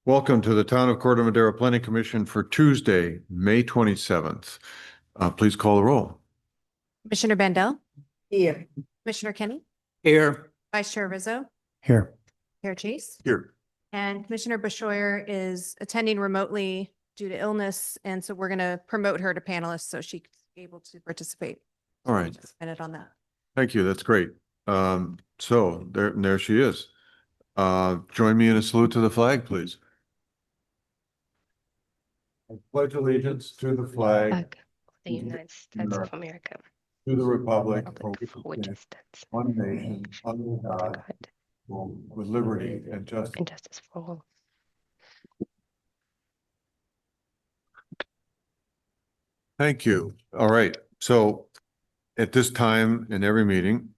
Welcome to the Town of Corte Madera Planning Commission for Tuesday, May 27th. Please call the roll. Commissioner Bandel? Here. Commissioner Kenny? Here. Vice Chair Rizzo? Here. Chair Chase? Here. And Commissioner Beshoyer is attending remotely due to illness, and so we're going to promote her to panelist so she's able to participate. All right. Just a minute on that. Thank you. That's great. So there she is. Join me in a salute to the flag, please. I pledge allegiance to the flag of the United States of America, to the republic for which it stands, one nation under God, God, with liberty and justice. and justice for all. Thank you. All right. So at this time in every meeting,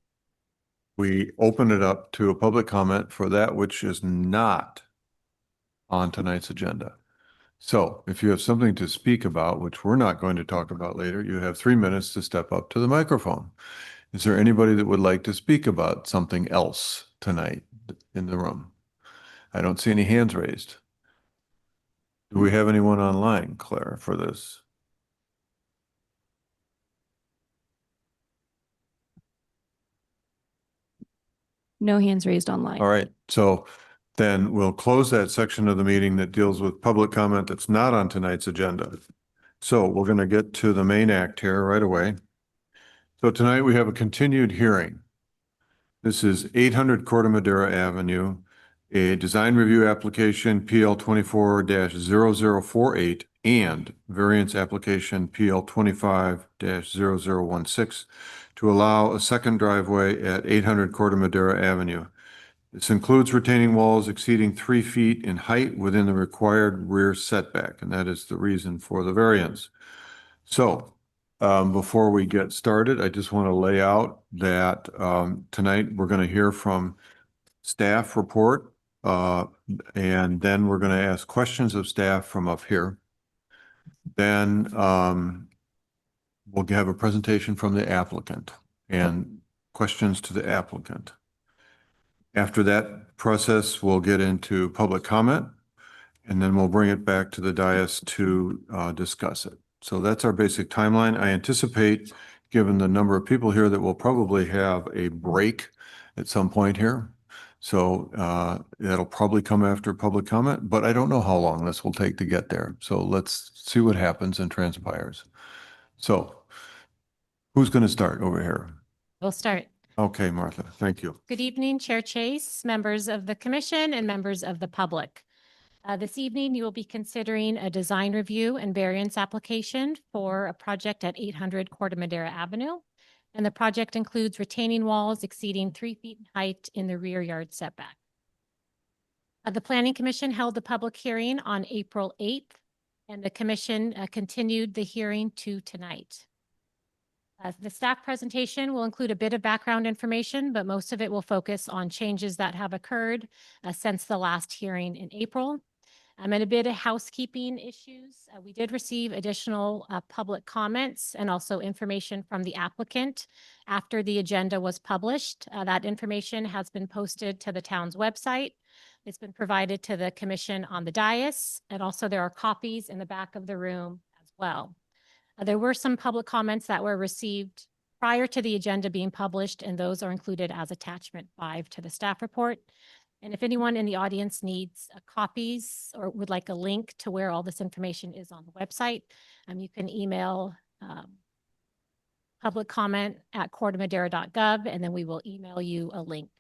we open it up to a public comment for that which is not on tonight's agenda. So if you have something to speak about, which we're not going to talk about later, you have 3 minutes to step up to the microphone. Is there anybody that would like to speak about something else tonight in the room? I don't see any hands raised. Do we have anyone online, Claire, for this? No hands raised online. All right, so then we'll close that section of the meeting that deals with public comment that's not on tonight's agenda. So we're going to get to the main act here right away. So tonight we have a continued hearing. This is 800 Corte Madera Avenue, a design review application PL 24-0048 and variance application PL 25-0016 to allow a second driveway at 800 Corte Madera Avenue. This includes retaining walls exceeding 3 feet in height within the required rear setback, and that is the reason for the variance. So before we get started, I just want to lay out that tonight we're going to hear from staff report, and then we're going to ask questions of staff from up here. Then we'll have a presentation from the applicant and questions to the applicant. After that process, we'll get into public comment, and then we'll bring it back to the dais to discuss it. So that's our basic timeline. I anticipate, given the number of people here, that we'll probably have a break at some point here. So that'll probably come after public comment, but I don't know how long this will take to get there. So let's see what happens and transpires. So who's going to start over here? We'll start. Okay, Martha, thank you. Good evening, Chair Chase, members of the commission, and members of the public. This evening, you will be considering a design review and variance application for a project at 800 Corte Madera Avenue. And the project includes retaining walls exceeding 3 feet in height in the rear yard setback. The Planning Commission held a public hearing on April 8th, and the commission continued the hearing to tonight. The staff presentation will include a bit of background information, but most of it will focus on changes that have occurred since the last hearing in April. And a bit of housekeeping issues. We did receive additional public comments and also information from the applicant after the agenda was published. That information has been posted to the town's website. It's been provided to the commission on the dais, and also there are copies in the back of the room as well. There were some public comments that were received prior to the agenda being published, and those are included as attachment 5 to the staff report. And if anyone in the audience needs copies or would like a link to where all this information is on the website, you can email public comment at cortemadera.gov, and then we will email you a link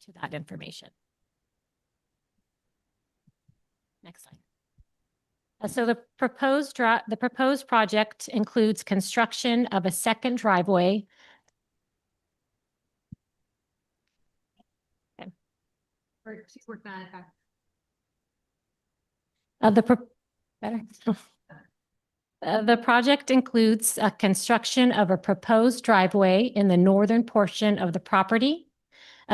to that information. Next slide. So the proposed project includes construction of a second driveway. Okay. The project includes a construction of a proposed driveway in the northern portion of the property.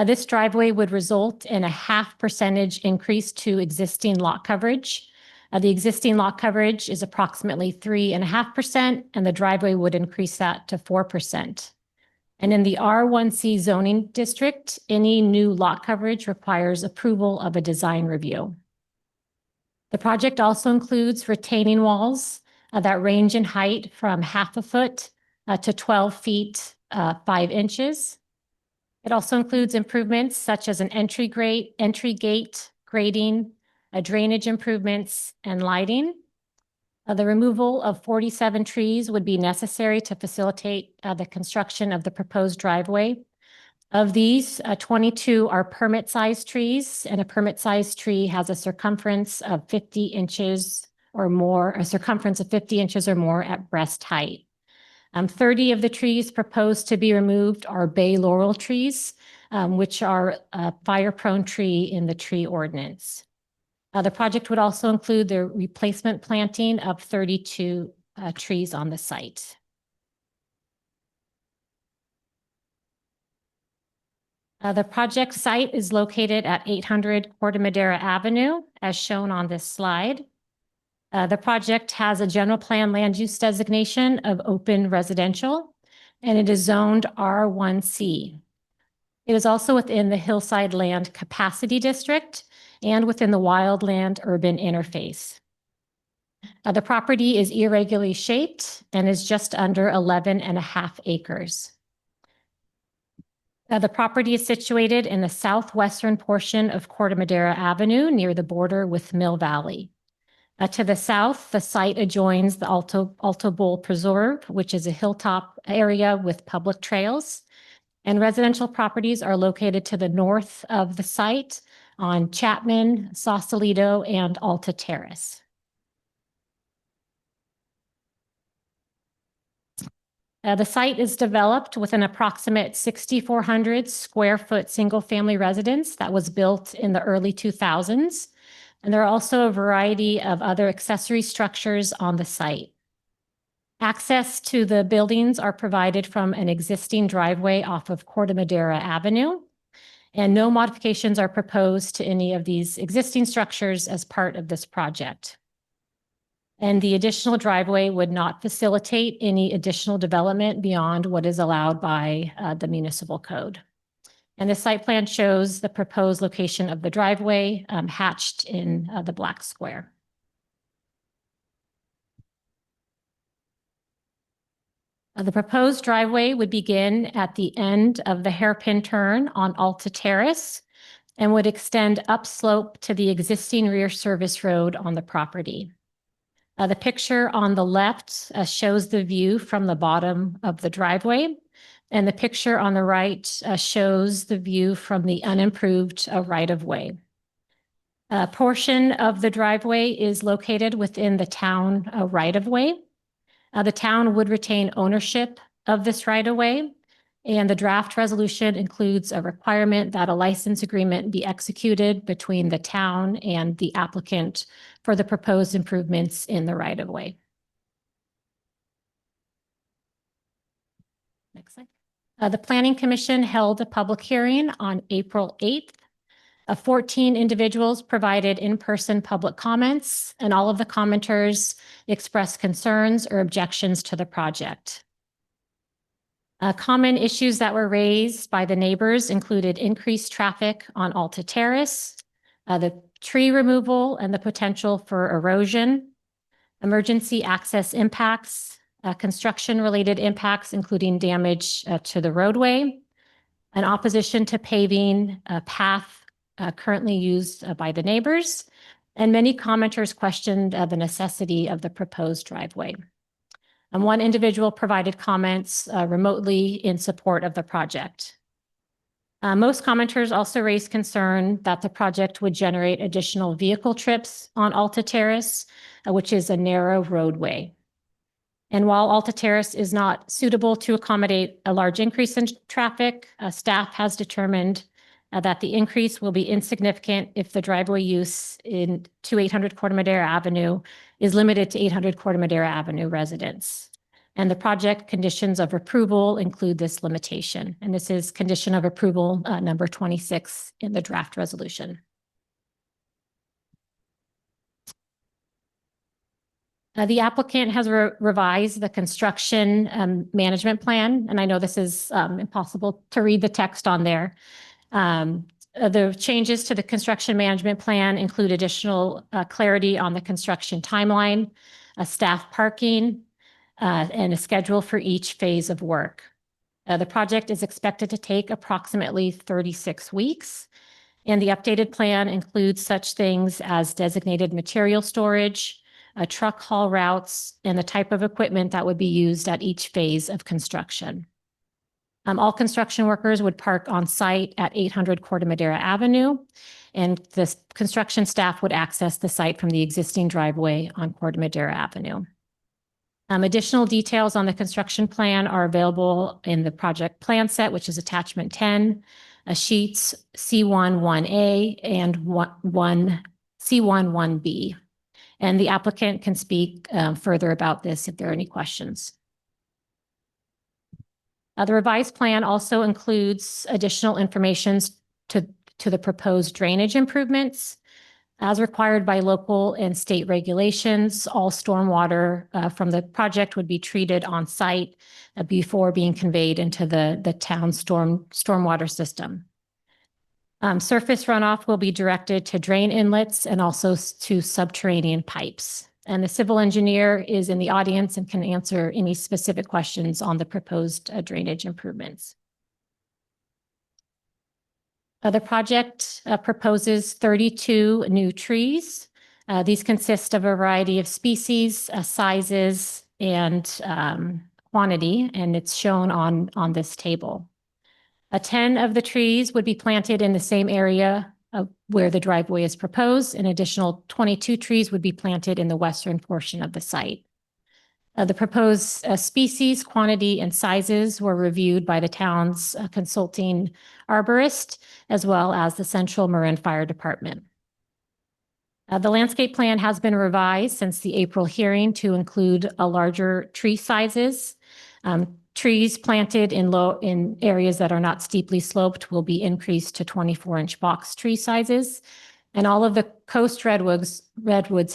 This driveway would result in a 0.5% increase to existing lot coverage. The existing lot coverage is approximately 3.5%, and the driveway would increase that to 4%. And in the R1C zoning district, any new lot coverage requires approval of a design review. The project also includes retaining walls that range in height from 1/2 foot to 12 feet, 5 inches. It also includes improvements such as an entry gate, grading, drainage improvements, and lighting. The removal of 47 trees would be necessary to facilitate the construction of the proposed driveway. Of these, 22 are permit-sized trees, and a permit-sized tree has a circumference of 50 inches or more, a circumference of 50 inches or more at breast height. 30 of the trees proposed to be removed are bay laurel trees, which are a fire-prone tree in the tree ordinance. The project would also include the replacement planting of 32 trees on the site. The project site is located at 800 Corte Madera Avenue, as shown on this slide. The project has a general plan land use designation of open residential, and it is zoned R1C. It is also within the Hillside Land Capacity District and within the Wildland Urban Interface. The property is irregularly shaped and is just under 11.5 acres. The property is situated in the southwestern portion of Corte Madera Avenue near the border with Mill Valley. To the south, the site adjoins the Alto Bowl Preserve, which is a hilltop area with public trails. And residential properties are located to the north of the site on Chapman, Sausalito, and Alta Terrace. The site is developed with an approximate 6,400 square foot single-family residence that was built in the early 2000s. And there are also a variety of other accessory structures on the site. Access to the buildings are provided from an existing driveway off of Corte Madera Avenue, and no modifications are proposed to any of these existing structures as part of this project. And the additional driveway would not facilitate any additional development beyond what is allowed by the municipal code. And the site plan shows the proposed location of the driveway hatched in the black square. The proposed driveway would begin at the end of the hairpin turn on Alta Terrace and would extend upslope to the existing rear service road on the property. The picture on the left shows the view from the bottom of the driveway, and the picture on the right shows the view from the unimproved right-of-way. A portion of the driveway is located within the town right-of-way. The town would retain ownership of this right-of-way, and the draft resolution includes a requirement that a license agreement be executed between the town and the applicant for the proposed improvements in the right-of-way. Next slide. The Planning Commission held a public hearing on April 8th. 14 individuals provided in-person public comments, and all of the commenters expressed concerns or objections to the project. Common issues that were raised by the neighbors included increased traffic on Alta Terrace, the tree removal and the potential for erosion, emergency access impacts, construction-related impacts, including damage to the roadway, an opposition to paving a path currently used by the neighbors, and many commenters questioned the necessity of the proposed driveway. And one individual provided comments remotely in support of the project. Most commenters also raised concern that the project would generate additional vehicle trips on Alta Terrace, which is a narrow roadway. And while Alta Terrace is not suitable to accommodate a large increase in traffic, staff has determined that the increase will be insignificant if the driveway use to 800 Corte Madera Avenue is limited to 800 Corte Madera Avenue residents. And the project conditions of approval include this limitation. And this is condition of approval number 26 in the draft resolution. The applicant has revised the construction management plan, and I know this is impossible to read the text on there. The changes to the construction management plan include additional clarity on the construction timeline, staff parking, and a schedule for each phase of work. The project is expected to take approximately 36 weeks, and the updated plan includes such things as designated material storage, truck haul routes, and the type of equipment that would be used at each phase of construction. All construction workers would park on site at 800 Corte Madera Avenue, and the construction staff would access the site from the existing driveway on Corte Madera Avenue. Additional details on the construction plan are available in the project plan set, which is attachment 10, sheets C1 1A and C1 1B. And the applicant can speak further about this if there are any questions. The revised plan also includes additional information to the proposed drainage improvements. As required by local and state regulations, all stormwater from the project would be treated on site before being conveyed into the town stormwater system. Surface runoff will be directed to drain inlets and also to subterranean pipes. And the civil engineer is in the audience and can answer any specific questions on the proposed drainage improvements. The project proposes 32 new trees. These consist of a variety of species, sizes, and quantity, and it's shown on this table. 10 of the trees would be planted in the same area where the driveway is proposed. An additional 22 trees would be planted in the western portion of the site. The proposed species, quantity, and sizes were reviewed by the town's consulting arborist, as well as the Central Marin Fire Department. The landscape plan has been revised since the April hearing to include a larger tree sizes. Trees planted in areas that are not steeply sloped will be increased to 24-inch box tree sizes. And all of the coast redwoods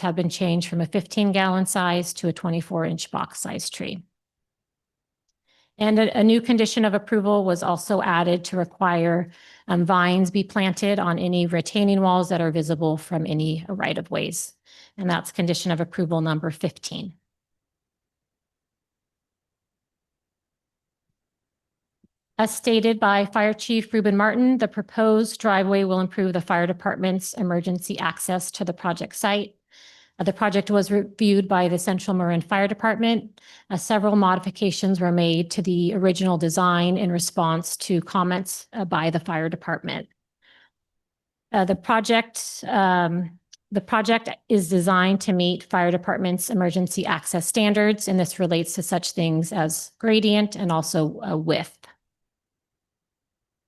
have been changed from a 15-gallon size to a 24-inch box size tree. And a new condition of approval was also added to require vines be planted on any retaining walls that are visible from any right-of-ways. And that's condition of approval number 15. As stated by Fire Chief Ruben Martin, the proposed driveway will improve the fire department's emergency access to the project site. The project was reviewed by the Central Marin Fire Department. Several modifications were made to the original design in response to comments by the fire department. The project is designed to meet fire department's emergency access standards, and this relates to such things as gradient and also width.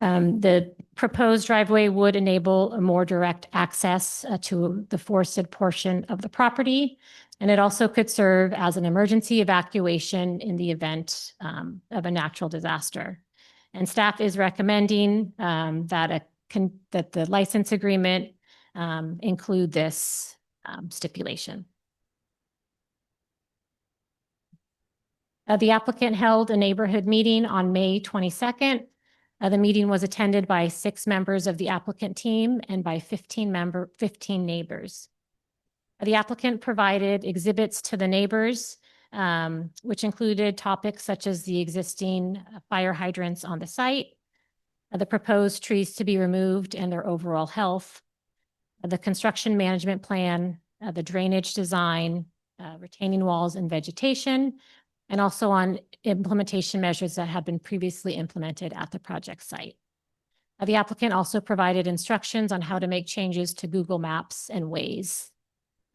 The proposed driveway would enable a more direct access to the forested portion of the property, and it also could serve as an emergency evacuation in the event of a natural disaster. And staff is recommending that the license agreement include this stipulation. The applicant held a neighborhood meeting on May 22nd. The meeting was attended by 6 members of the applicant team and by 15 neighbors. The applicant provided exhibits to the neighbors, which included topics such as the existing fire hydrants on the site, the proposed trees to be removed and their overall health, the construction management plan, the drainage design, retaining walls and vegetation, and also on implementation measures that have been previously implemented at the project site. The applicant also provided instructions on how to make changes to Google Maps and Waze.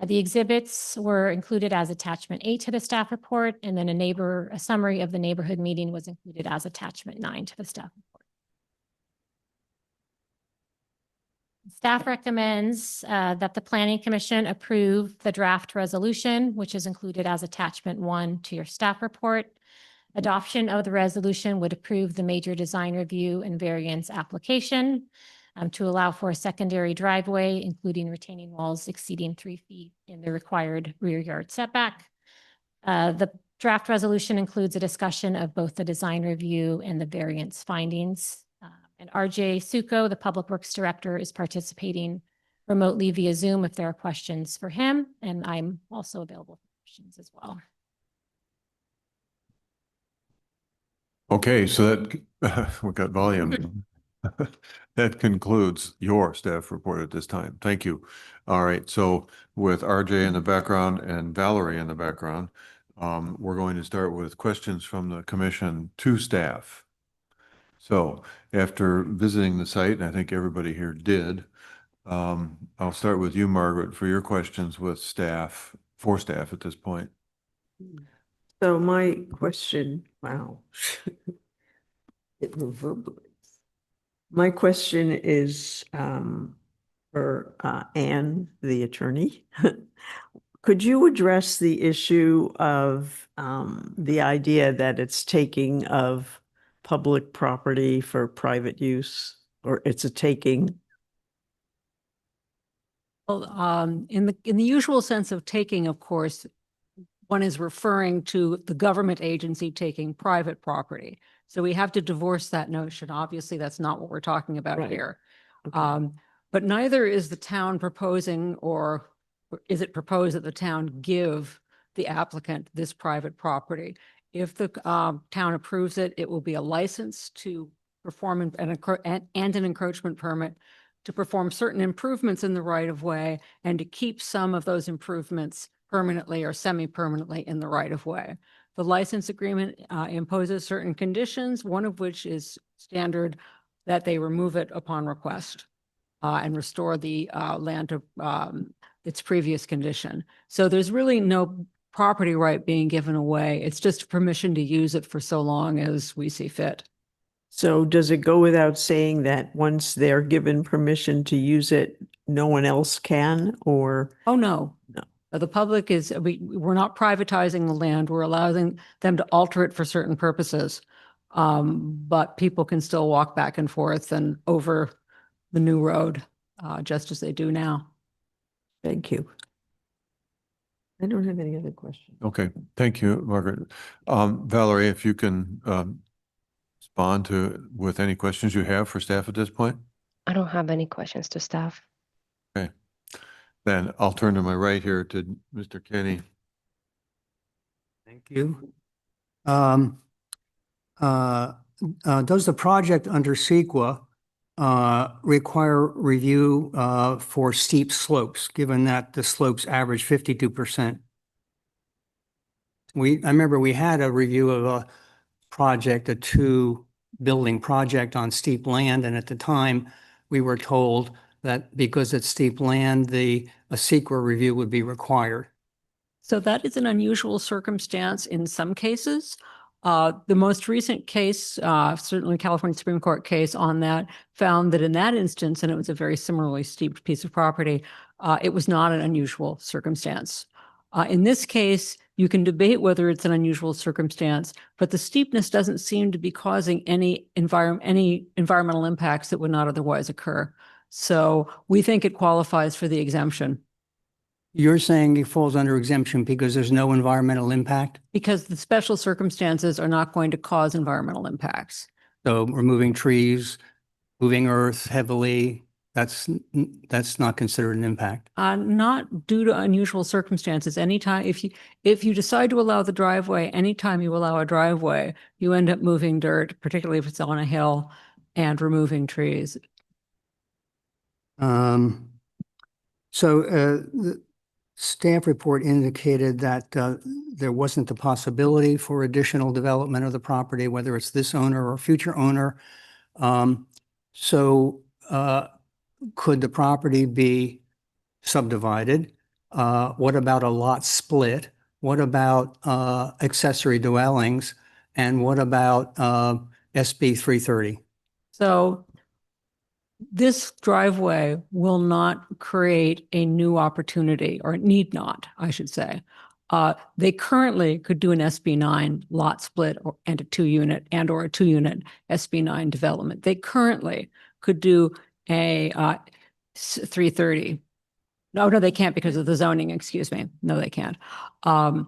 The exhibits were included as attachment 8 to the staff report, and then a summary of the neighborhood meeting was included as attachment 9 to the staff report. Staff recommends that the Planning Commission approve the draft resolution, which is included as attachment 1 to your staff report. Adoption of the resolution would approve the major design review and variance application to allow for a secondary driveway, including retaining walls exceeding 3 feet in the required rear yard setback. The draft resolution includes a discussion of both the design review and the variance findings. And RJ Suko, the Public Works Director, is participating remotely via Zoom if there are questions for him, and I'm also available for questions as well. Okay, so that, we got volume. That concludes your staff report at this time. Thank you. All right, so with RJ in the background and Valerie in the background, we're going to start with questions from the commission to staff. So after visiting the site, and I think everybody here did, I'll start with you, Margaret, for your questions with staff, for staff at this point. So my question, wow. It reverberates. My question is for Anne, the attorney. Could you address the issue of the idea that it's taking of public property for private use, or it's a taking? Well, in the usual sense of taking, of course, one is referring to the government agency taking private property. So we have to divorce that notion. Obviously, that's not what we're talking about Right. here. Okay. But neither is the town proposing, or is it proposed that the town give the applicant this private property? If the town approves it, it will be a license to perform and an encroachment permit to perform certain improvements in the right of way and to keep some of those improvements permanently or semi-permanently in the right of way. The license agreement imposes certain conditions, one of which is standard that they remove it upon request and restore the land to its previous condition. So there's really no property right being given away. It's just permission to use it for so long as we see fit. So does it go without saying that once they're given permission to use it, no one else can, or? Oh, no. No. The public is, we're not privatizing the land. We're allowing them to alter it for certain purposes. But people can still walk back and forth and over the new road, just as they do now. Thank you. I don't have any other questions. Okay, thank you, Margaret. Valerie, if you can respond with any questions you have for staff at this point? I don't have any questions to staff. Okay, then I'll turn to my right here to Mr. Kenny. Thank you. Does the project under CEQA require review for steep slopes, given that the slopes average 52%? I remember we had a review of a project, a 2-building project on steep land, and at the time we were told that because it's steep land, a CEQA review would be required. So that is an unusual circumstance in some cases. The most recent case, certainly California Supreme Court case on that, found that in that instance, and it was a very similarly steep piece of property, it was not an unusual circumstance. In this case, you can debate whether it's an unusual circumstance, but the steepness doesn't seem to be causing any environmental impacts that would not otherwise occur. So we think it qualifies for the exemption. You're saying it falls under exemption because there's no environmental impact? Because the special circumstances are not going to cause environmental impacts. So removing trees, moving earth heavily, that's not considered an impact. Not due to unusual circumstances. Anytime, if you decide to allow the driveway, anytime you allow a driveway, you end up moving dirt, particularly if it's on a hill, and removing trees. The staff report indicated that there wasn't the possibility for additional development of the property, whether it's this owner or future owner. Could the property be subdivided? What about a lot split? What about accessory dwellings? And what about SB 330? So this driveway will not create a new opportunity, or need not, I should say. They currently could do an SB 9 lot split and a 2-unit or a 2-unit SB 9 development. They currently could do a 330. No, they can't because of the zoning, excuse me. No, they can't. But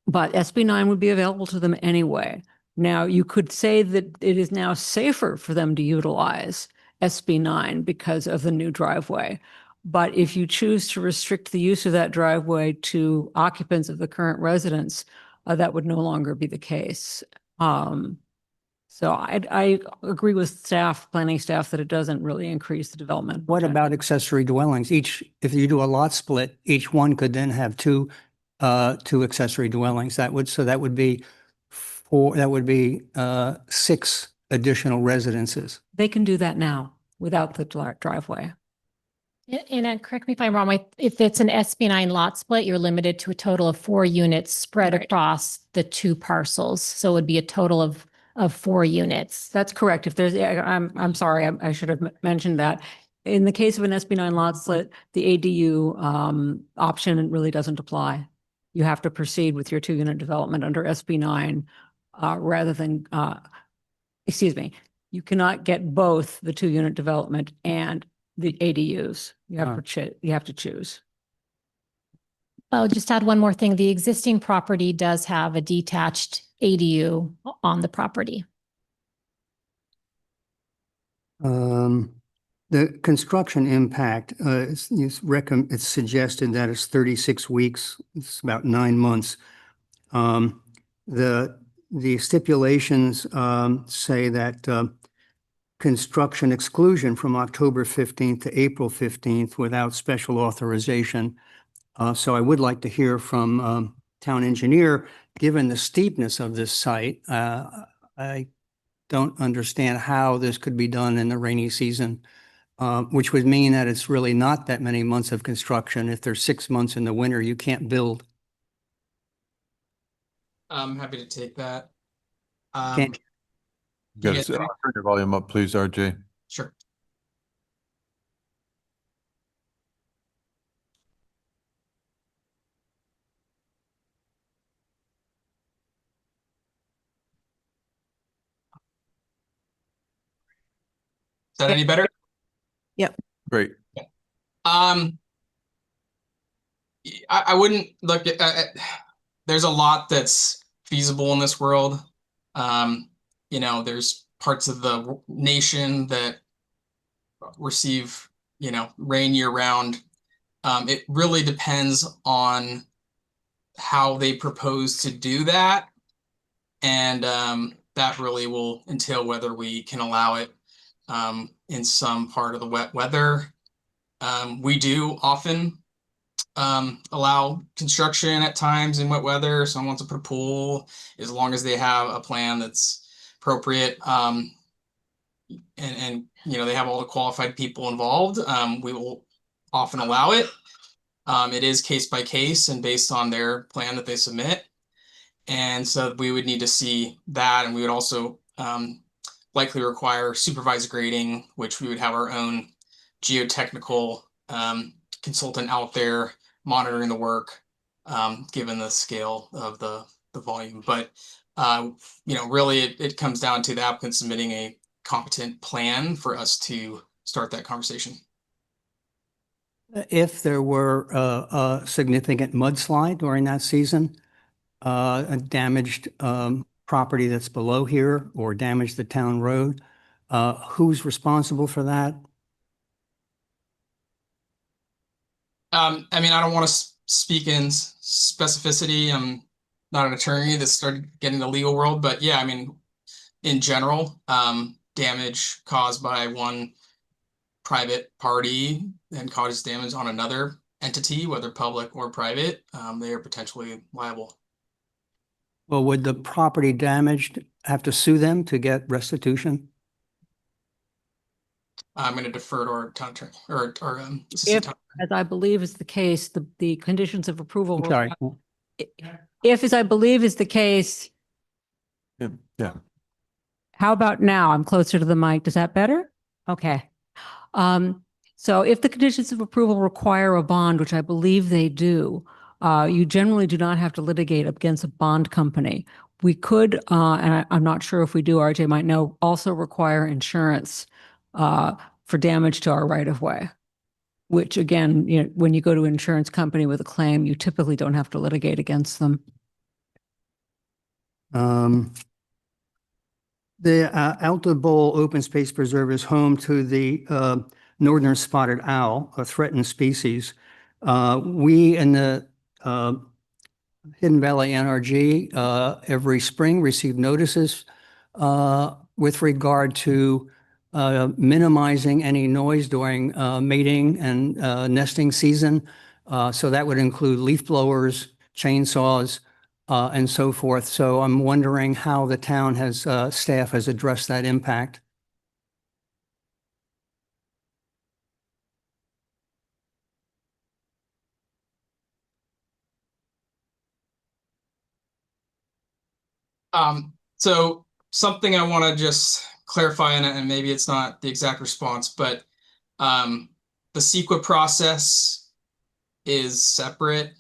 SB 9 would be available to them anyway. Now, you could say that it is now safer for them to utilize SB 9 because of the new driveway. But if you choose to restrict the use of that driveway to occupants of the current residence, that would no longer be the case. So I agree with staff, planning staff, that it doesn't really increase the development. What about accessory dwellings? If you do a lot split, each one could then have two accessory dwellings. That would be six additional residences. They can do that now without the driveway. And correct me if I'm wrong, if it's an SB 9 lot split, you're limited to a total of 4 units spread Right. across the 2 parcels. So it would be a total of 4 units. That's correct. If there's, I'm sorry, I should have mentioned that. In the case of an SB 9 lot split, the ADU option really doesn't apply. You have to proceed with your 2-unit development under SB 9 rather than, excuse me, you cannot get both the 2-unit development and the ADUs. You have to choose. I'll just add one more thing. The existing property does have a detached ADU on the property. The construction impact, it's suggested that it's 36 weeks. It's about 9 months. The stipulations say that construction exclusion from October 15th to April 15th without special authorization. So I would like to hear from town engineer, given the steepness of this site. I don't understand how this could be done in the rainy season, which would mean that it's really not that many months of construction. If there's 6 months in the winter, you can't build. I'm happy to take that. Can't- You Yeah. gotta turn your volume up, please, RJ. Sure. Is that any better? Great. I wouldn't look at, there's a lot that's feasible in this world. There's parts of the nation that receive, rain year round. It really depends on how they propose to do that. And that really will entail whether we can allow it in some part of the wet weather. We do often allow construction at times in wet weather. Someone wants to put a pool, as long as they have a plan that's appropriate. And they have all the qualified people involved. We will often allow it. It is case by case and based on their plan that they submit. And so we would need to see that, and we would also likely require supervised grading, which we would have our own geotechnical consultant out there monitoring the work, given the scale of the volume. But really it comes down to the applicant submitting a competent plan for us to start that conversation. If there were a significant mudslide during that season, a damaged property that's below here or damaged the town road, who's responsible for that? I don't want to speak in specificity. I'm not an attorney that started getting the legal world, but yeah, in general, damage caused by one private party and causes damage on another entity, whether public or private, they are potentially liable. Well, would the property damaged have to sue them to get restitution? I'm going to defer to our town attorney or our assistant town attorney. As I believe is the case, the conditions of approval. Sorry. If, as I believe is the case, Yeah. how about now? I'm closer to the mic. Does that better? Okay. So if the conditions of approval require a bond, which I believe they do, you generally do not have to litigate against a bond company. We could, and I'm not sure if we do, RJ might know, also require insurance for damage to our right-of-way, which again, when you go to an insurance company with a claim, you typically don't have to litigate against them. The Alta Bowl Open Space Preserve is home to the northern spotted owl, a threatened species. We in the Hidden Valley NRG every spring receive notices with regard to minimizing any noise during mating and nesting season. So that would include leaf blowers, chainsaws, and so forth. So I'm wondering how the town has, staff has addressed that impact. So something I want to just clarify, and maybe it's not the exact response, but the CEQA process is separate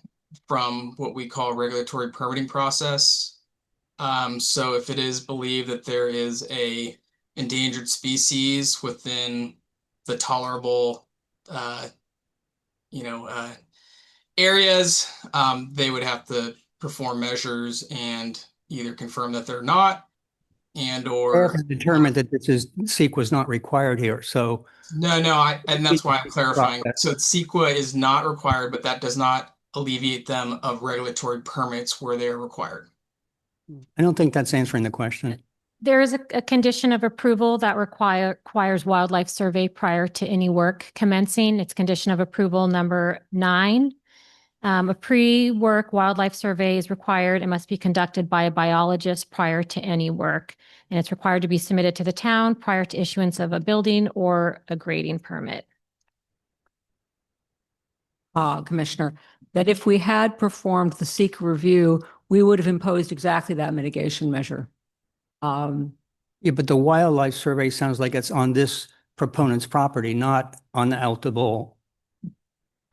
from what we call regulatory permitting process. So if it is believed that there is a endangered species within the tolerable, areas, they would have to perform measures and either confirm that they're not and or Determined that CEQA was not required here. So no, and that's why I'm clarifying. So CEQA is not required, but that does not alleviate them of regulatory permits where they're required. I don't think that's answering the question. There is a condition of approval that requires wildlife survey prior to any work commencing. It's condition of approval number 9. A pre-work wildlife survey is required and must be conducted by a biologist prior to any work. And it's required to be submitted to the town prior to issuance of a building or a grading permit. Commissioner, that if we had performed the CEQA review, we would have imposed exactly that mitigation measure. Yeah, but the wildlife survey sounds like it's on this proponent's property, not on the Alta Bowl.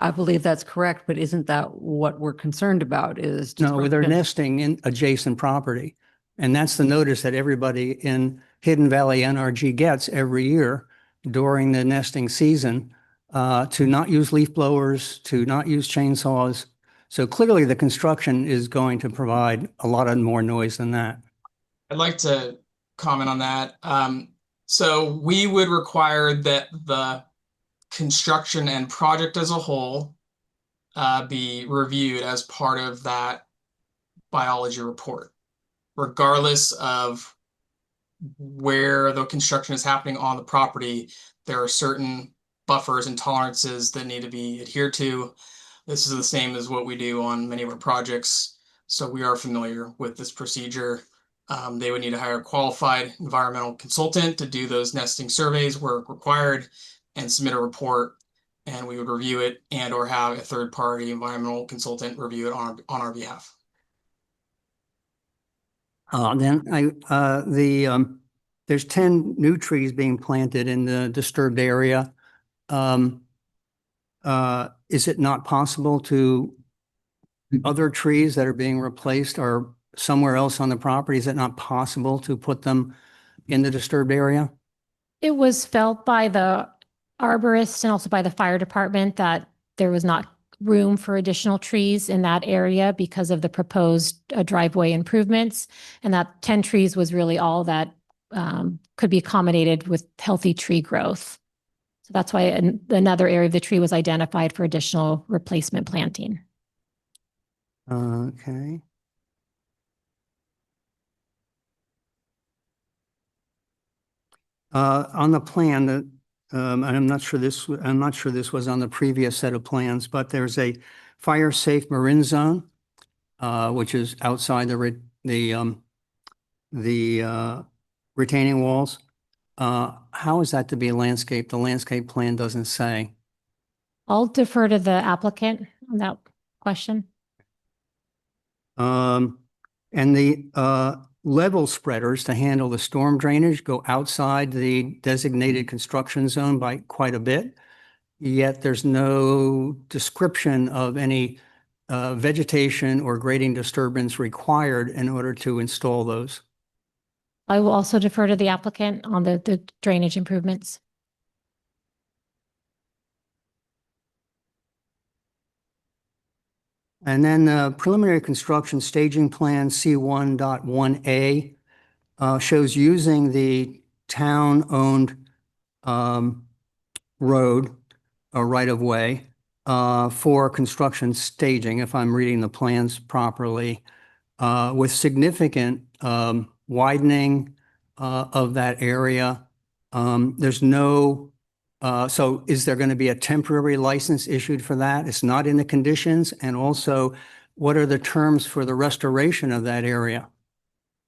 I believe that's correct, but isn't that what we're concerned about is? No, they're nesting in adjacent property. And that's the notice that everybody in Hidden Valley NRG gets every year during the nesting season, to not use leaf blowers, to not use chainsaws. So clearly the construction is going to provide a lot of more noise than that. I'd like to comment on that. So we would require that the construction and project as a whole be reviewed as part of that biology report, regardless of where the construction is happening on the property. There are certain buffers and tolerances that need to be adhered to. This is the same as what we do on many of our projects, so we are familiar with this procedure. They would need to hire a qualified environmental consultant to do those nesting surveys where required and submit a report, and we would review it and or have a third-party environmental consultant review it on our behalf. There's 10 new trees being planted in the disturbed area. Is it not possible to, other trees that are being replaced are somewhere else on the property? Is it not possible to put them in the disturbed area? It was felt by the arborist and also by the fire department that there was not room for additional trees in that area because of the proposed driveway improvements. And that 10 trees was really all that could be accommodated with healthy tree growth. So that's why another area of the tree was identified for additional replacement planting. Okay. On the plan that, and I'm not sure this was on the previous set of plans, but there's a fire safe marin zone, which is outside the retaining walls. How is that to be landscaped? The landscape plan doesn't say. I'll defer to the applicant on that question. And the level spreaders to handle the storm drainage go outside the designated construction zone by quite a bit. Yet there's no description of any vegetation or grading disturbance required in order to install those. I will also defer to the applicant on the drainage improvements. And then preliminary construction staging plan C1.1A. shows using the town-owned road or right-of-way for construction staging, if I'm reading the plans properly, with significant widening of that area. There's no, so is there going to be a temporary license issued for that? It's not in the conditions. And also, what are the terms for the restoration of that area?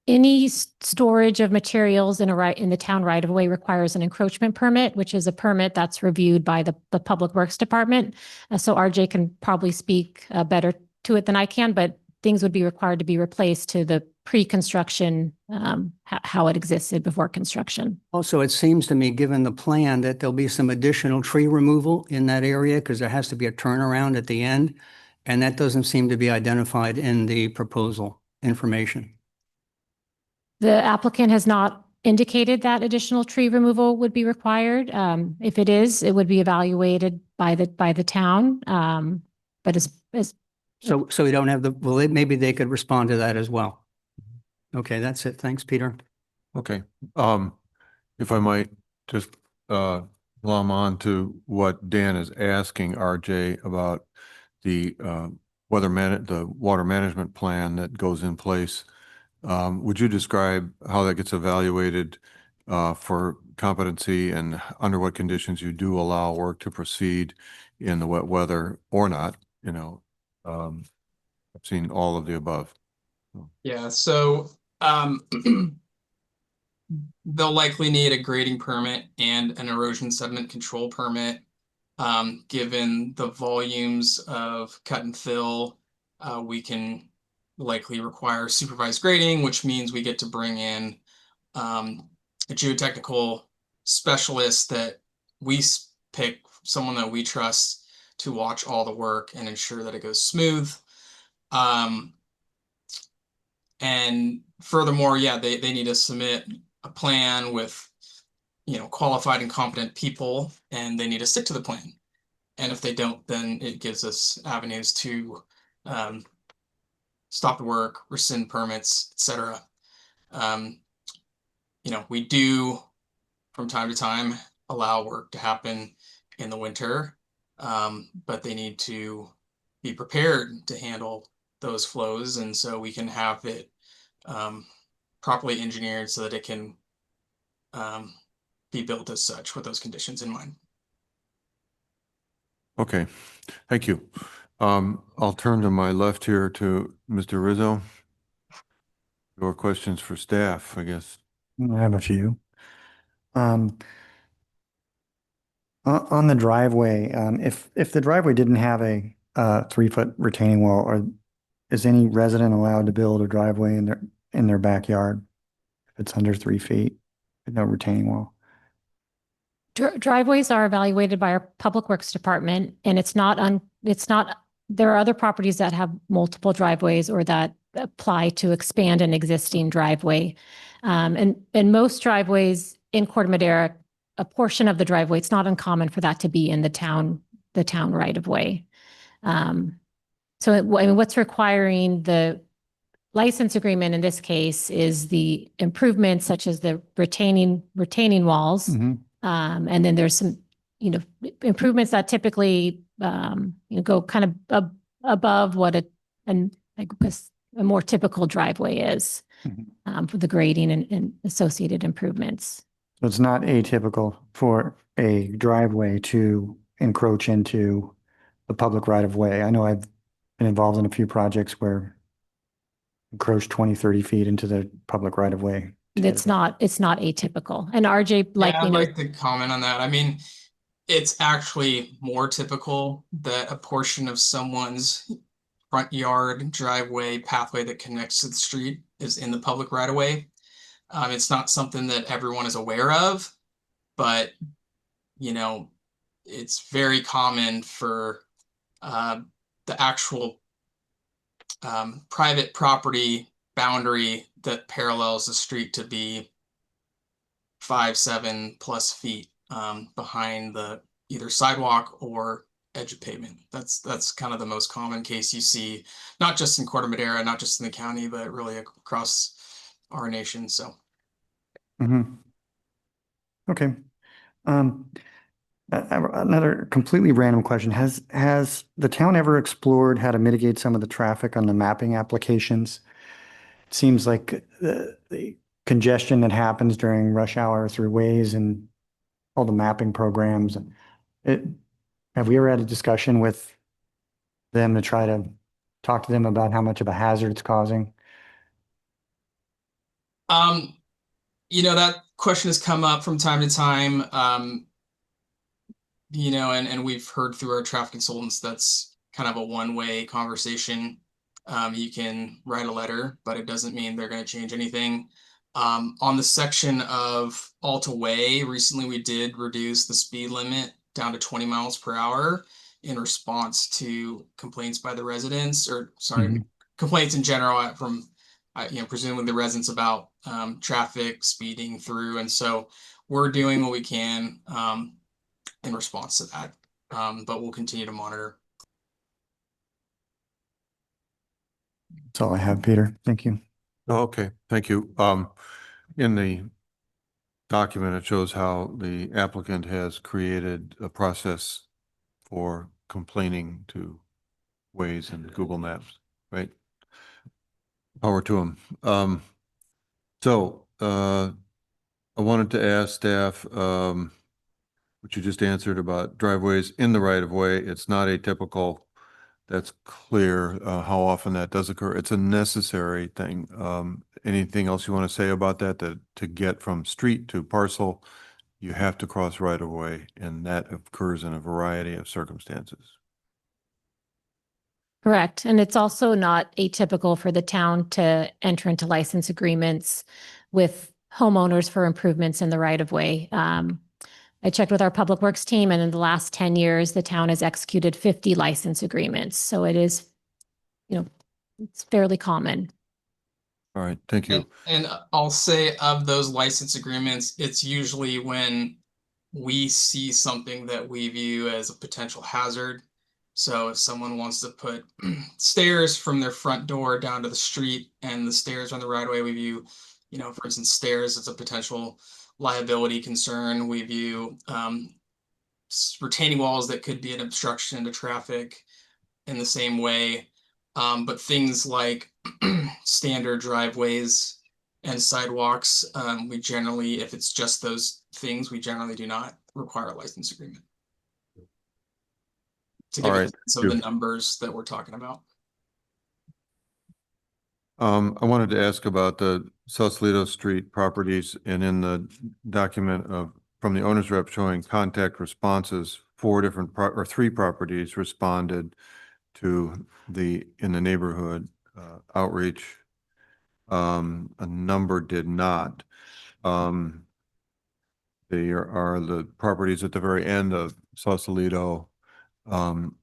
Any storage of materials in the town right of way requires an encroachment permit, which is a permit that's reviewed by the Public Works Department. So RJ can probably speak better to it than I can, but things would be required to be replaced to the pre-construction, how it existed before construction. Also, it seems to me, given the plan, that there'll be some additional tree removal in that area because there has to be a turnaround at the end. And that doesn't seem to be identified in the proposal information. The applicant has not indicated that additional tree removal would be required. If it is, it would be evaluated by the town. But So we don't have well, maybe they could respond to that as well. Okay, that's it. Thanks, Peter. Okay, if I might just glom on to what Dan is asking RJ about the the water management plan that goes in place. Would you describe how that gets evaluated for competency and under what conditions you do allow work to proceed in the wet weather or not? You know, I've seen all of the above. Yeah, so they'll likely need a grading permit and an erosion sediment control permit. Given the volumes of cut and fill, we can likely require supervised grading, which means we get to bring in a geotechnical specialist that we pick, someone that we trust to watch all the work and ensure that it goes smooth. And furthermore, yeah, they need to submit a plan with, qualified and competent people, and they need to stick to the plan. And if they don't, then it gives us avenues to stop the work, rescind permits, etc. We do from time to time allow work to happen in the winter, but they need to be prepared to handle those flows, and so we can have it properly engineered so that it can be built as such with those conditions in mind. Okay, thank you. I'll turn to my left here to Mr. Rizzo. Your questions for staff, I guess. I have a few. On the driveway, if the driveway didn't have a 3-foot retaining wall, or is any resident allowed to build a driveway in their backyard if it's under 3 feet with no retaining wall? Driveways are evaluated by our Public Works Department, and there are other properties that have multiple driveways or that apply to expand an existing driveway. And most driveways in Corte Madera, a portion of the driveway, it's not uncommon for that to be in the town right of way. So what's requiring the license agreement in this case is the improvements such as the retaining walls. Mm-hmm. And then there's some, improvements that typically, go kind of above what a more typical driveway is, for the grading and associated improvements. So it's not atypical for a driveway to encroach into the public right of way. I know I've been involved in a few projects where encroach 20, 30 feet into the public right of way. It's not atypical. And RJ, I'd like to comment on that. I mean, it's actually more typical that a portion of someone's front yard, driveway, pathway that connects to the street is in the public right of way. It's not something that everyone is aware of, but it's very common for the actual private property boundary that parallels the street to be 5-7+ feet behind the either sidewalk or edge of pavement. That's kind of the most common case you see, not just in Corte Madera, not just in the county, but really across our nation. So Mm-hmm. Okay. Um, Another completely random question. Has the town ever explored how to mitigate some of the traffic on the mapping applications? It seems like the congestion that happens during rush hour through Waze and all the mapping programs. Have we ever had a discussion with them to try to talk to them about how much of a hazard it's causing? Um, that question has come up from time to time. And we've heard through our traffic consultants that's kind of a one-way conversation. You can write a letter, but it doesn't mean they're going to change anything. On the section of Alta Way, recently we did reduce the speed limit down to 20 miles per hour in response to complaints by the residents, or sorry, Mhm. complaints in general from, presumably the residents about traffic speeding through. And so we're doing what we can in response to that, but we'll continue to monitor. That's all I have, Peter. Thank you. Oh, okay, thank you. In the document, it shows how the applicant has created a process for complaining to Waze and Google Maps, right? Power to them. I wanted to ask staff, what you just answered about driveways in the right of way. It's not atypical. That's clear, how often that does occur. It's a necessary thing. Anything else you want to say about that to get from street to parcel, you have to cross right of way, and that occurs in a variety of circumstances. Correct. And it's also not atypical for the town to enter into license agreements with homeowners for improvements in the right of way. I checked with our public works team, and in the last 10 years, the town has executed 50 license agreements. So it is, it's fairly common. All right, thank you. And I'll say of those license agreements, it's usually when we see something that we view as a potential hazard. So if someone wants to put stairs from their front door down to the street and the stairs are on the right of way, we view, for instance, stairs as a potential liability concern. We view retaining walls that could be an obstruction to traffic in the same way. But things like standard driveways and sidewalks, we generally, if it's just those things, we generally do not require a license agreement. To give All you a right, sense of the numbers that we're talking about. I wanted to ask about the Sausalito Street properties, and in the document from the owner's rep showing contact responses, three properties responded to in the neighborhood outreach. A number did not. They are the properties at the very end of Sausalito. I'm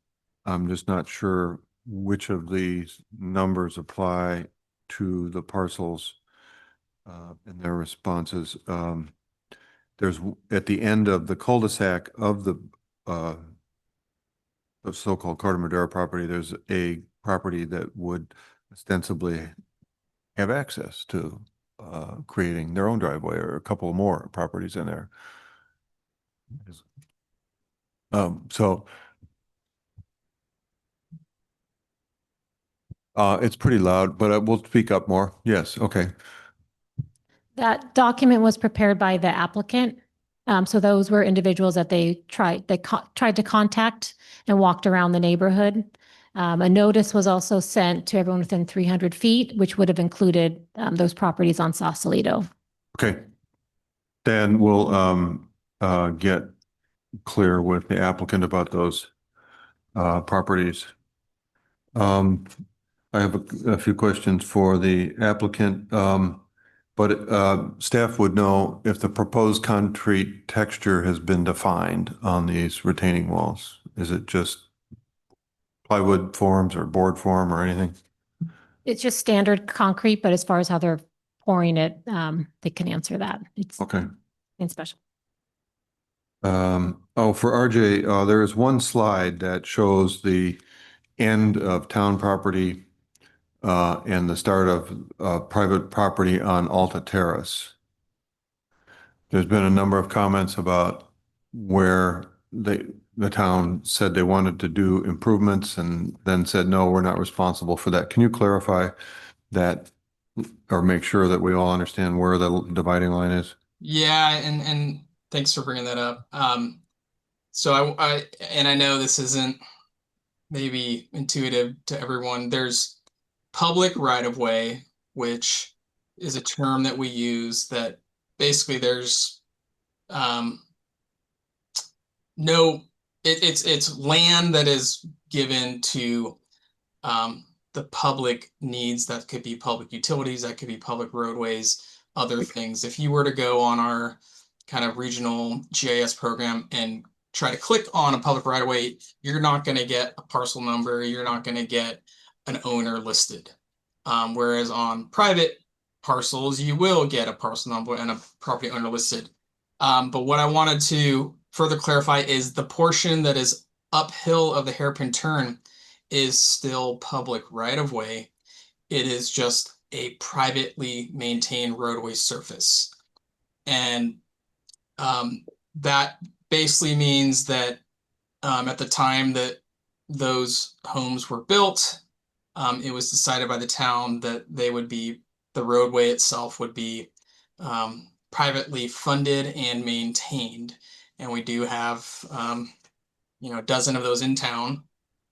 just not sure which of these numbers apply to the parcels and their responses. There's at the end of the cul-de-sac of the so-called Corte Madera property, there's a property that would ostensibly have access to creating their own driveway, or a couple more properties in there. It's pretty loud, but we'll speak up more. Yes, okay. That document was prepared by the applicant. So those were individuals that they tried to contact and walked around the neighborhood. A notice was also sent to everyone within 300 feet, which would have included those properties on Sausalito. Okay. Then we'll get clear with the applicant about those properties. I have a few questions for the applicant, but staff would know if the proposed concrete texture has been defined on these retaining walls. Is it just plywood forms or board form or anything? It's just standard concrete, but as far as how they're pouring it, they can answer that. It's Okay. nothing special. For RJ, there is one slide that shows the end of town property and the start of private property on Alta Terrace. There's been a number of comments about where the town said they wanted to do improvements and then said, no, we're not responsible for that. Can you clarify that or make sure that we all understand where the dividing line is? Yeah, and thanks for bringing that up. So I know this isn't maybe intuitive to everyone. There's public right of way, which is a term that we use that basically there's no it's land that is given to the public needs. That could be public utilities, that could be public roadways, other things. If you were to go on our kind of regional GIS program and try to click on a public right of way, you're not going to get a parcel number, you're not going to get an owner listed. Whereas on private parcels, you will get a parcel number and a property owner listed. But what I wanted to further clarify is the portion that is uphill of the hairpin turn is still public right of way. It is just a privately maintained roadway surface. And that basically means that at the time that those homes were built, it was decided by the town that the roadway itself would be privately funded and maintained. And we do have, a dozen of those in town.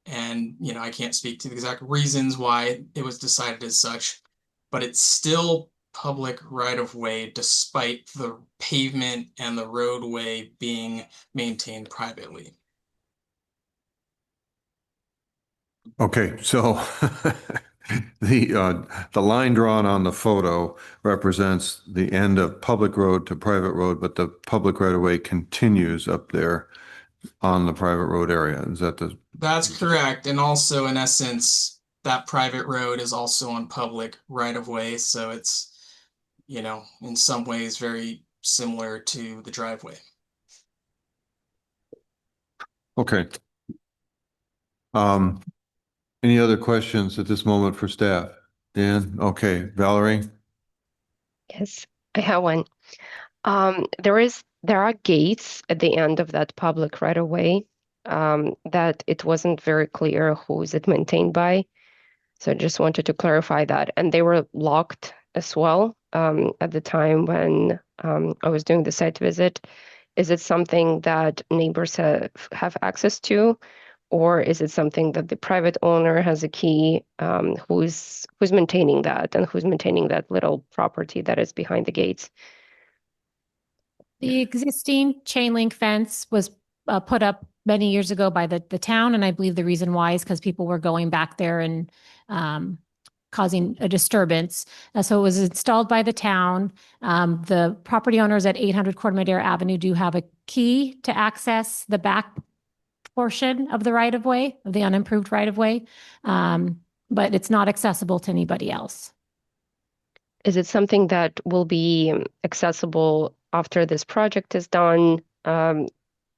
And, I can't speak to the exact reasons why it was decided as such, but it's still public right of way despite the pavement and the roadway being maintained privately. Okay, so the line drawn on the photo represents the end of public road to private road, but the public right of way continues up there on the private road area. Is that the? That's correct. And also, in essence, that private road is also on public right of way. So it's, in some ways very similar to the driveway. Okay. Any other questions at this moment for staff? Dan? Okay. Valerie? Yes, I have one. There are gates at the end of that public right of way that it wasn't very clear who is it maintained by. So I just wanted to clarify that. And they were locked as well at the time when I was doing the site visit. Is it something that neighbors have access to? Or is it something that the private owner has a key? Who's maintaining that and who's maintaining that little property that is behind the gates? The existing chain link fence was put up many years ago by the town, and I believe the reason why is because people were going back there and causing a disturbance. So it was installed by the town. The property owners at 800 Corte Madera Avenue do have a key to access the back portion of the right-of-way, of the unimproved right-of-way, but it's not accessible to anybody else. Is it something that will be accessible after this project is done?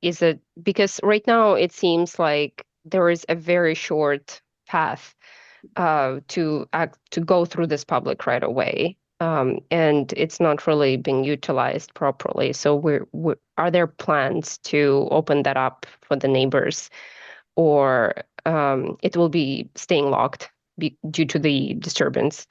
Is it because right now it seems like there is a very short path to go through this public right away, and it's not really being utilized properly. So are there plans to open that up for the neighbors, or it will be staying locked due to the disturbance?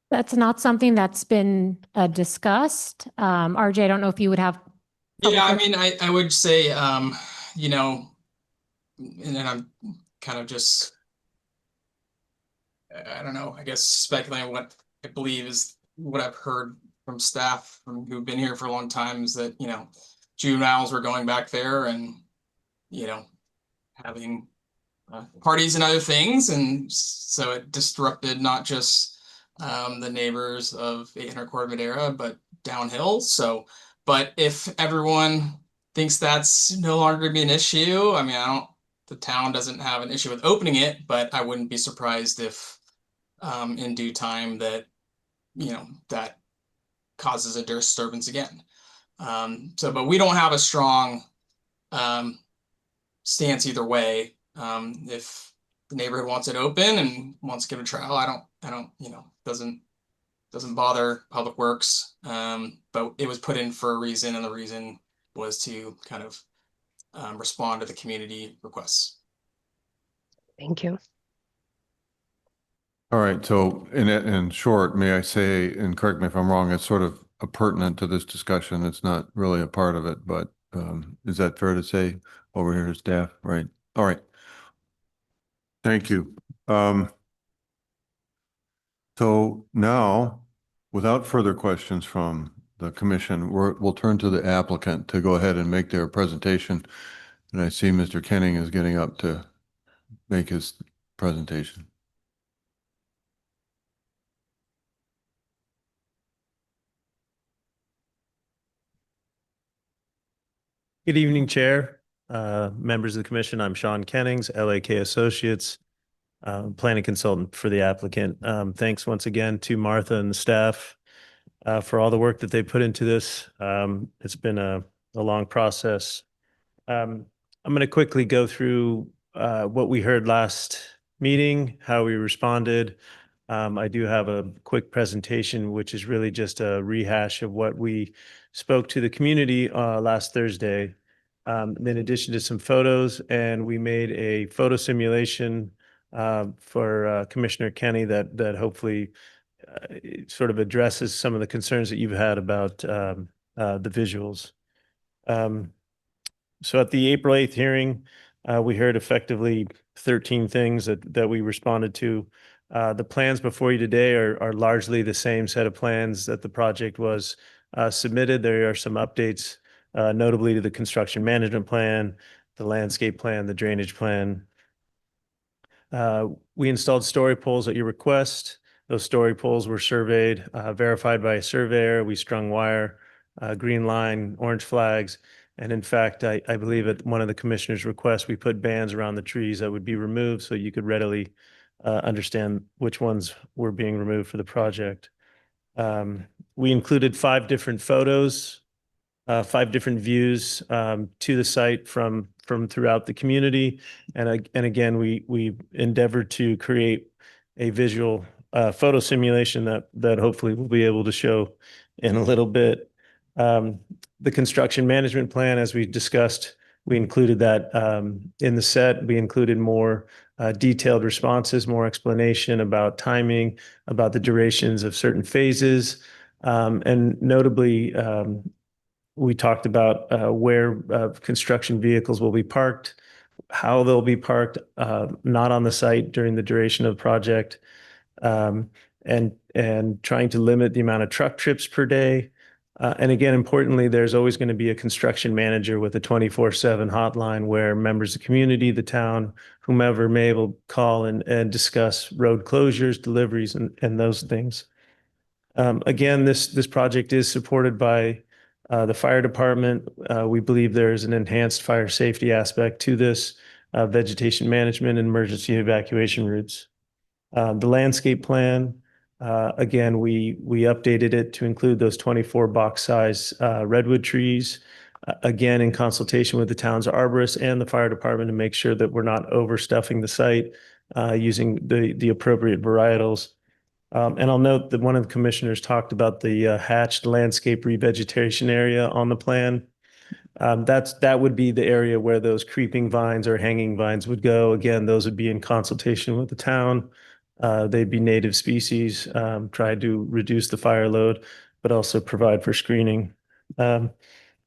That's not something that's been discussed. RJ, I don't know if you would have. Yeah, I mean, I would say, and then I'm kind of just, I don't know, I guess speculating what I believe is what I've heard from staff who've been here for a long time is that, juveniles were going back there and, having parties and other things. And so it disrupted not just the neighbors of 800 Corte Madera, but downhill. So, but if everyone thinks that's no longer going to be an issue, I mean, the town doesn't have an issue with opening it, but I wouldn't be surprised if in due time that, that causes a disturbance again. But we don't have a strong stance either way. If the neighborhood wants it open and wants to give it a trial, I don't, doesn't doesn't bother Public Works. But it was put in for a reason, and the reason was to kind of respond to the community requests. Thank you. All right, so in short, may I say, and correct me if I'm wrong, it's sort of appurtenant to this discussion. It's not really a part of it, but is that fair to say over here to staff? Right. All right. Thank you. So now, without further questions from the commission, we'll turn to the applicant to go ahead and make their presentation. And I see Mr. Kenning is getting up to make his presentation. Good evening, Chair, members of the commission. I'm Sean Kennings, LAK Associates, planning consultant for the applicant. Thanks once again to Martha and the staff for all the work that they put into this. It's been a long process. I'm going to quickly go through what we heard last meeting, how we responded. I do have a quick presentation, which is really just a rehash of what we spoke to the community last Thursday. In addition to some photos, and we made a photo simulation for Commissioner Kenny that hopefully sort of addresses some of the concerns that you've had about the visuals. So at the April 8th hearing, we heard effectively 13 things that we responded to. The plans before you today are largely the same set of plans that the project was submitted. There are some updates, notably to the construction management plan, the landscape plan, the drainage plan. We installed story poles at your request. Those story poles were surveyed, verified by a surveyor. We strung wire, green line, orange flags. And in fact, I believe at one of the commissioner's requests, we put bands around the trees that would be removed so you could readily understand which ones were being removed for the project. We included 5 different photos, 5 different views to the site from throughout the community. And again, we endeavored to create a visual photo simulation that hopefully we'll be able to show in a little bit. The construction management plan, as we discussed, we included that in the set. We included more detailed responses, more explanation about timing, about the durations of certain phases. And notably, we talked about where construction vehicles will be parked, how they'll be parked, not on the site during the duration of the project, and trying to limit the amount of truck trips per day. And again, importantly, there's always going to be a construction manager with a 24/7 hotline where members of the community, the town, whomever may able to call and discuss road closures, deliveries, and those things. Again, this project is supported by the fire department. We believe there is an enhanced fire safety aspect to this, vegetation management and emergency evacuation routes. The landscape plan, again, we updated it to include those 24 box size redwood trees, again, in consultation with the town's arborist and the fire department to make sure that we're not overstuffing the site using the appropriate varietals. And I'll note that one of the commissioners talked about the hatched landscape revegetation area on the plan. That would be the area where those creeping vines or hanging vines would go. Again, those would be in consultation with the town. They'd be native species, try to reduce the fire load, but also provide for screening.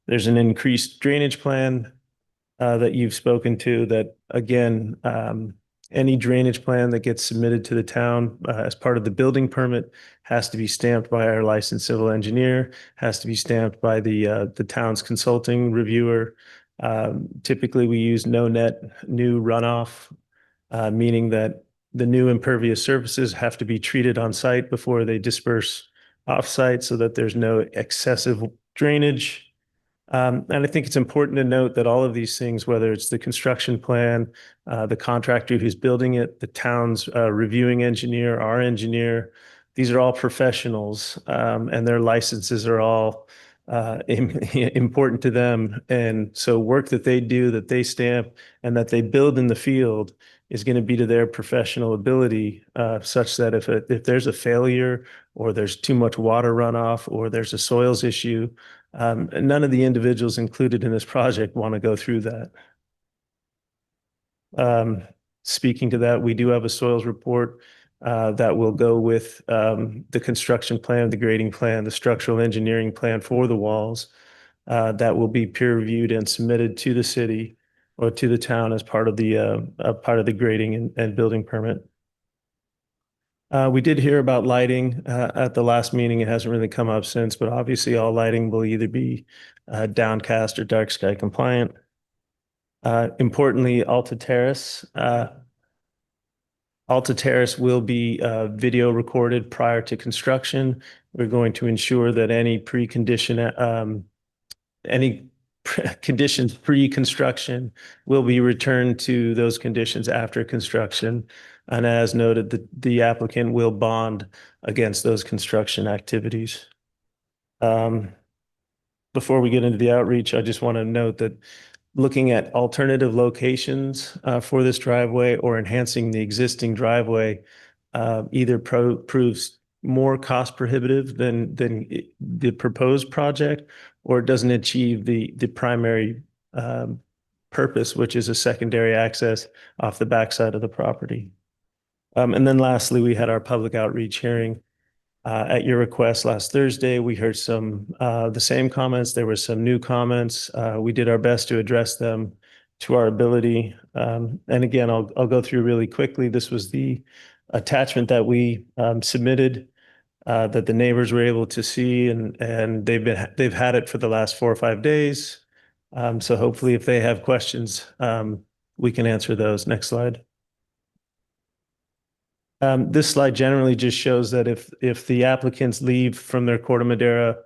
There's an increased drainage plan that you've spoken to that, again, any drainage plan that gets submitted to the town as part of the building permit has to be stamped by our licensed civil engineer, has to be stamped by the town's consulting reviewer. Typically, we use no net new runoff, meaning that the new impervious surfaces have to be treated on site before they disperse off site so that there's no excessive drainage. And I think it's important to note that all of these things, whether it's the construction plan, the contractor who's building it, the town's reviewing engineer, our engineer, these are all professionals, and their licenses are all important to them. And so work that they do, that they stamp, and that they build in the field is going to be to their professional ability, such that if there's a failure or there's too much water runoff or there's a soils issue, none of the individuals included in this project want to go through that. Speaking to that, we do have a soils report that will go with the construction plan, the grading plan, the structural engineering plan for the walls that will be peer reviewed and submitted to the city or to the town as part of the grading and building permit. We did hear about lighting at the last meeting. It hasn't really come up since, but obviously all lighting will either be downcast or dark sky compliant. Importantly, Alta Terrace will be video recorded prior to construction. We're going to ensure that any conditions pre-construction will be returned to those conditions after construction. And as noted, the applicant will bond against those construction activities. Before we get into the outreach, I just want to note that looking at alternative locations for this driveway or enhancing the existing driveway either proves more cost prohibitive than the proposed project, or it doesn't achieve the primary purpose, which is a secondary access off the backside of the property. And then lastly, we had our public outreach hearing. At your request last Thursday, we heard the same comments. There were some new comments. We did our best to address them to our ability. And again, I'll go through really quickly. This was the attachment that we submitted that the neighbors were able to see, and they've had it for the last 4 or 5 days. So hopefully, if they have questions, we can answer those. Next slide. This slide generally just shows that if the applicants leave from their Corte Madera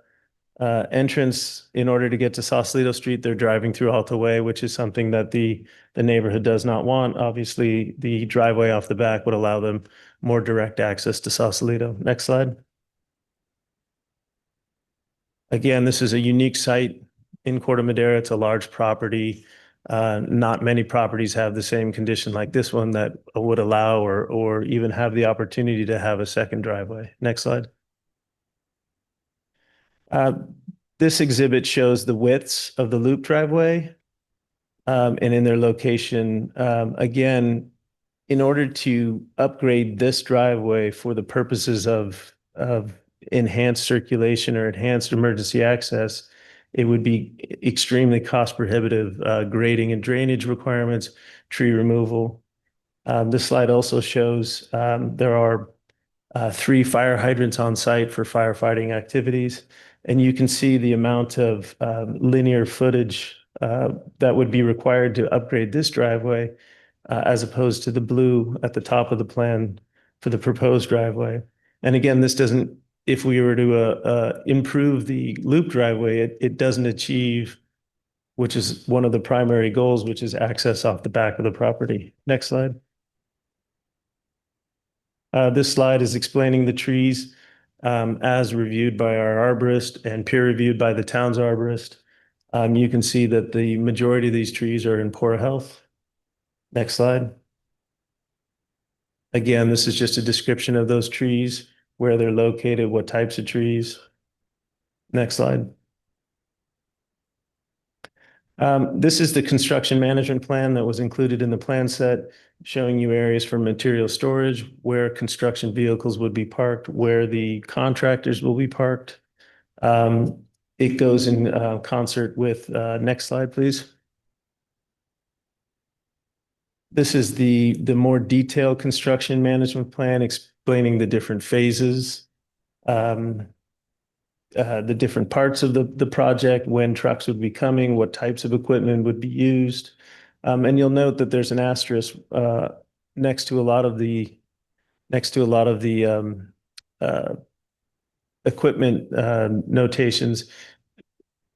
entrance in order to get to Sausalito Street, they're driving through Alta Way, which is something that the neighborhood does not want. Obviously, the driveway off the back would allow them more direct access to Sausalito. Next slide. Again, this is a unique site in Corte Madera. It's a large property. Not many properties have the same condition like this one that would allow or even have the opportunity to have a second driveway. Next slide. This exhibit shows the widths of the loop driveway and in their location. Again, in order to upgrade this driveway for the purposes of enhanced circulation or enhanced emergency access, it would be extremely cost prohibitive, grading and drainage requirements, tree removal. This slide also shows there are 3 fire hydrants on site for firefighting activities. And you can see the amount of linear footage that would be required to upgrade this driveway as opposed to the blue at the top of the plan for the proposed driveway. And again, this doesn't, if we were to improve the loop driveway, it doesn't achieve, which is one of the primary goals, which is access off the back of the property. Next slide. This slide is explaining the trees as reviewed by our arborist and peer reviewed by the town's arborist. You can see that the majority of these trees are in poor health. Next slide. Again, this is just a description of those trees, where they're located, what types of trees. Next slide. This is the construction management plan that was included in the plan set, showing you areas for material storage, where construction vehicles would be parked, where the contractors will be parked. It goes in concert with, next slide, please. This is the more detailed construction management plan explaining the different phases, the different parts of the project, when trucks would be coming, what types of equipment would be used. And you'll note that there's an asterisk next to a lot of the equipment notations,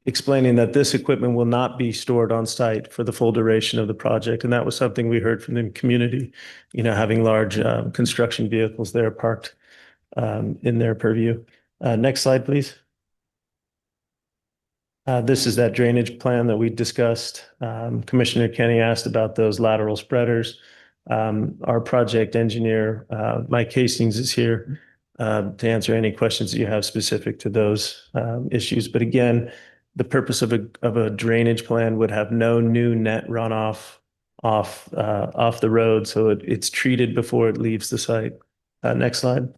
explaining that this equipment will not be stored on site for the full duration of the project. And that was something we heard from the community, having large construction vehicles there parked in their purview. Next slide, please. This is that drainage plan that we discussed. Commissioner Kenny asked about those lateral spreaders. Our project engineer, Mike Hastings, is here to answer any questions that you have specific to those issues. But again, the purpose of a drainage plan would have no new net runoff off the road, so it's treated before it leaves the site. Next slide.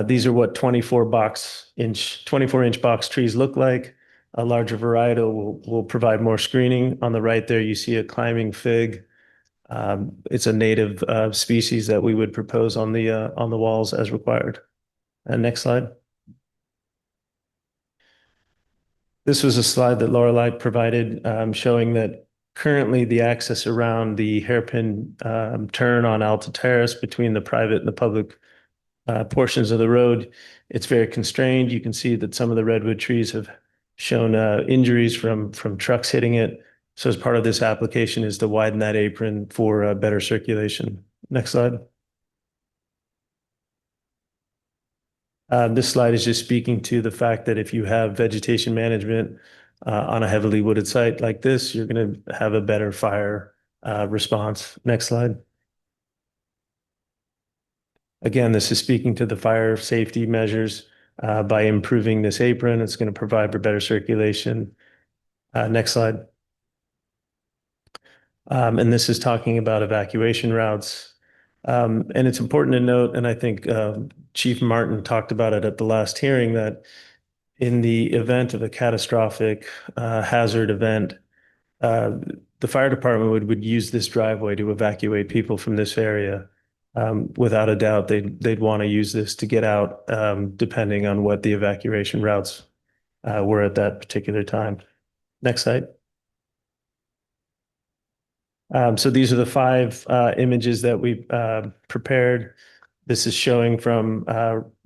These are what 24-inch box trees look like. A larger varietal will provide more screening. On the right there, you see a climbing fig. It's a native species that we would propose on the walls as required. Next slide. This was a slide that Lorelei provided showing that currently the access around the hairpin turn on Alta Terrace between the private and the public portions of the road, it's very constrained. You can see that some of the redwood trees have shown injuries from trucks hitting it. So as part of this application is to widen that apron for better circulation. Next slide. This slide is just speaking to the fact that if you have vegetation management on a heavily wooded site like this, you're going to have a better fire response. Next slide. Again, this is speaking to the fire safety measures by improving this apron. It's going to provide for better circulation. Next slide. And this is talking about evacuation routes. And it's important to note, and I think Chief Martin talked about it at the last hearing, that in the event of a catastrophic hazard event, the fire department would use this driveway to evacuate people from this area. Without a doubt, they'd want to use this to get out, depending on what the evacuation routes were at that particular time. Next slide. So these are the 5 images that we prepared. This is showing from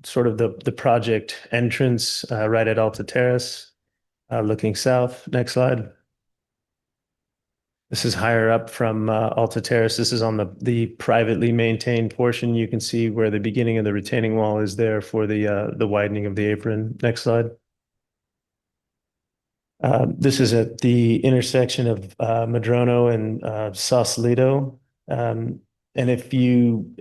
sort of the project entrance right at Alta Terrace, looking south. Next slide. This is higher up from Alta Terrace. This is on the privately maintained portion. You can see where the beginning of the retaining wall is there for the widening of the apron. Next slide. This is at the intersection of Madrono and Sausalito. And if you,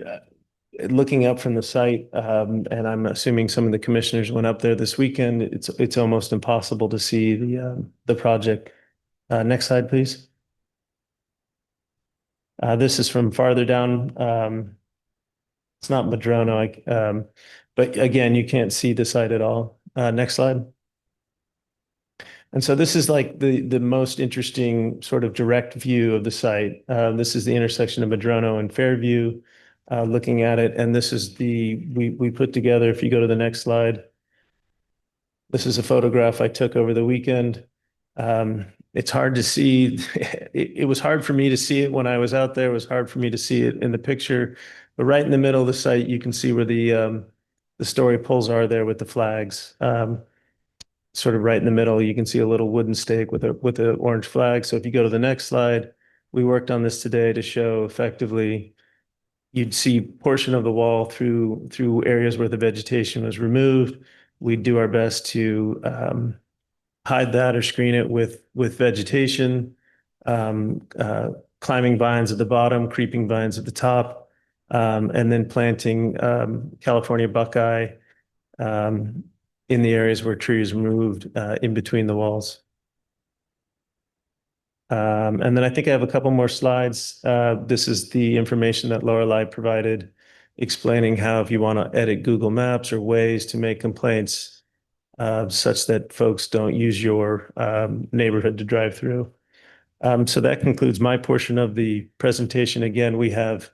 looking up from the site, and I'm assuming some of the commissioners went up there this weekend, it's almost impossible to see the project. Next slide, please. This is from farther down. It's not Madrono, but again, you can't see the site at all. Next slide. And so this is like the most interesting sort of direct view of the site. This is the intersection of Madrono and Fairview, looking at it. And this is we put together, if you go to the next slide, this is a photograph I took over the weekend. It's hard to see. It was hard for me to see it when I was out there. It was hard for me to see it in the picture. But right in the middle of the site, you can see where the story poles are there with the flags. Sort of right in the middle, you can see a little wooden stake with a orange flag. So if you go to the next slide, we worked on this today to show effectively you'd see portion of the wall through areas where the vegetation was removed. We'd do our best to hide that or screen it with vegetation, climbing vines at the bottom, creeping vines at the top, and then planting California buckeye in the areas where trees moved in between the walls. And then I think I have a couple more slides. This is the information that Lorelei provided, explaining how if you want to edit Google Maps or ways to make complaints such that folks don't use your neighborhood to drive through. So that concludes my portion of the presentation. Again, we have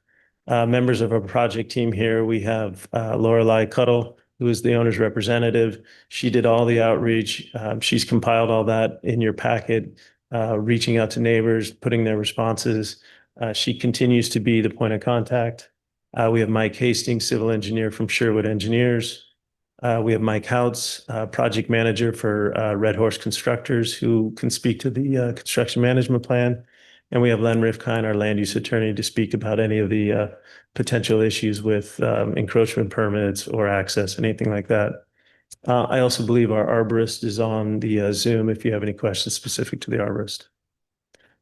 members of our project team here. We have Lorelei Cuddle, who is the owner's representative. She did all the outreach. She's compiled all that in your packet, reaching out to neighbors, putting their responses. She continues to be the point of contact. We have Mike Hastings, civil engineer from Sherwood Engineers. We have Mike Houts, project manager for Red Horse Constructors, who can speak to the construction management plan. And we have Len Rifkind, our land use attorney, to speak about any of the potential issues with encroachment permits or access, anything like that. I also believe our arborist is on the Zoom if you have any questions specific to the arborist.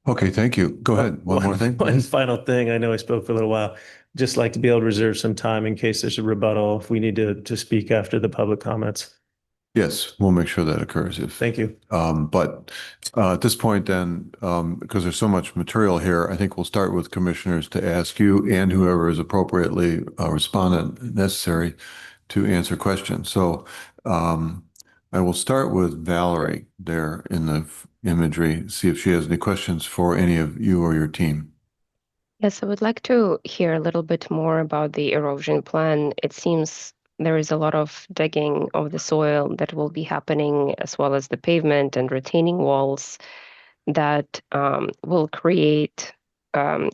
Okay, thank you. Go ahead. One more thing, One please. final thing. I know I spoke for a little while. Just like to be able to reserve some time in case there's a rebuttal if we need to speak after the public comments. Yes, we'll make sure that occurs if. Thank you. But at this point then, because there's so much material here, I think we'll start with commissioners to ask you and whoever is appropriately respondent necessary to answer questions. So I will start with Valerie there in the imagery, see if she has any questions for any of you or your team. Yes, I would like to hear a little bit more about the erosion plan. It seems there is a lot of digging of the soil that will be happening, as well as the pavement and retaining walls that will create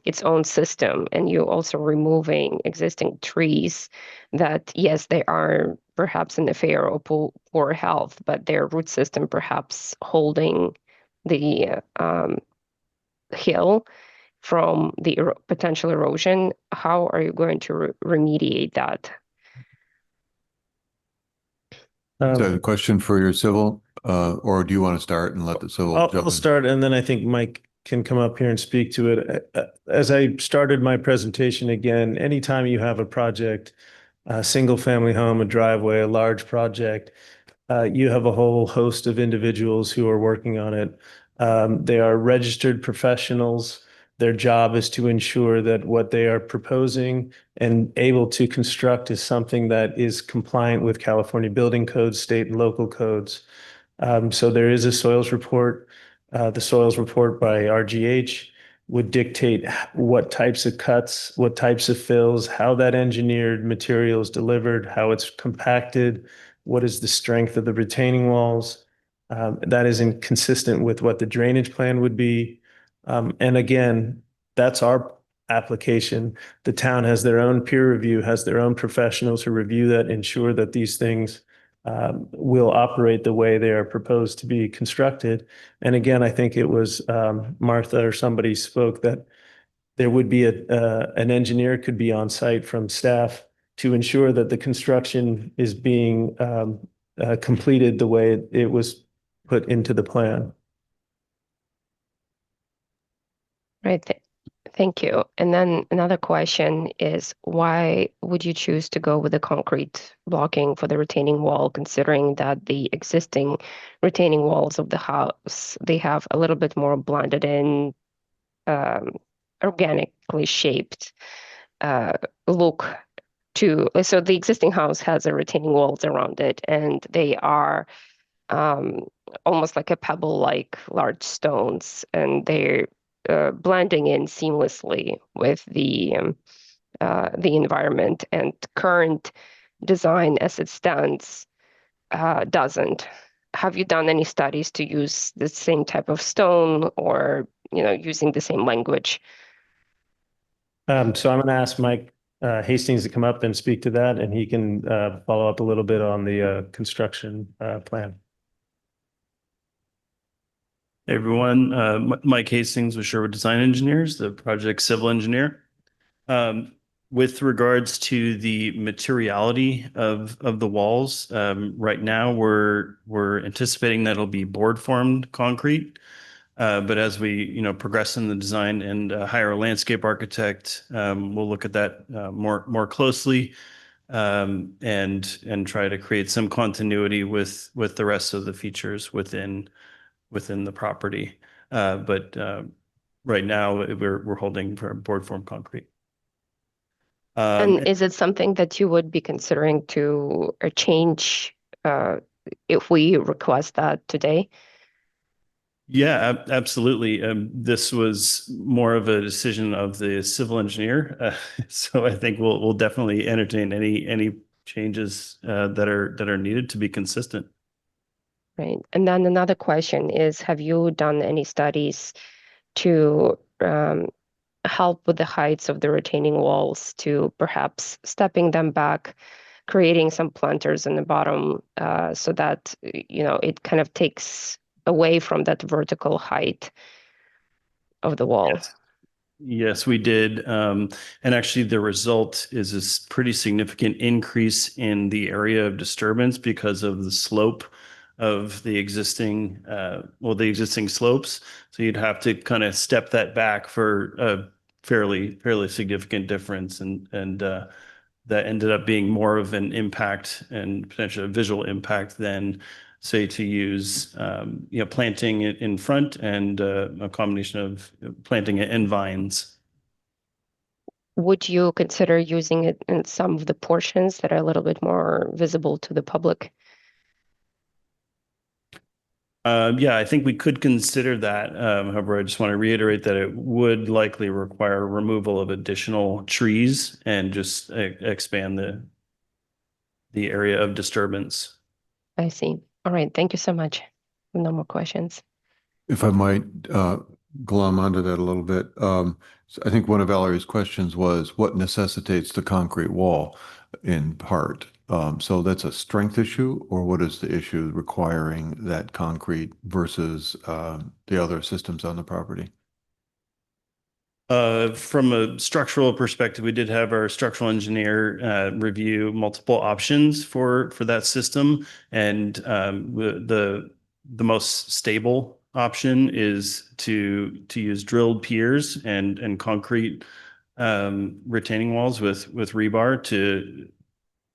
its own system. And you're also removing existing trees that, yes, they are perhaps in a fair or poor health, but their root system perhaps holding the hill from the potential erosion. How are you going to remediate that? Is that a question for your civil, or do you want to start and let the civil jump I'll in? start, and then I think Mike can come up here and speak to it. As I started my presentation again, anytime you have a project, a single family home, a driveway, a large project, you have a whole host of individuals who are working on it. They are registered professionals. Their job is to ensure that what they are proposing and able to construct is something that is compliant with California building codes, state and local codes. So there is a soils report. The soils report by RGH would dictate what types of cuts, what types of fills, how that engineered material is delivered, how it's compacted, what is the strength of the retaining walls. That is inconsistent with what the drainage plan would be. And again, that's our application. The town has their own peer review, has their own professionals who review that, ensure that these things will operate the way they are proposed to be constructed. And again, I think it was Martha or somebody spoke that there would be an engineer could be on site from staff to ensure that the construction is being completed the way it was put into the plan. Right. Thank you. And then another question is, why would you choose to go with the concrete blocking for the retaining wall, considering that the existing retaining walls of the house, they have a little bit more blended in, organically shaped look to, so the existing house has a retaining walls around it, and they are almost like a pebble-like large stones, and they're blending in seamlessly with the environment. And current design, as it stands, doesn't. Have you done any studies to use the same type of stone, or using the same language? So I'm going to ask Mike Hastings to come up and speak to that, and he can follow up a little bit on the construction plan. Hey everyone, Mike Hastings with Sherwood Design Engineers, the project civil engineer. With regards to the materiality of the walls, right now we're anticipating that it'll be board formed concrete. But as we progress in the design and hire a landscape architect, we'll look at that more closely and try to create some continuity with the rest of the features within the property. But right now we're holding for board form concrete. And is it something that you would be considering to change if we request that today? Yeah, absolutely. This was more of a decision of the civil engineer, so I think we'll definitely entertain any changes that are needed to be consistent. Right. And then another question is, have you done any studies to help with the heights of the retaining walls, to perhaps stepping them back, creating some planters in the bottom, so that it kind of takes away from that vertical height of the wall? Yes, we did. And actually the result is this pretty significant increase in the area of disturbance because of the slope of the existing, the existing slopes. So you'd have to kind of step that back for a fairly significant difference. And that ended up being more of an impact and potentially a visual impact than say to use planting it in front and a combination of planting it and vines. Would you consider using it in some of the portions that are a little bit more visible to the public? Yeah, I think we could consider that. However, I just want to reiterate that it would likely require removal of additional trees and just expand the area of disturbance. I see. All right. Thank you so much. No more questions. If I might glom onto that a little bit, so I think one of Valerie's questions was what necessitates the concrete wall in part. So that's a strength issue, or what is the issue requiring that concrete versus the other systems on the property? From a structural perspective, we did have our structural engineer review multiple options for that system, and the most stable option is to use drilled piers and concrete retaining walls with rebar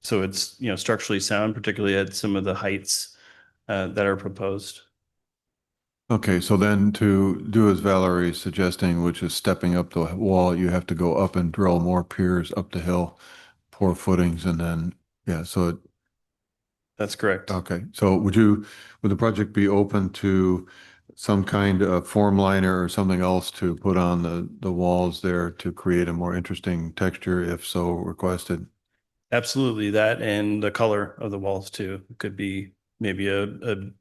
so it's structurally sound, particularly at some of the heights that are proposed. Okay, so then to do as Valerie's suggesting, which is stepping up the wall, you have to go up and drill more piers up the hill, pour footings, and then, yeah, so That's correct. okay. So would the project be open to some kind of form liner or something else to put on the walls there to create a more interesting texture if so requested? Absolutely, that and the color of the walls too. It could be maybe a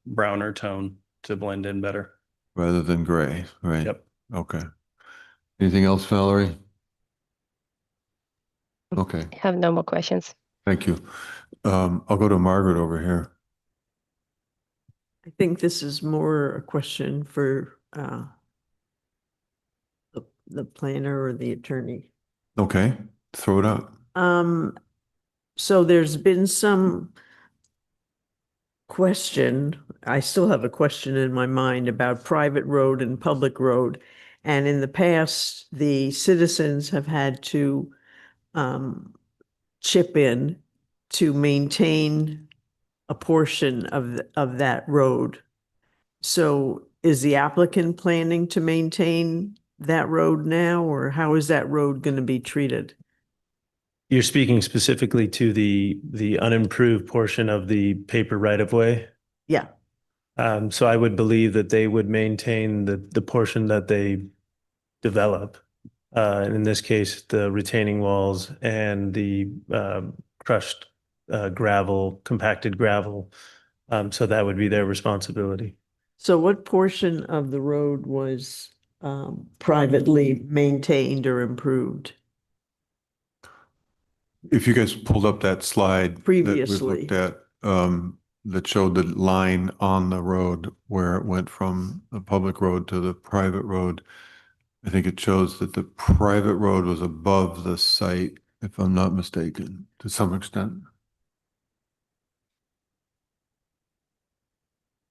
browner tone to blend in better. Rather than gray, right? Yep. Okay. Anything else, Valerie? Okay, I have no more questions. thank you. I'll go to Margaret over here. I think this is more a question for the planner or the attorney. Okay, throw it out. So there's been some question, I still have a question in my mind about private road and public road. And in the past, the citizens have had to chip in to maintain a portion of that road. So is the applicant planning to maintain that road now, or how is that road going to be treated? You're speaking specifically to the unimproved portion of the paper right-of-way? Yeah. So I would believe that they would maintain the portion that they develop. In this case, the retaining walls and the crushed gravel, compacted gravel. So that would be their responsibility. So what portion of the road was privately maintained or improved? If you guys pulled up that slide that we've Previously. looked at, that showed the line on the road where it went from the public road to the private road, I think it shows that the private road was above the site, if I'm not mistaken, to some extent.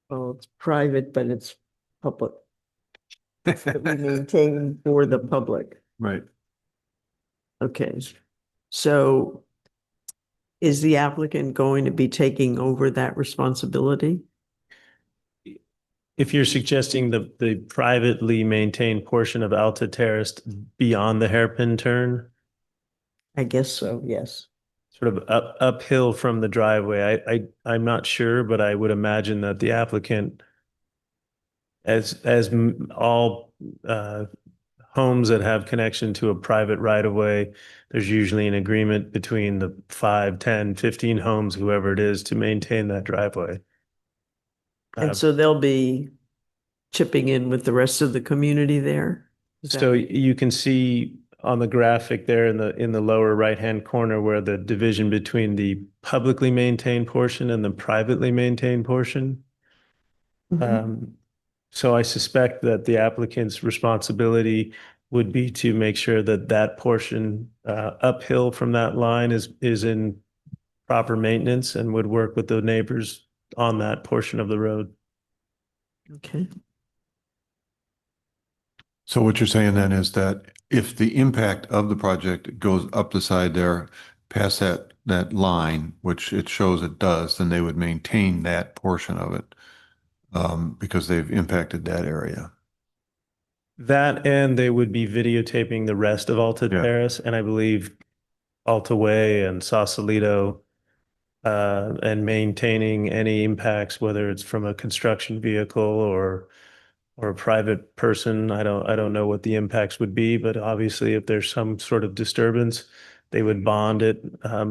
Well, it's private, but it's public. That we maintain for the public. Right. Okay. So is the applicant going to be taking over that responsibility? If you're suggesting the privately maintained portion of Alta Terrace beyond the hairpin turn, I guess so, yes. sort of uphill from the driveway, I'm not sure, but I would imagine that the applicant, as all homes that have connection to a private right-of-way, there's usually an agreement between the 5, 10, 15 homes, whoever it is, to maintain that driveway. And so they'll be chipping in with the rest of the community there? So you can see on the graphic there in the lower right-hand corner where the division between the publicly maintained portion and the privately maintained portion. Mhm. So I suspect that the applicant's responsibility would be to make sure that that portion uphill from that line is in proper maintenance and would work with the neighbors on that portion of the road. Okay. So what you're saying then is that if the impact of the project goes up the side there, past that line, which it shows it does, then they would maintain that portion of it because they've impacted that area. That and they would be videotaping the rest of Alta Yeah. Terrace, and I believe Alta Way and Sausalito, and maintaining any impacts, whether it's from a construction vehicle or a private person. I don't know what the impacts would be, but obviously if there's some sort of disturbance, they would bond it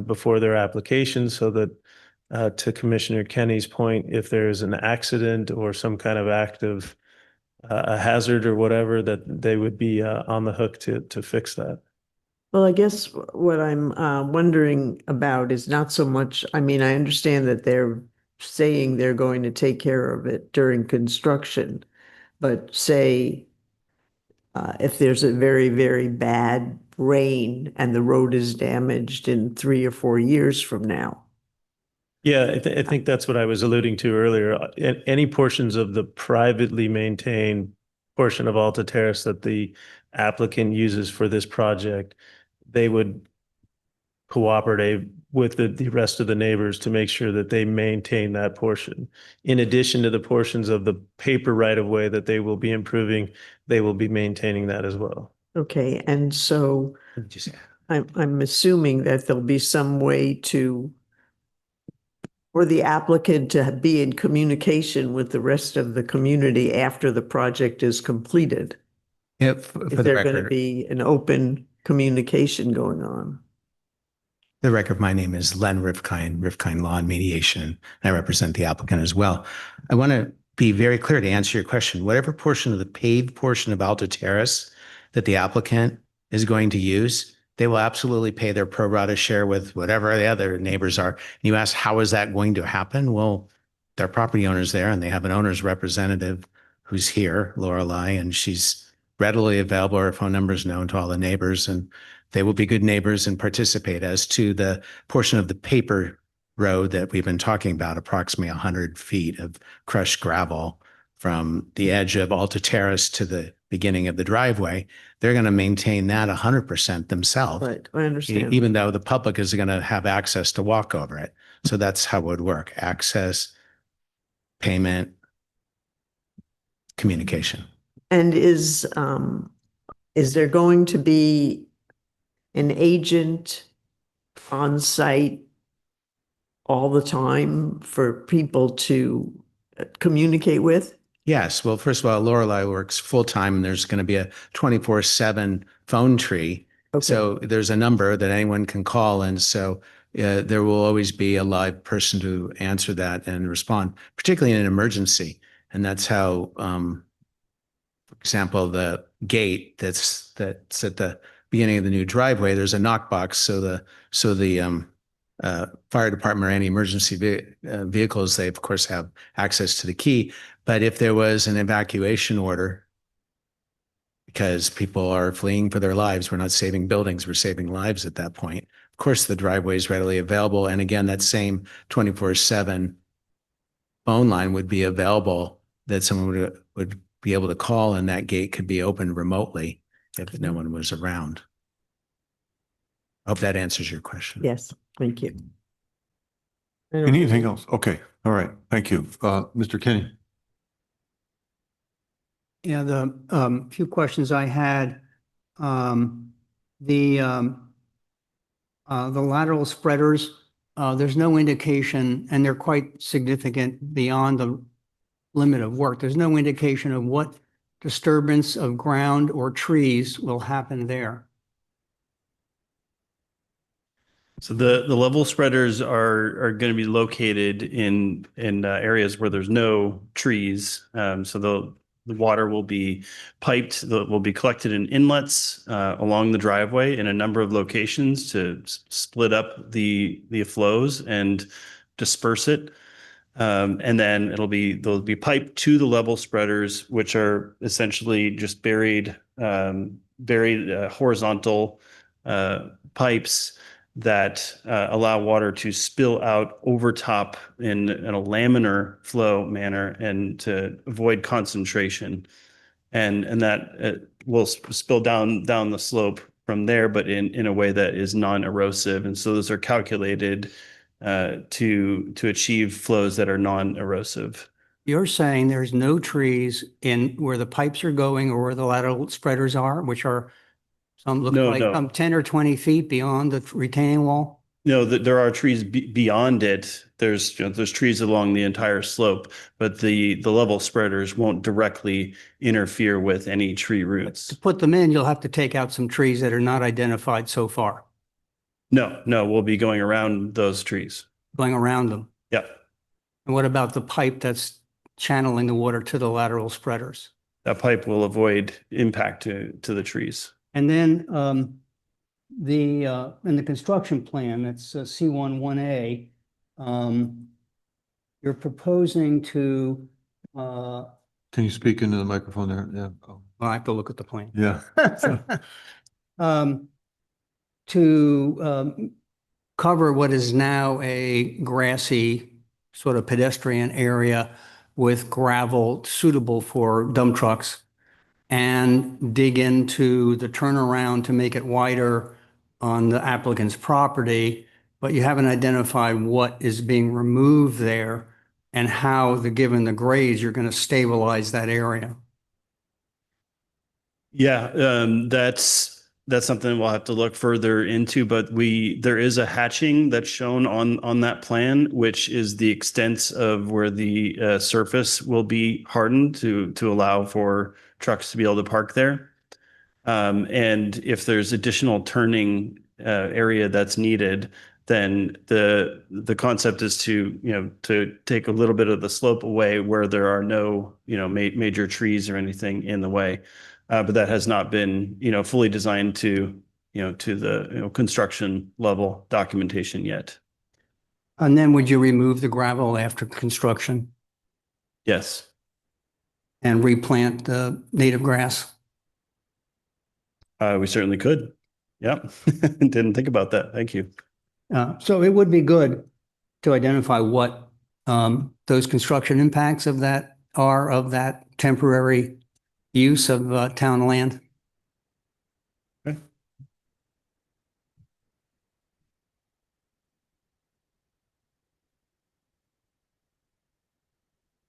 before their application so that to Commissioner Kenny's point, if there's an accident or some kind of active a hazard or whatever, that they would be on the hook to fix that. Well, I guess what I'm wondering about is not so much, I mean, I understand that they're saying they're going to take care of it during construction, but say if there's a very, very bad rain and the road is damaged in 3 or 4 years from now. Yeah, I think that's what I was alluding to earlier. Any portions of the privately maintained portion of Alta Terrace that the applicant uses for this project, they would cooperate with the rest of the neighbors to make sure that they maintain that portion. In addition to the portions of the paper right of way that they will be improving, they will be maintaining that as well. Okay, and so I'm assuming that there'll be some way for the applicant to be in communication with the rest of the community after the project is completed. If for Is the there going to record, be an open communication going on? the record, my name is Len Rifkind Law and Mediation, and I represent the applicant as well. I want to be very clear to answer your question. Whatever portion of the paved portion of Alta Terrace that the applicant is going to use, they will absolutely pay their pro rata share with whatever the other neighbors are. And you ask, how is that going to happen? Well, they're property owners there, and they have an owner's representative who's here, Lorelei, and she's readily available. Her phone number is known to all the neighbors, and they will be good neighbors and participate. As to the portion of the paper road that we've been talking about, approximately 100 feet of crushed gravel from the edge of Alta Terrace to the beginning of the driveway, they're going to maintain that 100% themselves. Right, I understand. Even though the public is going to have access to walk over it. So that's how it would work: access, payment, communication. And is there going to be an agent on site all the time for people to communicate with? Yes. Well, first of all, Lorelei works full time, and there's going to be a 24/7 phone tree. Okay. So there's a number that anyone can call. And so there will always be a live person to answer that and respond, particularly in an emergency. And that's how, for example, the gate that's at the beginning of the new driveway, there's a knockbox. So the fire department or any emergency vehicles, they of course have access to the key. But if there was an evacuation order, because people are fleeing for their lives, we're not saving buildings, we're saving lives at that point. Of course, the driveway is readily available. And again, that same 24/7 phone line would be available that someone would be able to call, and that gate could be opened remotely if no one was around. I hope that answers your question. Yes, thank you. Anything else? Okay, all right, thank you. Mr. Kenny? Yeah, the few questions I had, the lateral spreaders, there's no indication, and they're quite significant beyond the limit of work. There's no indication of what disturbance of ground or trees will happen there. So the level spreaders are going to be located in areas where there's no trees. So the water will be piped, will be collected in inlets along the driveway in a number of locations to split up the flows and disperse it. And then they'll be piped to the level spreaders, which are essentially just buried very horizontal pipes that allow water to spill out over top in a laminar flow manner and to avoid concentration. And that will spill down the slope from there, but in a way that is non-erosive. And so those are calculated to achieve flows that are non-erosive. You're saying there's no trees in where the pipes are going or where the lateral spreaders are, which are some look No, like no. 10 or 20 feet beyond the retaining wall? No, there are trees beyond it. There's there's trees along the entire slope, but the level spreaders won't directly interfere with any tree To roots. put them in, you'll have to take out some trees that are not identified so far, No, we'll be going around those trees. going around them. Yep. And what about the pipe that's channeling the water to the lateral spreaders? That pipe will avoid impact to the trees. And then in the construction plan, that's C11A, you're proposing to, well, Can you speak into the microphone there? Yeah. Oh, I have to look at the plan. yeah. To cover what is now a grassy sort of pedestrian area with gravel suitable for dump trucks and dig into the turnaround to make it wider on the applicant's property, but you haven't identified what is being removed there and how, given the grades, you're going to stabilize that area. Yeah, that's something we'll have to look further into, but there is a hatching that's shown on that plan, which is the extent of where the surface will be hardened to allow for trucks to be able to park there. And if there's additional turning area that's needed, then the concept is to take a little bit of the slope away where there are no major trees or anything in the way. But that has not been fully designed to the construction level documentation yet. And then would you remove the gravel after construction Yes. and replant the native grass? We certainly could. Yep. Didn't think about that. Thank you. So it would be good to identify what those construction impacts of that temporary use of town land. Okay.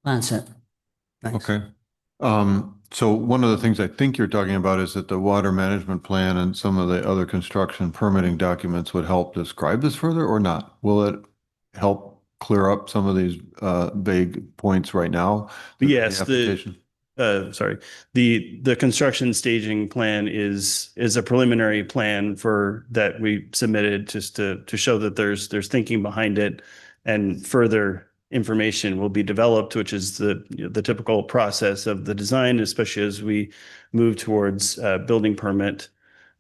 That's it. Thanks. Okay. So one of the things I think you're talking about is that the water management plan and some of the other construction permitting documents would help describe this further or not? Will it help clear up some of these vague points right now? Yes, application? sorry. The construction staging plan is a preliminary plan that we submitted just to show that there's thinking behind it, and further information will be developed, which is the typical process of the design, especially as we move towards building permit,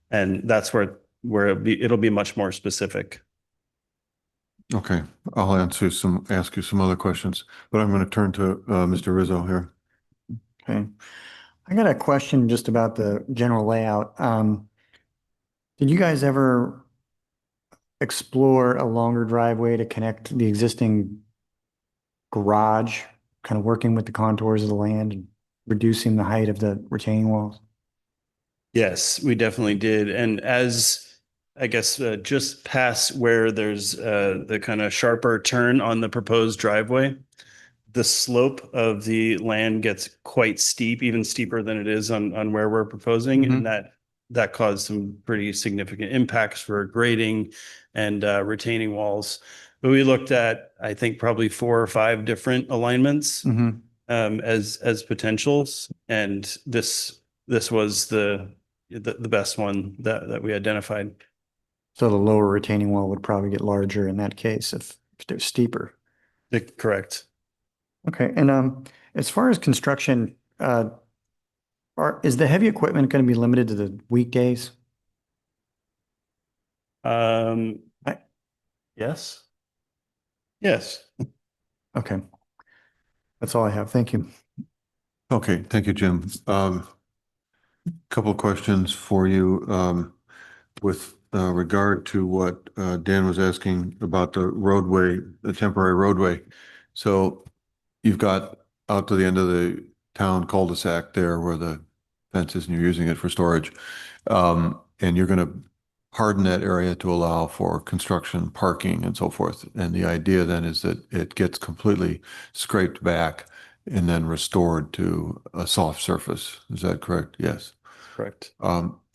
and that's where it'll be much more specific. Okay, I'll ask you some other questions, but I'm going to turn to Mr. Rizzo here. Okay. I got a question just about the general layout. Did you guys ever explore a longer driveway to connect the existing garage, kind of working with the contours of the land and reducing the height of the retaining walls? Yes, we definitely did. And as I guess just past where there's the kind of sharper turn on the proposed driveway, the slope of the land gets quite steep, even steeper than it is on where we're proposing. Mhm. And that caused some pretty significant impacts for grading and retaining walls. But we looked at, I think, probably 4 or 5 different alignments Mhm. as potentials. And this was the best one that we identified. So the lower retaining wall would probably get larger in that case if they're steeper. Correct. Okay, and as far as construction, is the heavy equipment going to be limited to the weekdays? Yes. Yes. Okay. That's all I have. Thank you. Okay, thank you, Jim. Couple of questions for you, with regard to what Dan was asking about the roadway, the temporary roadway. So you've got out to the end of the town cul-de-sac there where the fence is and you're using it for storage. And you're going to harden that area to allow for construction, parking and so forth. And the idea then is that it gets completely scraped back and then restored to a soft surface. Is that correct? Yes. Correct.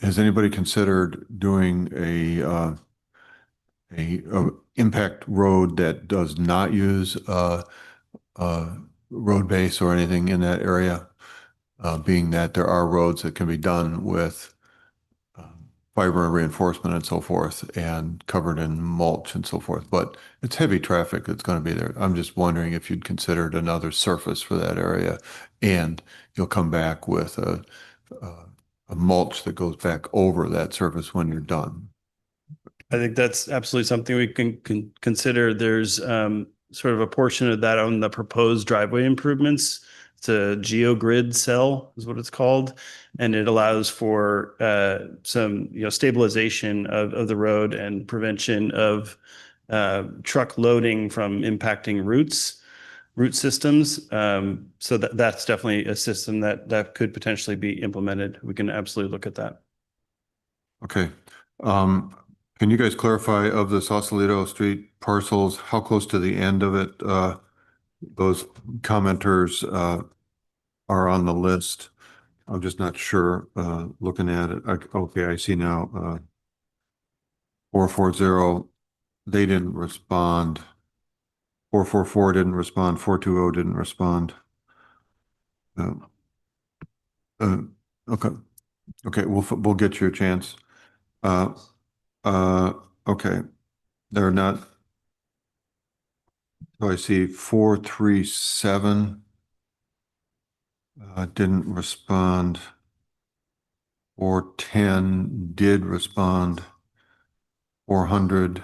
Has anybody considered doing a impact road that does not use road base or anything in that area? Being that there are roads that can be done with fiber reinforcement and so forth and covered in mulch and so forth, but it's heavy traffic that's going to be there. I'm just wondering if you'd considered another surface for that area, and you'll come back with a mulch that goes back over that surface when you're done. I think that's absolutely something we can consider. There's sort of a portion of that on the proposed driveway improvements. It's a geogrid cell is what it's called. And it allows for some, stabilization of the road and prevention of truck loading from impacting root systems. So that's definitely a system that could potentially be implemented. We can absolutely look at that. Okay. Can you guys clarify of the Sausalito Street parcels, how close to the end of it, those commenters, are on the list? I'm just not sure, looking at it. Okay, I see now, 440, they didn't respond. 444 didn't respond. 420 didn't respond. Okay. Okay, we'll get you a chance. Okay. They're not. Oh, I see 437 didn't respond. 410 did respond. 400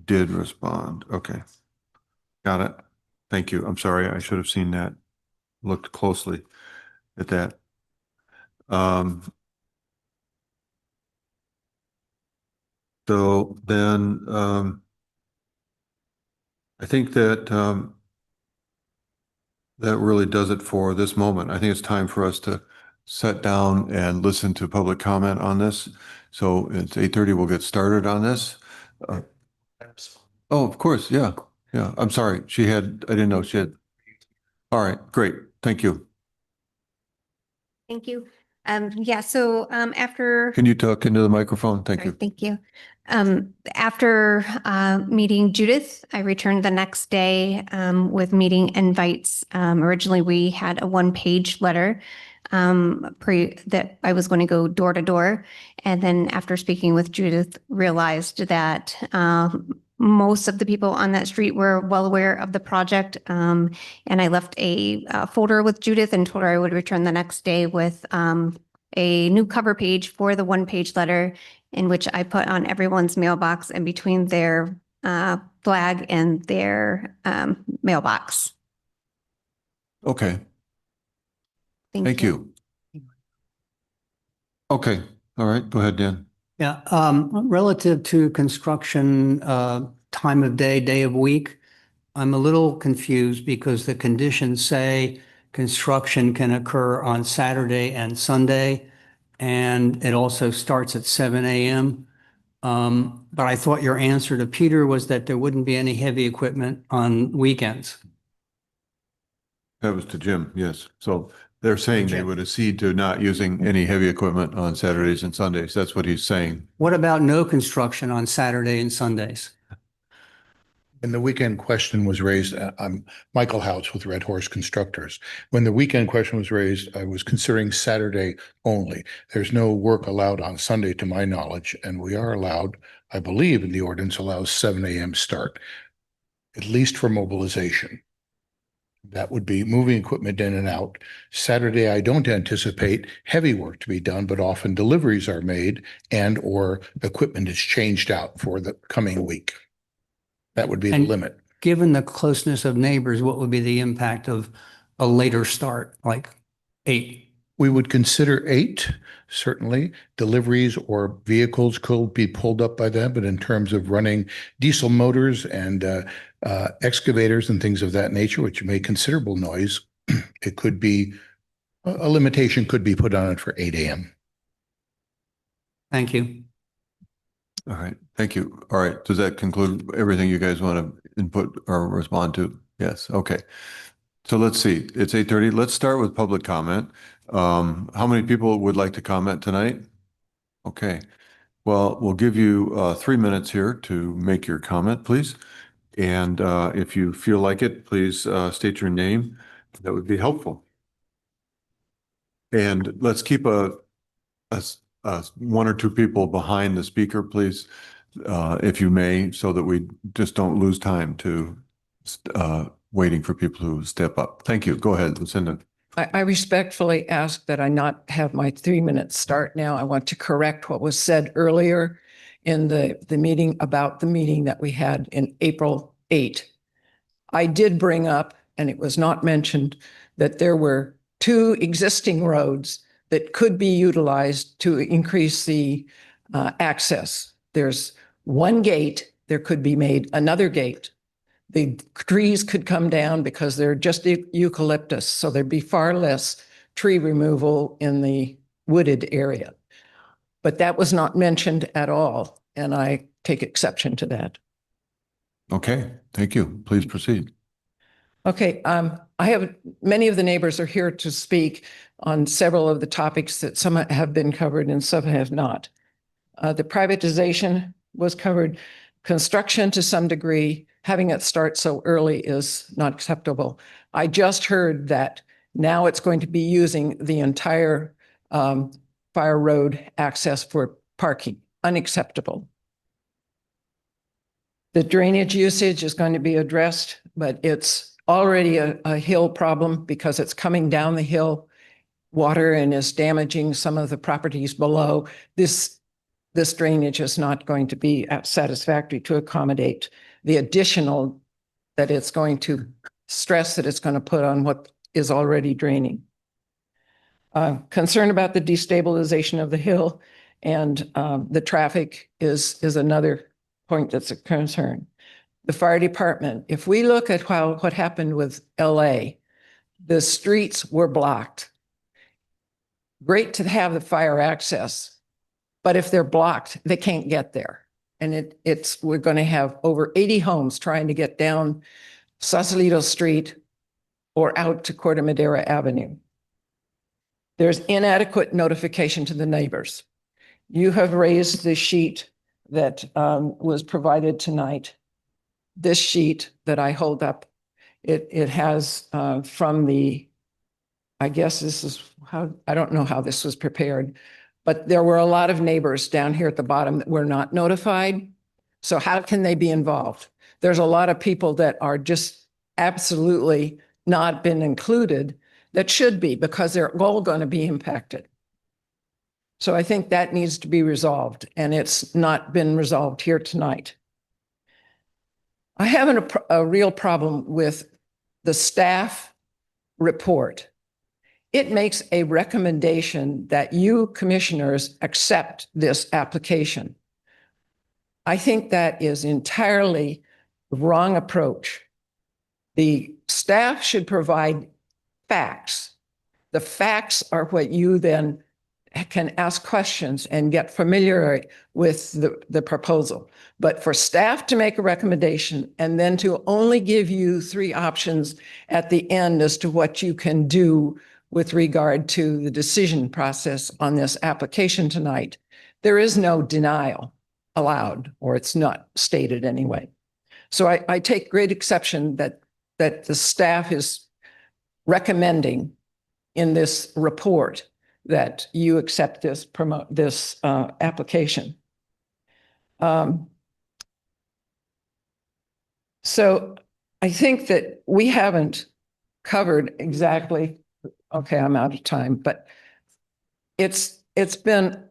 did respond. Okay. Got it. Thank you. I'm sorry. I should have seen that. Looked closely at that. So then, I think that that really does it for this moment. I think it's time for us to sit down and listen to public comment on this. So it's 8:30. We'll get started on this. Oh, of course. Yeah. Yeah. I'm sorry. I didn't know she had. All right. Great. Thank you. Thank you. Yeah, so after. Can you talk into the microphone? Thank Sorry, you. thank you. After meeting Judith, I returned the next day with meeting invites. Originally, we had a one-page letter that I was going to go door to door. And then after speaking with Judith, realized that most of the people on that street were well aware of the project. And I left a folder with Judith and told her I would return the next day with a new cover page for the one-page letter, in which I put on everyone's mailbox and between their flag and their mailbox. Okay. Thank you. Okay. All right. Go ahead, Dan. Yeah, relative to construction, time of day, day of week, I'm a little confused because the conditions say construction can occur on Saturday and Sunday, and it also starts at 7 a.m. But I thought your answer to Peter was that there wouldn't be any heavy equipment on weekends. That was to Jim. Yes. So they're saying they would accede to not using any heavy equipment on Saturdays and Sundays. That's what he's saying. What about no construction on Saturday and Sundays? When the weekend question was raised, I'm Michael Houts with Red Horse Constructors. When the weekend question was raised, I was considering Saturday only. There's no work allowed on Sunday to my knowledge, and we are allowed, I believe in the ordinance allows 7 a.m. start, at least for mobilization. That would be moving equipment in and out. Saturday, I don't anticipate heavy work to be done, but often deliveries are made and or equipment is changed out for the coming week. That would be the limit. Given the closeness of neighbors, what would be the impact of a later start, like 8? We would consider 8, certainly. Deliveries or vehicles could be pulled up by them, but in terms of running diesel motors and excavators and things of that nature, which make considerable noise, it could be, a limitation could be put on it for 8 a.m. Thank you. All right, thank you. All right, does that conclude everything you guys want to input or respond to? Yes, okay. So let's see, it's 8:30. Let's start with public comment. How many people would like to comment tonight? Okay, well, we'll give you 3 minutes here to make your comment, please. And if you feel like it, please state your name. That would be helpful. And let's keep a 1 or 2 people behind the speaker, please, if you may, so that we just don't lose time to waiting for people who step up. Thank you. Go ahead, Lucinda. I respectfully ask that I not have my 3 minutes start now. I want to correct what was said earlier in the meeting about the meeting that we had in April 8. I did bring up, and it was not mentioned, that there were 2 existing roads that could be utilized to increase the access. There's 1 gate, there could be made another gate. The trees could come down because they're just eucalyptus, so there'd be far less tree removal in the wooded area. But that was not mentioned at all, and I take exception to that. Okay, thank you. Please proceed. Okay, I have, many of the neighbors are here to speak on several of the topics that some have been covered and some have not. The privatization was covered. Construction to some degree, having it start so early is not acceptable. I just heard that now it's going to be using the entire Fire Road access for parking. Unacceptable. The drainage usage is going to be addressed, but it's already a hill problem because it's coming down the hill, water, and is damaging some of the properties below. This drainage is not going to be satisfactory to accommodate the additional that it's going to stress that it's going to put on what is already draining. Concern about the destabilization of the hill and the traffic is another point that's a concern. The fire department, if we look at what happened with LA, the streets were blocked. Great to have the fire access, but if they're blocked, they can't get there. And we're going to have over 80 homes trying to get down Sausalito Street or out to Corte Madera Avenue. There's inadequate notification to the neighbors. You have raised the sheet that was provided tonight. This sheet that I hold up, it has from the, I guess this is how, I don't know how this was prepared, but there were a lot of neighbors down here at the bottom that were not notified. So how can they be involved? There's a lot of people that are just absolutely not been included that should be because they're all going to be impacted. So I think that needs to be resolved, and it's not been resolved here tonight. I have a real problem with the staff report. It makes a recommendation that you commissioners accept this application. I think that is entirely the wrong approach. The staff should provide facts. The facts are what you then can ask questions and get familiar with the proposal. But for staff to make a recommendation and then to only give you 3 options at the end as to what you can do with regard to the decision process on this application tonight, there is no denial allowed, or it's not stated anyway. So I take great exception that the staff is recommending in this report that you accept this application. So I think that we haven't covered exactly, okay, I'm out of time, but it's been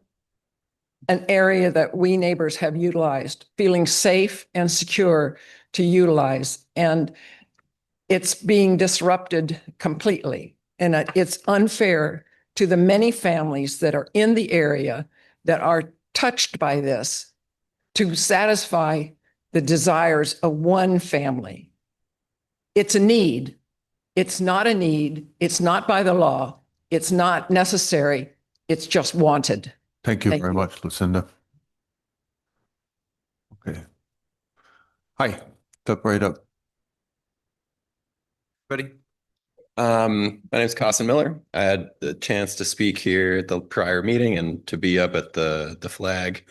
an area that we neighbors have utilized, feeling safe and secure to utilize, and it's being disrupted completely. And it's unfair to the many families that are in the area that are touched by this to satisfy the desires of one family. It's a need. It's not a need. It's not by the law. It's not necessary. It's just wanted. Thank you Thank very you. much, Lucinda. Okay. Hi, step right up. Everybody. My name is Carson Miller. I had the chance to speak here at the prior meeting and to be up at the flag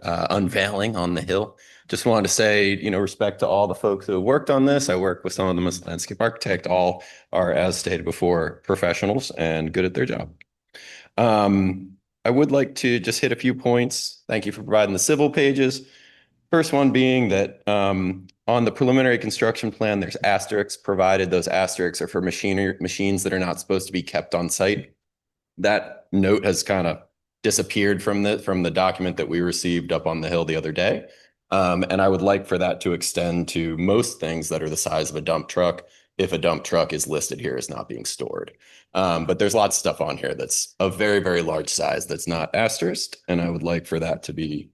unveiling on the hill. Just wanted to say, respect to all the folks who have worked on this. I work with some of them as landscape architect. All are, as stated before, professionals and good at their job. I would like to just hit a few points. Thank you for providing the civil pages. First one being that on the preliminary construction plan, there's asterisks provided. Those asterisks are for machines that are not supposed to be kept on site. That note has kind of disappeared from the document that we received up on the hill the other day. And I would like for that to extend to most things that are the size of a dump truck if a dump truck is listed here as not being stored. But there's lots of stuff on here that's of very, very large size that's not asterisked, and I would like for that to be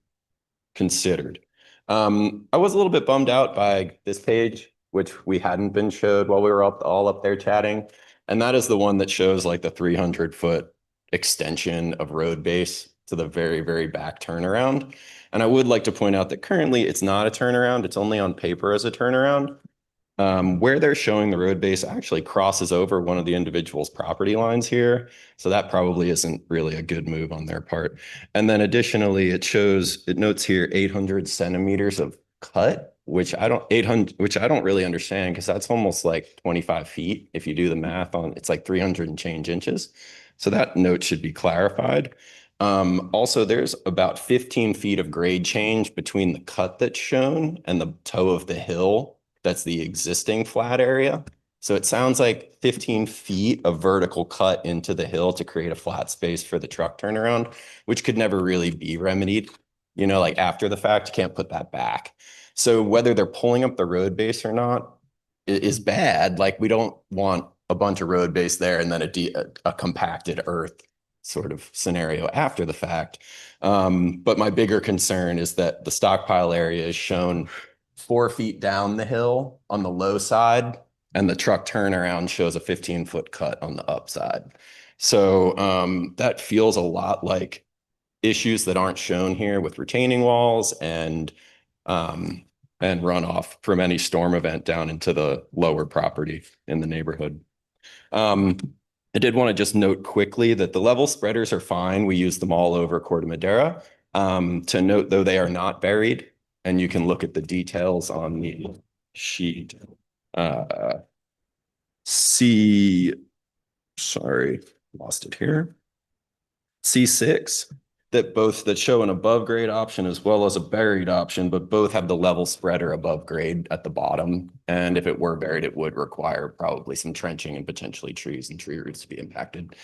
considered. I was a little bit bummed out by this page, which we hadn't been showed while we were all up there chatting. And that is the one that shows like the 300-foot extension of road base to the very, very back turnaround. And I would like to point out that currently it's not a turnaround. It's only on paper as a turnaround. Where they're showing the road base actually crosses over one of the individual's property lines here. So that probably isn't really a good move on their part. And then additionally, it notes here 800 centimeters of cut, which I don't really understand, because that's almost like 25 feet. If you do the math on, it's like 300 and change inches. So that note should be clarified. Also, there's about 15 feet of grade change between the cut that's shown and the toe of the hill. That's the existing flat area. So it sounds like 15 feet of vertical cut into the hill to create a flat space for the truck turnaround, which could never really be remedied. Like after the fact, you can't put that back. So whether they're pulling up the road base or not is bad. Like, we don't want a bunch of road base there and then a compacted earth sort of scenario after the fact. But my bigger concern is that the stockpile area is shown 4 feet down the hill on the low side, and the truck turnaround shows a 15-foot cut on the upside. So that feels a lot like issues that aren't shown here with retaining walls and runoff from any storm event down into the lower property in the neighborhood. I did want to just note quickly that the level spreaders are fine. We use them all over Corte Madera. To note, though, they are not buried. And you can look at the details on the sheet. Lost it here. C6, that show an above grade option as well as a buried option, but both have the level spreader above grade at the bottom. And if it were buried, it would require probably some trenching and potentially trees and tree roots to be impacted.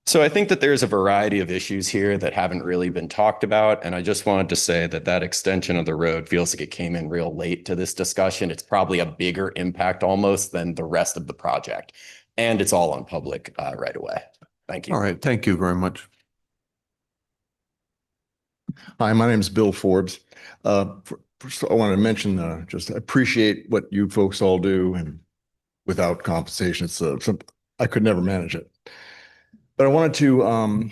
So I think that there's a variety of issues here that haven't really been talked about. And I just wanted to say that extension of the road feels like it came in real late to this discussion. It's probably a bigger impact almost than the rest of the project. And it's all on public right away. Thank you. All right, thank you very much. Hi, my name is Bill Forbes. First, I wanted to mention, just appreciate what you folks all do, and without compensation, I could never manage it. But I wanted to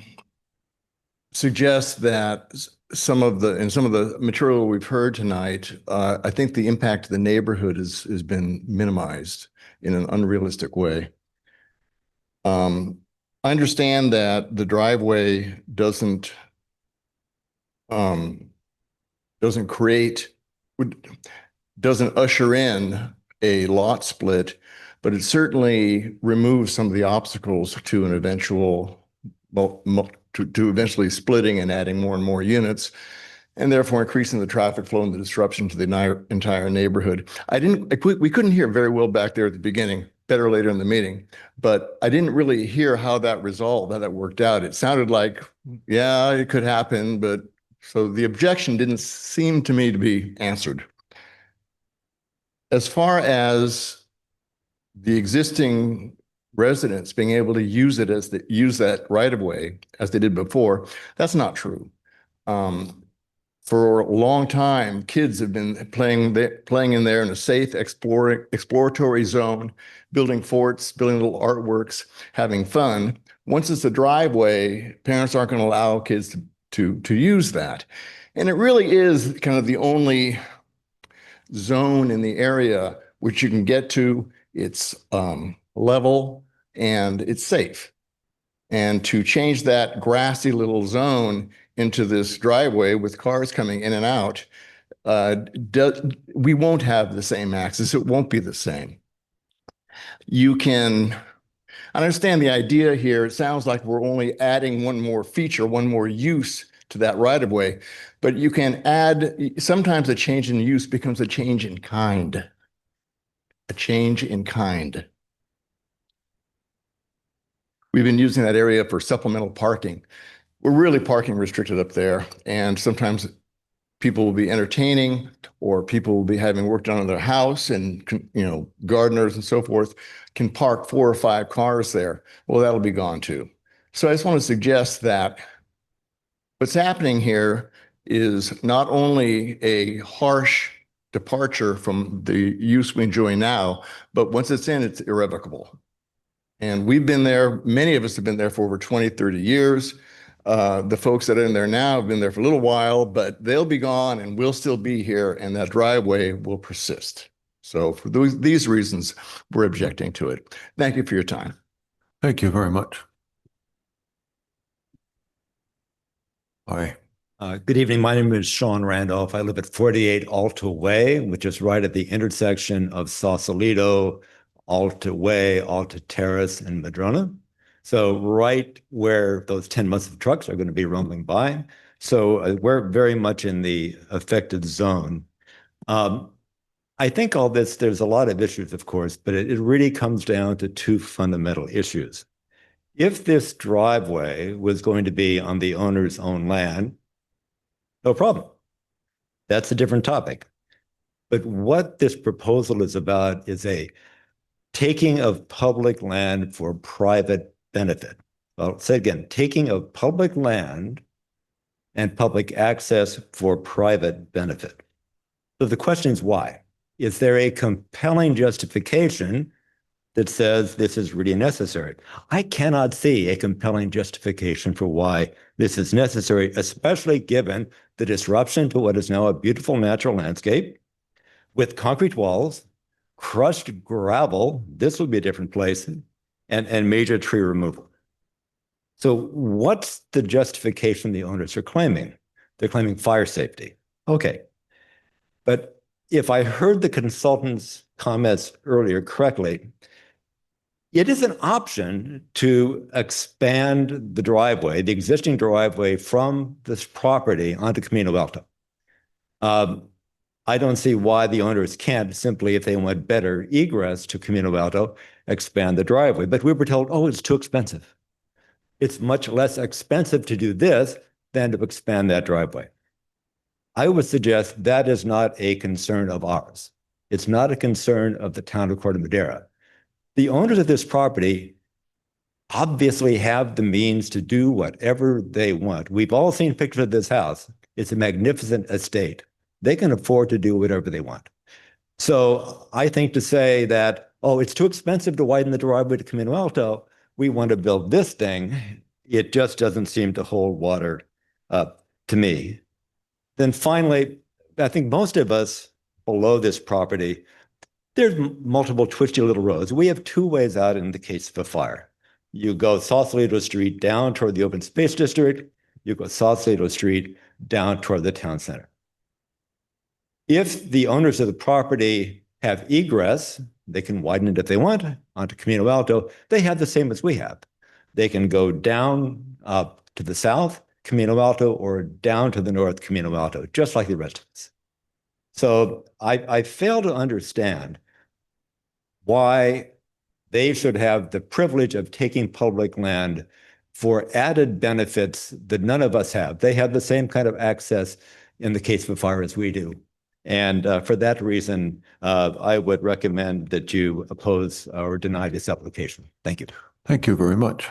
suggest that some of the material we've heard tonight, I think the impact to the neighborhood has been minimized in an unrealistic way. I understand that the driveway doesn't usher in a lot split, but it certainly removes some of the obstacles to an eventually splitting and adding more and more units, and therefore increasing the traffic flow and the disruption to the entire neighborhood. We couldn't hear very well back there at the beginning, better later in the meeting, but I didn't really hear how that resolved, how that worked out. It sounded like, yeah, it could happen, but so the objection didn't seem to me to be answered. As far as the existing residents being able to use it use that right of way as they did before. That's not true. For a long time, kids have been playing in there in a safe, exploratory zone, building forts, building little artworks, having fun. Once it's a driveway, parents aren't going to allow kids to use that. And it really is kind of the only zone in the area which you can get to. It's level and it's safe. And to change that grassy little zone into this driveway with cars coming in and out, we won't have the same access. It won't be the same. You can understand the idea here. It sounds like we're only adding one more feature, one more use to that right of way, but you can add, sometimes a change in use becomes a change in kind. A change in kind. We've been using that area for supplemental parking. We're really parking restricted up there, and sometimes people will be entertaining or people will be having work done on their house, and gardeners and so forth can park 4 or 5 cars there. Well, that'll be gone too. So I just want to suggest that what's happening here is not only a harsh departure from the use we enjoy now, but once it's in, it's irrevocable. And we've been there, many of us have been there for over 20, 30 years. The folks that are in there now have been there for a little while, but they'll be gone and we'll still be here, and that driveway will persist. So for these reasons, we're objecting to it. Thank you for your time. Thank you very much. Hi. Good evening. My name is Sean Randolph. I live at 48 Alta Way, which is right at the intersection of Sausalito, Alta Way, Alta Terrace, and Madrona. So right where those 10 months of trucks are going to be rumbling by. So we're very much in the affected zone. I think all this, there's a lot of issues, of course, but it really comes down to 2 fundamental issues. If this driveway was going to be on the owner's own land, no problem. That's a different topic. But what this proposal is about is a taking of public land for private benefit. I'll say again, taking of public land and public access for private benefit. So the question is why? Is there a compelling justification that says this is really necessary? I cannot see a compelling justification for why this is necessary, especially given the disruption to what is now a beautiful natural landscape with concrete walls, crushed gravel, this will be a different place, and major tree removal. So what's the justification the owners are claiming? They're claiming fire safety. Okay. But if I heard the consultant's comments earlier correctly, it is an option to expand the driveway, the existing driveway from this property onto Camino Alto. I don't see why the owners can't simply, if they want better egress to Camino Alto, expand the driveway. But we were told, oh, it's too expensive. It's much less expensive to do this than to expand that driveway. I would suggest that is not a concern of ours. It's not a concern of the town of Corte Madera. The owners of this property obviously have the means to do whatever they want. We've all seen pictures of this house. It's a magnificent estate. They can afford to do whatever they want. So I think to say that, oh, it's too expensive to widen the driveway to Camino Alto, we want to build this thing, it just doesn't seem to hold water to me. Then finally, I think most of us below this property, there's multiple twisty little roads. We have 2 ways out in the case of a fire. You go Sausalito Street down toward the open space district, you go Sausalito Street down toward the town center. If the owners of the property have egress, they can widen it if they want onto Camino Alto. They have the same as we have. They can go down to the south, Camino Alto, or down to the north, Camino Alto, just like the rest of us. So I fail to understand why they should have the privilege of taking public land for added benefits that none of us have. They have the same kind of access in the case of a fire as we do. And for that reason, I would recommend that you oppose or deny this application. Thank you. Thank you very much.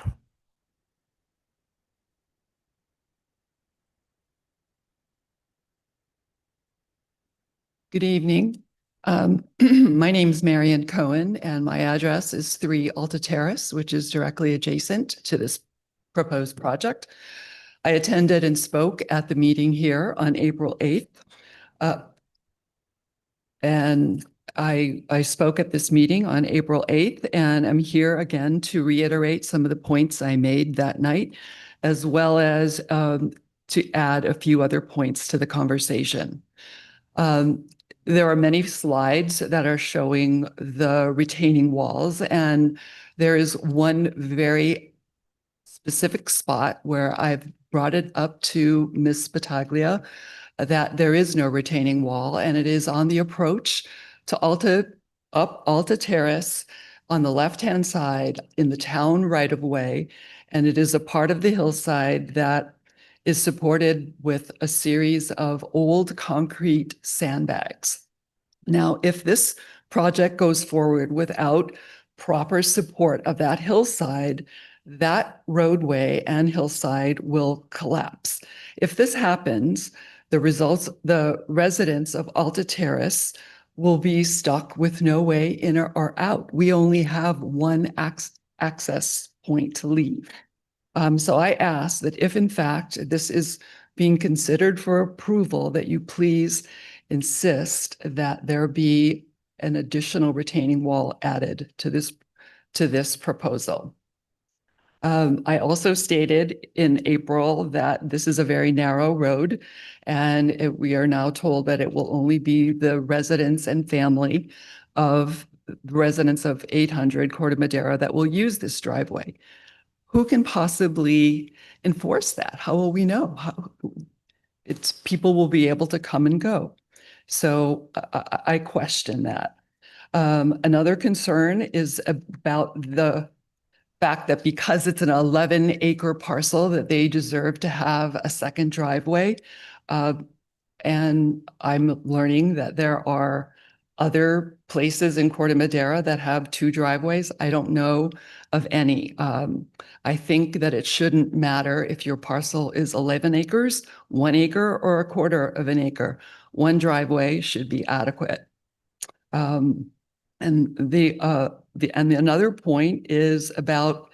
Good evening. My name is Marion Cohen, and my address is 3 Alta Terrace, which is directly adjacent to this proposed project. I attended and spoke at the meeting here on April 8th. And I spoke at this meeting on April 8th, and I'm here again to reiterate some of the points I made that night, as well as to add a few other points to the conversation. There are many slides that are showing the retaining walls, and there is one very specific spot where I've brought it up to Ms. Battaglia that there is no retaining wall, and it is on the approach to Alta Terrace on the left-hand side in the town right-of-way, and it is a part of the hillside that is supported with a series of old concrete sandbags. Now, if this project goes forward without proper support of that hillside, that roadway and hillside will collapse. If this happens, the residents of Alta Terrace will be stuck with no way in or out. We only have one access point to leave. So I ask that if in fact this is being considered for approval, that you please insist that there be an additional retaining wall added to this proposal. I also stated in April that this is a very narrow road, and we are now told that it will only be the residents and family of residents of 800 Corte Madera that will use this driveway. Who can possibly enforce that? How will we know? People will be able to come and go. So I question that. Another concern is about the fact that because it's an 11-acre parcel, that they deserve to have a second driveway. And I'm learning that there are other places in Corte Madera that have 2 driveways. I don't know of any. I think that it shouldn't matter if your parcel is 11 acres, 1 acre, or 1/4 of an acre. One driveway should be adequate. And another point is about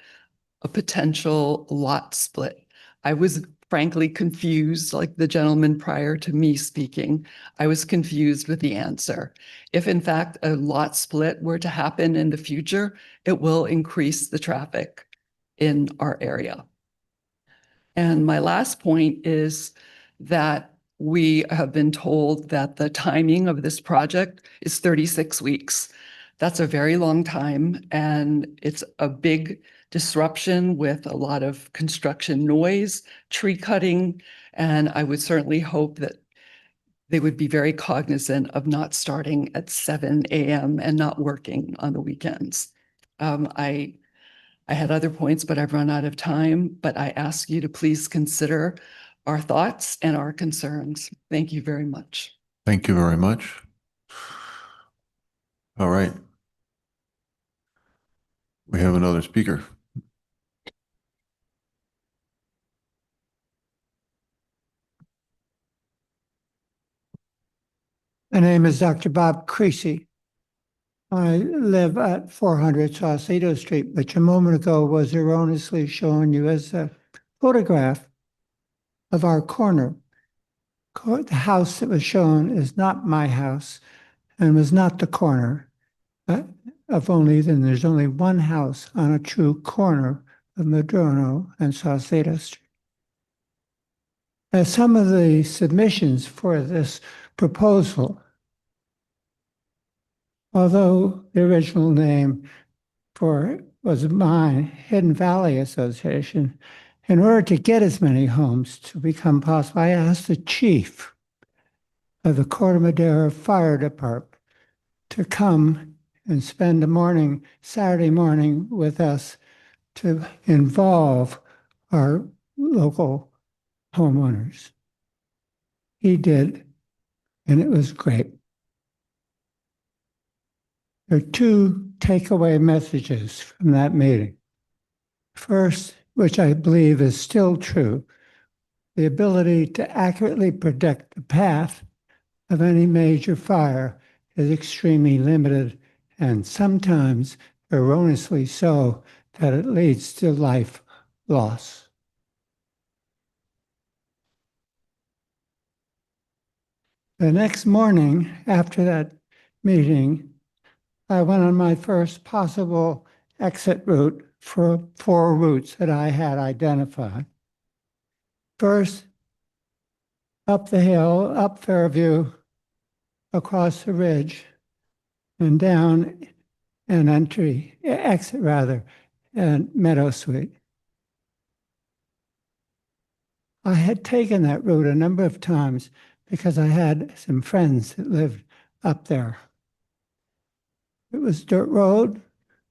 a potential lot split. I was frankly confused, like the gentleman prior to me speaking. I was confused with the answer. If in fact a lot split were to happen in the future, it will increase the traffic in our area. And my last point is that we have been told that the timing of this project is 36 weeks. That's a very long time, and it's a big disruption with a lot of construction noise, tree cutting, and I would certainly hope that they would be very cognizant of not starting at 7 a.m. and not working on the weekends. I had other points, but I've run out of time, but I ask you to please consider our thoughts and our concerns. Thank you very much. Thank you very much. All right. We have another speaker. My name is Dr. Bob Creasy. I live at 400 Sausalito Street, which a moment ago was erroneously shown you as a photograph of our corner. The house that was shown is not my house and was not the corner there's only one house on a true corner of Madrono and Sausalito Street. As some of the submissions for this proposal, although the original name was mine, Hidden Valley Association, in order to get as many homes to become possible, I asked the chief of the Corte Madera Fire Department to come and spend a morning, Saturday morning, with us to involve our local homeowners. He did and it was great. There are two takeaway messages from that meeting. First, which I believe is still true, the ability to accurately predict the path of any major fire is extremely limited and sometimes erroneously so that it leads to life loss. The next morning after that meeting, I went on my first possible exit route for 4 routes that I had identified. First, up the hill, up Fairview, across the ridge, and down an exit rather, and Meadow Sweet. I had taken that route a number of times because I had some friends that lived up there. It was dirt road,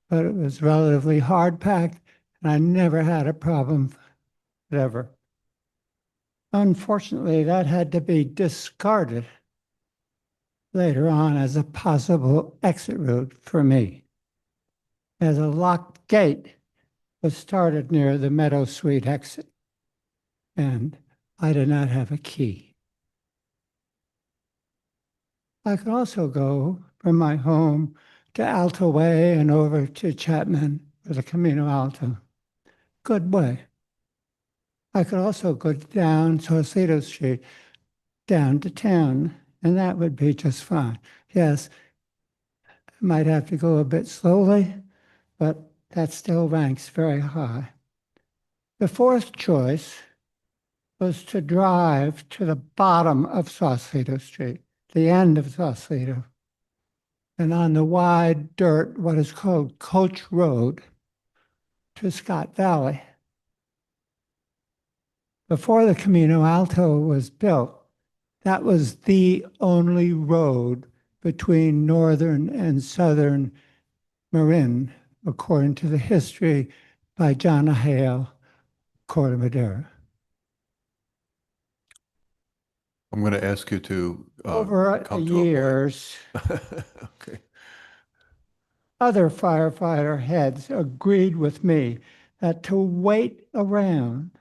but it was relatively hard packed, and I never had a problem ever. Unfortunately, that had to be discarded later on as a possible exit route for me, as a locked gate was started near the Meadow Suite exit, and I did not have a key. I could also go from my home to Alto Way and over to Chapman for the Camino Alto. Good way. I could also go down Sausalito Street, down to town, and that would be just fine. Yes, I might have to go a bit slowly, but that still ranks very high. The fourth choice was to drive to the bottom of Sausalito Street, the end of Sausalito, and on the wide dirt, what is called Coach Road, to Scott Valley. Before the Camino Alto was built, that was the only road between northern and southern Marin, according to the history by John Hale, Corte Madera. I'm going to ask you to Over the years, okay. other firefighter heads agreed with me that to wait around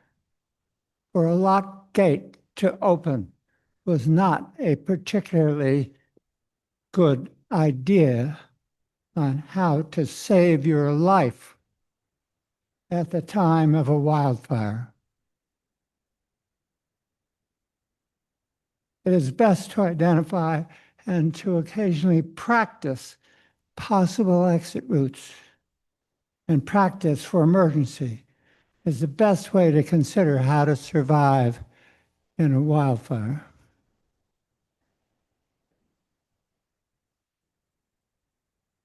for a locked gate to open was not a particularly good idea on how to save your life at the time of a wildfire. It is best to identify and to occasionally practice possible exit routes, and practice for emergency is the best way to consider how to survive in a wildfire.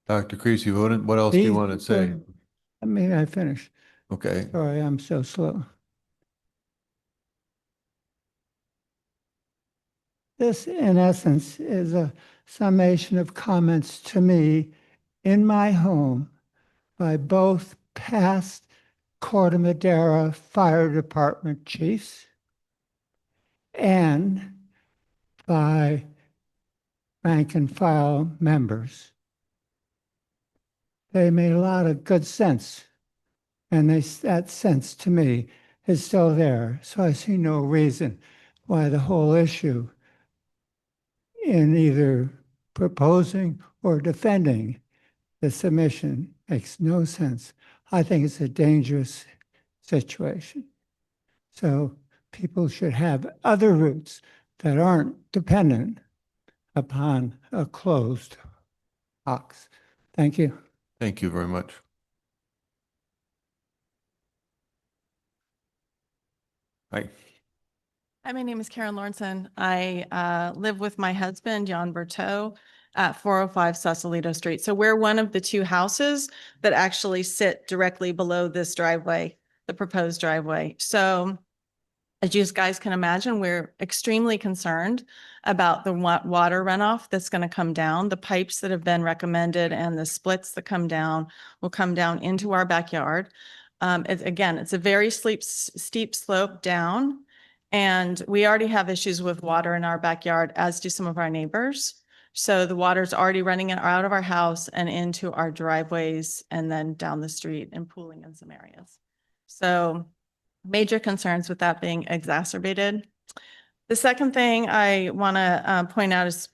Dr. Creasy, what else do you want to say? May I finish? Okay. Sorry, I'm so slow. This, in essence, is a summation of comments to me in my home by both past Corte Madera Fire Department chiefs and by rank and file members. They made a lot of good sense, and that sense to me is still there. So I see no reason why the whole issue in either proposing or defending the submission makes no sense. I think it's a dangerous situation. So people should have other routes that aren't dependent upon a closed box. Thank you. Thank you very much. Hi. Hi, my name is Karen Lawrenson. I live with my husband, Jan Berteau, at 405 Sausalito Street. So we're one of the 2 houses that actually sit directly below this driveway, the proposed driveway. So as you guys can imagine, we're extremely concerned about the water runoff that's going to come down. The pipes that have been recommended and the splits that come down will come down into our backyard. Again, it's a very steep slope down. And we already have issues with water in our backyard, as do some of our neighbors. So the water's already running out of our house and into our driveways and then down the street and pooling in some areas. So major concerns with that being exacerbated. The second thing I want to point out is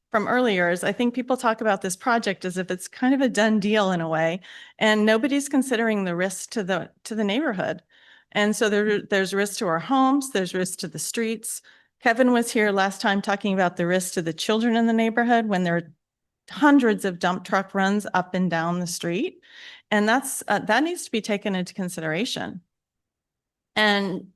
from earlier is I think people talk about this project as if it's kind of a done deal in a way, and nobody's considering the risk to the neighborhood. And so there's risk to our homes, there's risk to the streets. Kevin was here last time talking about the risk to the children in the neighborhood when there are hundreds of dump truck runs up and down the street. And that needs to be taken into consideration. And,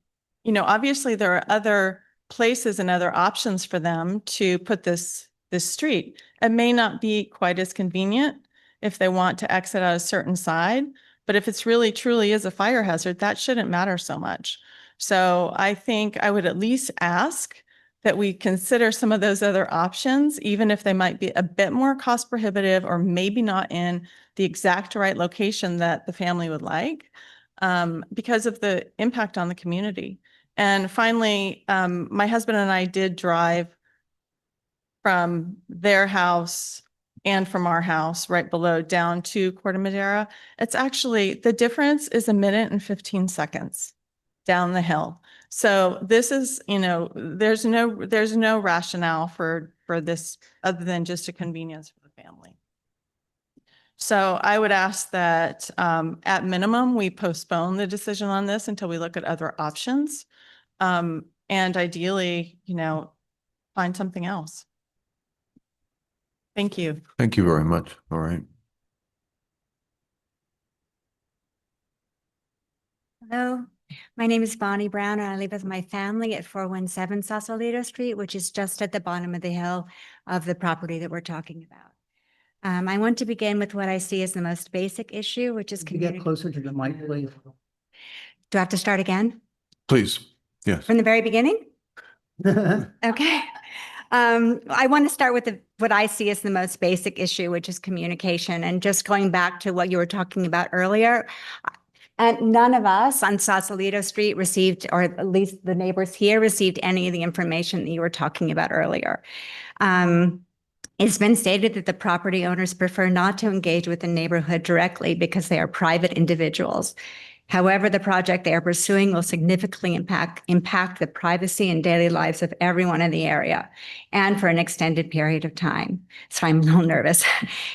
you know, obviously there are other places and other options for them to put this street. It may not be quite as convenient if they want to exit out a certain side, but if it's really truly is a fire hazard, that shouldn't matter so much. So I think I would at least ask that we consider some of those other options, even if they might be a bit more cost prohibitive or maybe not in the exact right location that the family would like, because of the impact on the community. And finally, my husband and I did drive from their house and from our house right below down to Corte Madera. It's actually, the difference is 1 minute and 15 seconds down the hill. So this is, you know, there's no rationale for this other than just a convenience for the family. So I would ask that at minimum, we postpone the decision on this until we look at other options. And ideally, you know, find something else. Thank you. Thank you very much. All right. Hello, my name is Bonnie Brown and I live with my family at 417 Sausalito Street, which is just at the bottom of the hill of the property that we're talking about. I want to begin with what I see as the most basic issue, which is Can you get closer to the mic, please? Do I have to start again? Please. Yes. From the very beginning? Okay. I want to start with what I see as the most basic issue, which is communication. And just going back to what you were talking about earlier, and none of us on Sausalito Street received, or at least the neighbors here received any of the information that you were talking about earlier. It's been stated that the property owners prefer not to engage with the neighborhood directly because they are private individuals. However, the project they are pursuing will significantly impact the privacy and daily lives of everyone in the area and for an extended period of time. So I'm a little nervous.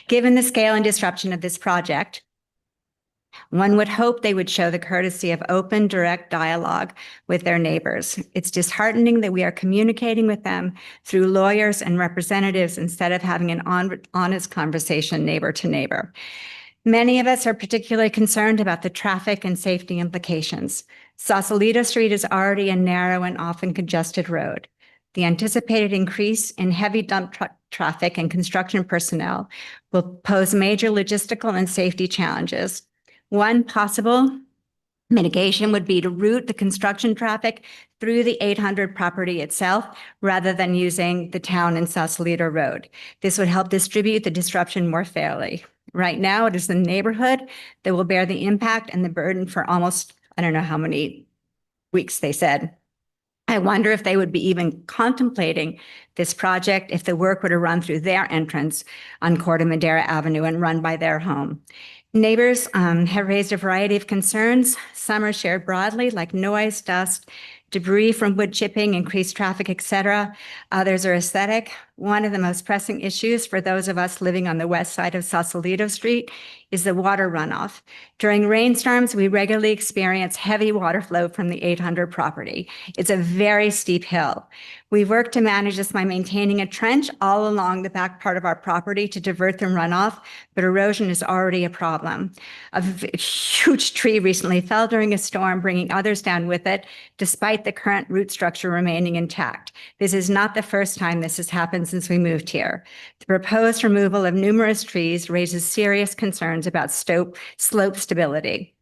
Given the scale and disruption of this project, one would hope they would show the courtesy of open, direct dialogue with their neighbors. It's disheartening that we are communicating with them through lawyers and representatives instead of having an honest conversation neighbor to neighbor. Many of us are particularly concerned about the traffic and safety implications. Sausalito Street is already a narrow and often congested road. The anticipated increase in heavy dump truck traffic and construction personnel will pose major logistical and safety challenges. One possible mitigation would be to route the construction traffic through the 800 property itself rather than using the town and Sausalito Road. This would help distribute the disruption more fairly. Right now, it is the neighborhood that will bear the impact and the burden for almost, I don't know how many weeks they said. I wonder if they would be even contemplating this project if the work were to run through their entrance on Corte Madera Avenue and run by their home. Neighbors have raised a variety of concerns. Some are shared broadly, like noise, dust, debris from wood chipping, increased traffic, etc. Others are aesthetic. One of the most pressing issues for those of us living on the west side of Sausalito Street is the water runoff. During rainstorms, we regularly experience heavy water flow from the 800 property. It's a very steep hill. We've worked to manage this by maintaining a trench all along the back part of our property to divert the runoff, but erosion is already a problem. A huge tree recently fell during a storm, bringing others down with it, despite the current root structure remaining intact. This is not the first time this has happened since we moved here. The proposed removal of numerous trees raises serious concerns about slope stability.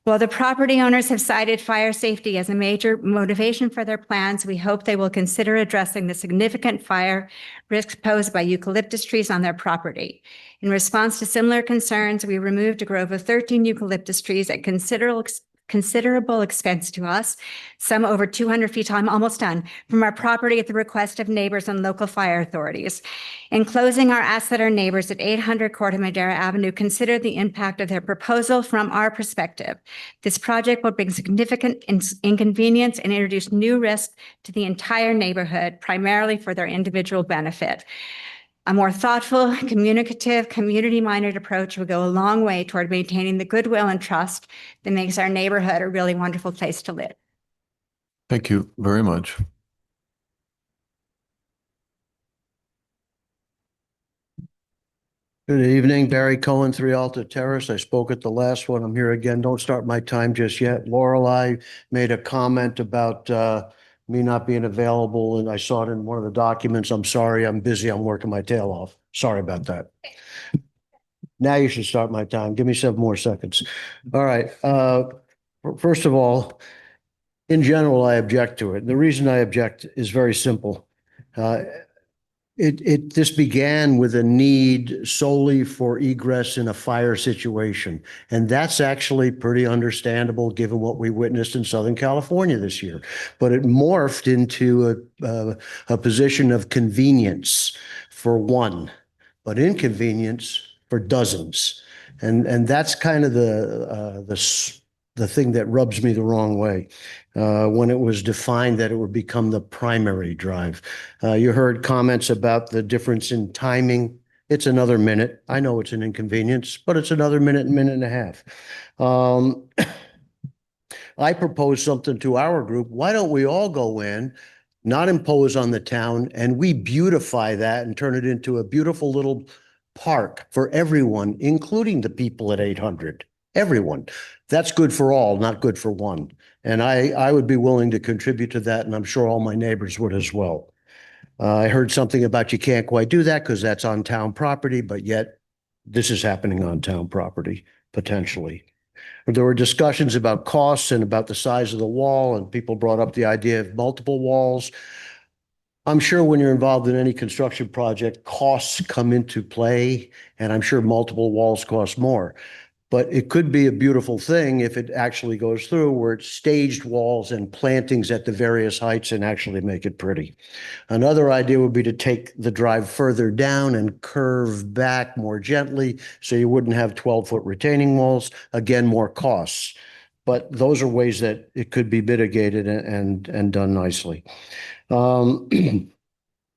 While the property owners have cited fire safety as a major motivation for their plans, we hope they will consider addressing the significant fire risks posed by eucalyptus trees on their property. In response to similar concerns, we removed a grove of 13 eucalyptus trees at considerable considerable expense to us, some over 200 feet tall, I'm almost done, from our property at the request of neighbors and local fire authorities. In closing, our ask that our neighbors at 800 Corte Madera Avenue consider the impact of their proposal from our perspective. This project will bring significant inconvenience and introduce new risks to the entire neighborhood, primarily for their individual benefit. A more thoughtful, communicative, community-minded approach would go a long way toward maintaining the goodwill and trust that makes our neighborhood a really wonderful place to live. Thank you very much. Good evening, Barry Cohen, 3 Alta Terrace. I spoke at the last one. I'm here again. Don't start my time just yet. Lorelei made a comment about me not being available, and I saw it in one of the documents. I'm sorry, I'm busy. I'm working my tail off. Sorry about that. Now you should start my time. Give me 7 more seconds. All right. First of all, in general, I object to it. The reason I object is very simple. This began with a need solely for egress in a fire situation. And that's actually pretty understandable given what we witnessed in Southern California this year. But it morphed into a position of convenience for one, but inconvenience for dozens. And that's kind of the thing that rubs me the wrong way when it was defined that it would become the primary drive. You heard comments about the difference in timing. It's another minute. I know it's an inconvenience, but it's another minute and a half. I proposed something to our group. Why don't we all go in, not impose on the town, and we beautify that and turn it into a beautiful little park for everyone, including the people at 800. Everyone. That's good for all, not good for one. And I would be willing to contribute to that, and I'm sure all my neighbors would as well. I heard something about you can't quite do that because that's on town property, but yet this is happening on town property, potentially. There were discussions about costs and about the size of the wall, and people brought up the idea of multiple walls. I'm sure when you're involved in any construction project, costs come into play, and I'm sure multiple walls cost more. But it could be a beautiful thing if it actually goes through, where it's staged walls and plantings at the various heights and actually make it pretty. Another idea would be to take the drive further down and curve back more gently so you wouldn't have 12-foot retaining walls. Again, more costs. But those are ways that it could be mitigated and done nicely. I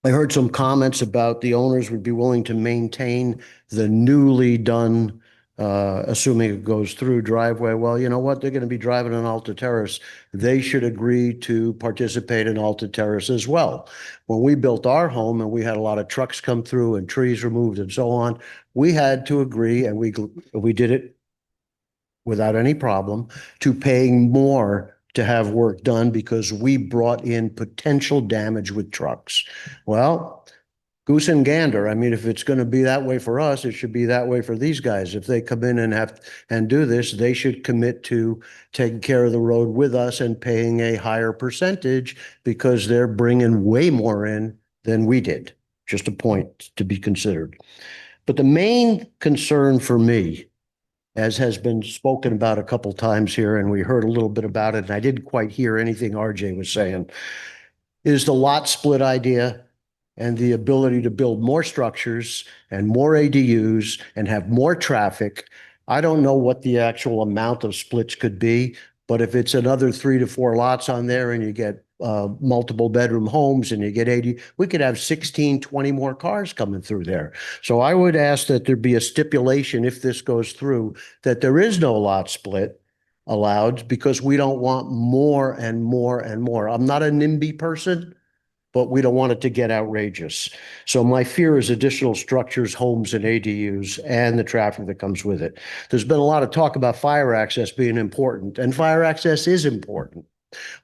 heard some comments about the owners would be willing to maintain the newly done assuming it goes through driveway. Well, you know what? They're going to be driving on Alta Terrace. They should agree to participate in Alta Terrace as well. When we built our home and we had a lot of trucks come through and trees removed and so on, we had to agree, and we did it without any problem, to paying more to have work done because we brought in potential damage with trucks. Well, goose and gander. I mean, if it's going to be that way for us, it should be that way for these guys. If they come in and do this, they should commit to taking care of the road with us and paying a higher percentage because they're bringing way more in than we did. Just a point to be considered. But the main concern for me, as has been spoken about a couple times here, and we heard a little bit about it, and I didn't quite hear anything RJ was saying, is the lot split idea and the ability to build more structures and more ADUs and have more traffic. I don't know what the actual amount of splits could be, but if it's another 3 to 4 lots on there and you get multiple bedroom homes and you get 80, we could have 16, 20 more cars coming through there. So I would ask that there be a stipulation, if this goes through, that there is no lot split allowed, because we don't want more and more and more. I'm not a NIMBY person, but we don't want it to get outrageous. So my fear is additional structures, homes, and ADUs, and the traffic that comes with it. There's been a lot of talk about fire access being important, and fire access is important.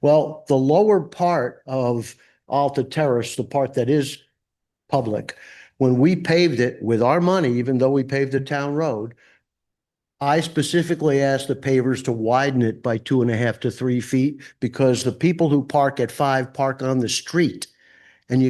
Well, the lower part of Alta Terrace, the part that is public, when we paved it with our money, even though we paved the town road, I specifically asked the pavers to widen it by 2.5 to 3 feet because the people who park at 5 park on the street. And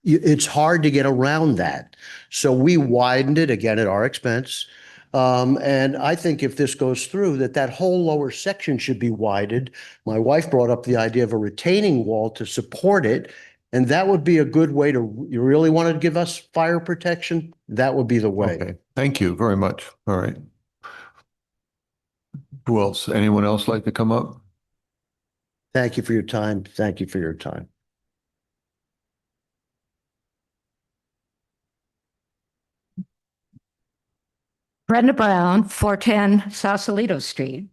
it's hard to get around that. So we widened it again at our expense. And I think if this goes through, that whole lower section should be widened. My wife brought up the idea of a retaining wall to support it. And that would be a good way to, you really want to give us fire protection? That would be the way. Okay, thank you very much. All right. Who else? Anyone else like to come up? Thank you for your time. Thank you for your time. Brenda Brown, 410 Sausalito Street.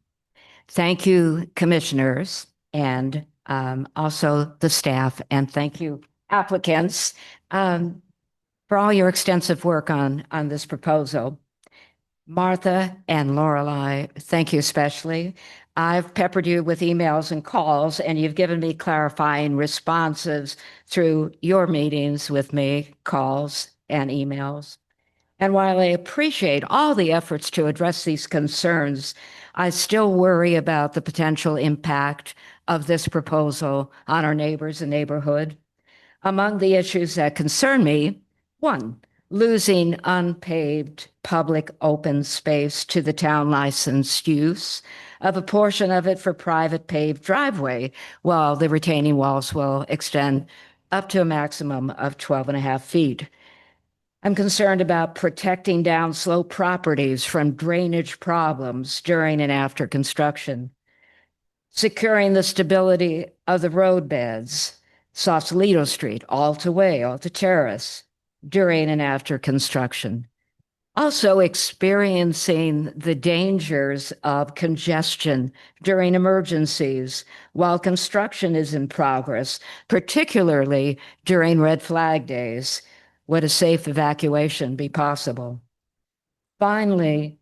Thank you, commissioners, and also the staff, and thank you, applicants, for all your extensive work on this proposal. Martha and Lorelei, thank you especially. I've peppered you with emails and calls, and you've given me clarifying responses through your meetings with me, calls and emails. And while I appreciate all the efforts to address these concerns, I still worry about the potential impact of this proposal on our neighbors and neighborhood. Among the issues that concern me, one, losing unpaved public open space to the town licensed use of a portion of it for private paved driveway, while the retaining walls will extend up to a maximum of 12.5 feet. I'm concerned about protecting downslope properties from drainage problems during and after construction, securing the stability of the roadbeds, Sausalito Street, Alta Way, Alta Terrace, during and after construction. Also experiencing the dangers of congestion during emergencies while construction is in progress, particularly during red flag days. Would a safe evacuation be possible? Finally,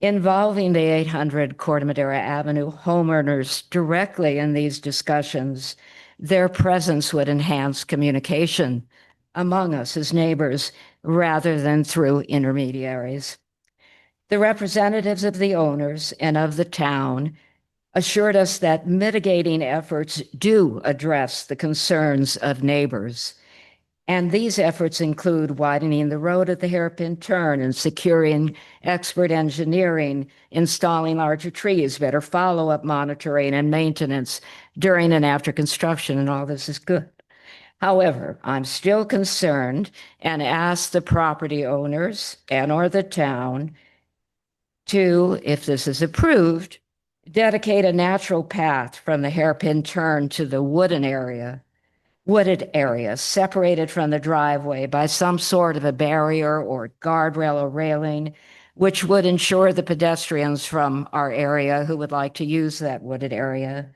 involving the 800 Corte Madera Avenue homeowners directly in these discussions, their presence would enhance communication among us as neighbors rather than through intermediaries. The representatives of the owners and of the town assured us that mitigating efforts do address the concerns of neighbors. And these efforts include widening the road at the hairpin turn and securing expert engineering, installing larger trees, better follow-up monitoring and maintenance during and after construction, and all this is good. However, I'm still concerned and ask the property owners and/or the town to, if this is approved, dedicate a natural path from the hairpin turn to the wooded area separated from the driveway by some sort of a barrier or guardrail or railing, which would ensure the pedestrians from our area who would like to use that wooded area.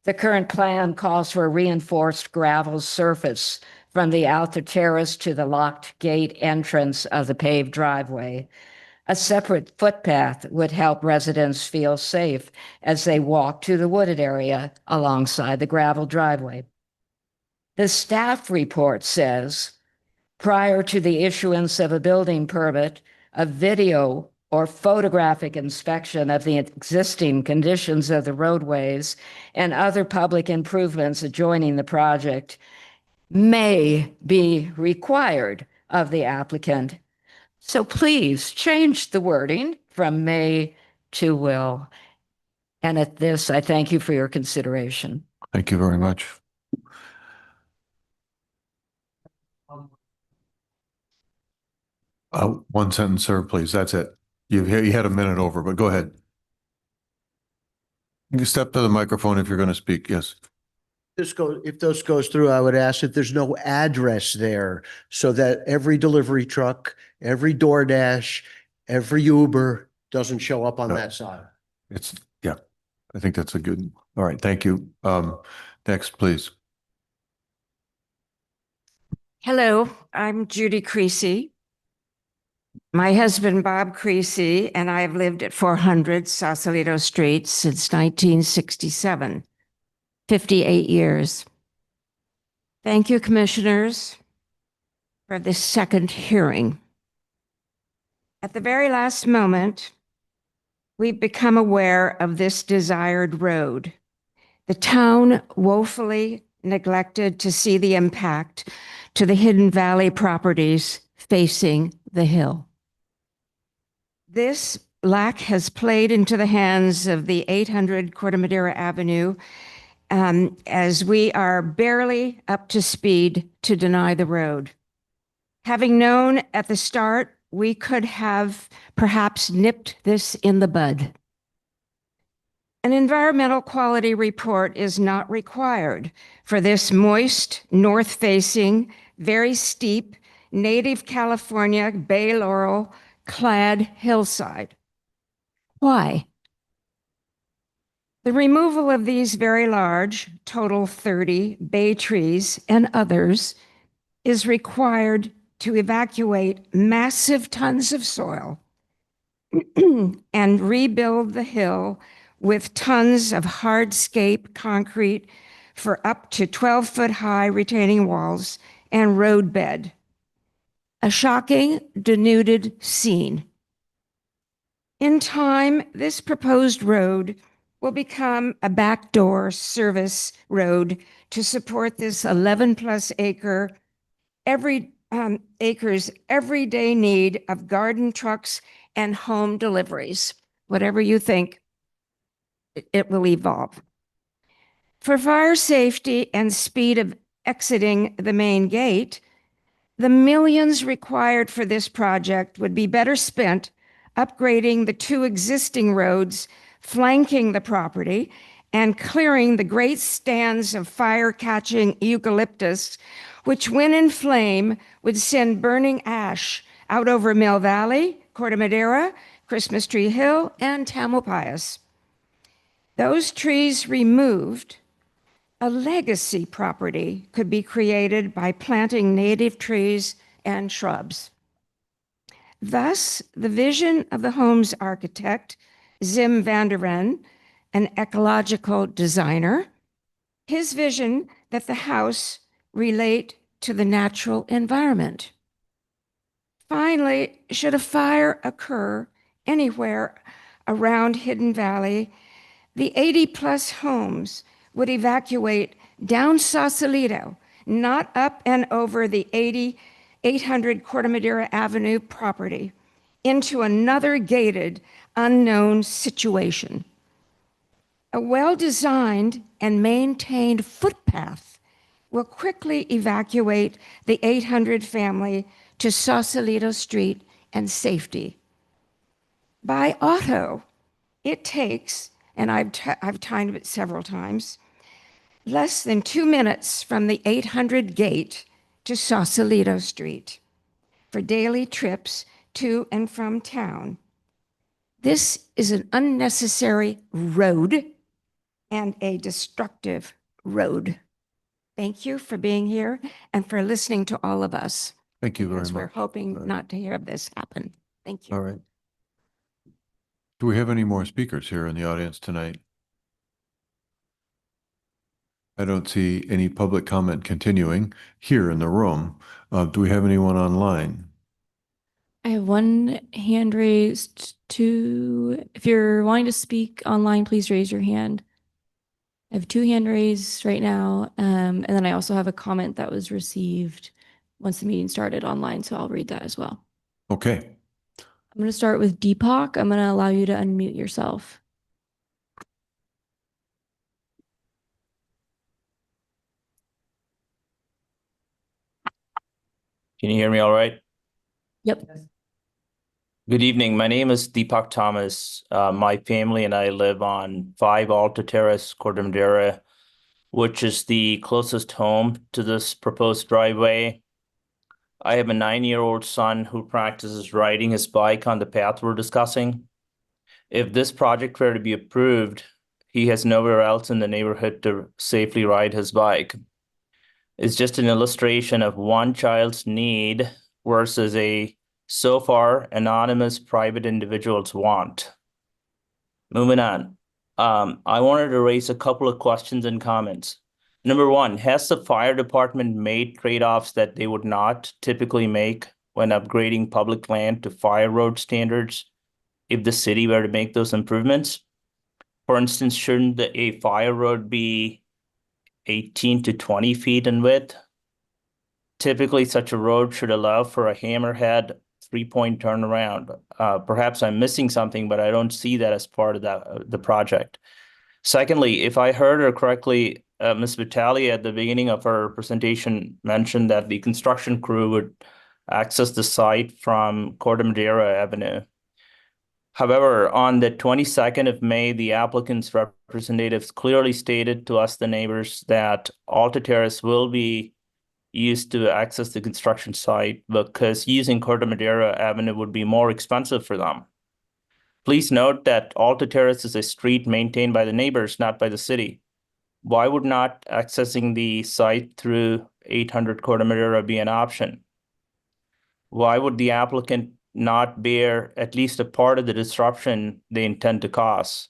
The current plan calls for a reinforced gravel surface from the Alta Terrace to the locked gate entrance of the paved driveway. A separate footpath would help residents feel safe as they walk to the wooded area alongside the gravel driveway. The staff report says, prior to the issuance of a building permit, a video or photographic inspection of the existing conditions of the roadways and other public improvements adjoining the project may be required of the applicant. So please change the wording from may to will. And at this, I thank you for your consideration. Thank you very much. One sentence, sir, please. That's it. You had a minute over, but go ahead. You can step to the microphone if you're going to speak. Yes. If this goes through, I would ask that there's no address there so that every delivery truck, every DoorDash, every Uber doesn't show up on that side. Yeah, I think that's a good, all right. Thank you. Next, please. Hello, I'm Judy Creasy. My husband, Bob Creasy, and I have lived at 400 Sausalito Street since 1967, 58 years. Thank you, commissioners, for this second hearing. At the very last moment, we've become aware of this desired road. The town woefully neglected to see the impact to the Hidden Valley properties facing the hill. This lack has played into the hands of the 800 Corte Madera Avenue, as we are barely up to speed to deny the road. Having known at the start, we could have perhaps nipped this in the bud. An environmental quality report is not required for this moist, north-facing, very steep, native California bay laurel clad hillside. Why? The removal of these very large, total 30 bay trees and others is required to evacuate massive tons of soil and rebuild the hill with tons of hardscape concrete for up to 12-foot high retaining walls and roadbed. A shocking, denuded scene. In time, this proposed road will become a backdoor service road to support this 11-plus acres everyday need of garden trucks and home deliveries. Whatever you think, it will evolve. For fire safety and speed of exiting the main gate, the millions required for this project would be better spent upgrading the 2 existing roads flanking the property and clearing the great stands of fire-catching eucalyptus, which when in flame would send burning ash out over Mill Valley, Corte Madera, Christmas Tree Hill, and Tamalpais. Those trees removed, a legacy property could be created by planting native trees and shrubs. Thus, the vision of the home's architect, Zim van der Ven, an ecological designer, his vision that the house relate to the natural environment. Finally, should a fire occur anywhere around Hidden Valley, the 80-plus homes would evacuate down Sausalito, not up and over the 800 Corte Madera Avenue property, into another gated, unknown situation. A well-designed and maintained footpath will quickly evacuate the 800 family to Sausalito Street and safety. By auto, it takes, and I've timed it several times, less than 2 minutes from the 800 gate to Sausalito Street for daily trips to and from town. This is an unnecessary road and a destructive road. Thank you for being here and for listening to all of us. Thank you very Because much. we're hoping not to hear this happen. Thank you. All right. Do we have any more speakers here in the audience tonight? I don't see any public comment continuing here in the room. Do we have anyone online? I have one hand raised. If you're wanting to speak online, please raise your hand. I have 2 hand raised right now. And then I also have a comment that was received once the meeting started online, so I'll read that as well. Okay. I'm going to start with Deepak. I'm going to allow you to unmute yourself. Can you hear me all right? Yep. Good evening. My name is Deepak Thomas. My family and I live on 5 Alta Terrace, Corte Madera, which is the closest home to this proposed driveway. I have a 9-year-old son who practices riding his bike on the path we're discussing. If this project were to be approved, he has nowhere else in the neighborhood to safely ride his bike. It's just an illustration of one child's need versus a so far anonymous private individual's want. Moving on. I wanted to raise a couple of questions and comments. Number 1, has the fire department made trade-offs that they would not typically make when upgrading public land to fire road standards if the city were to make those improvements? For instance, shouldn't a fire road be 18 to 20 feet in width? Typically, such a road should allow for a hammerhead 3-point turnaround. Perhaps I'm missing something, but I don't see that as part of the project. Secondly, if I heard her correctly, Ms. Vitale at the beginning of her presentation mentioned that the construction crew would access the site from Corte Madera Avenue. However, on the 22nd of May, the applicant's representatives clearly stated to us, the neighbors, that Alta Terrace will be used to access the construction site because using Corte Madera Avenue would be more expensive for them. Please note that Alta Terrace is a street maintained by the neighbors, not by the city. Why would not accessing the site through 800 Corte Madera be an option? Why would the applicant not bear at least a part of the disruption they intend to cause?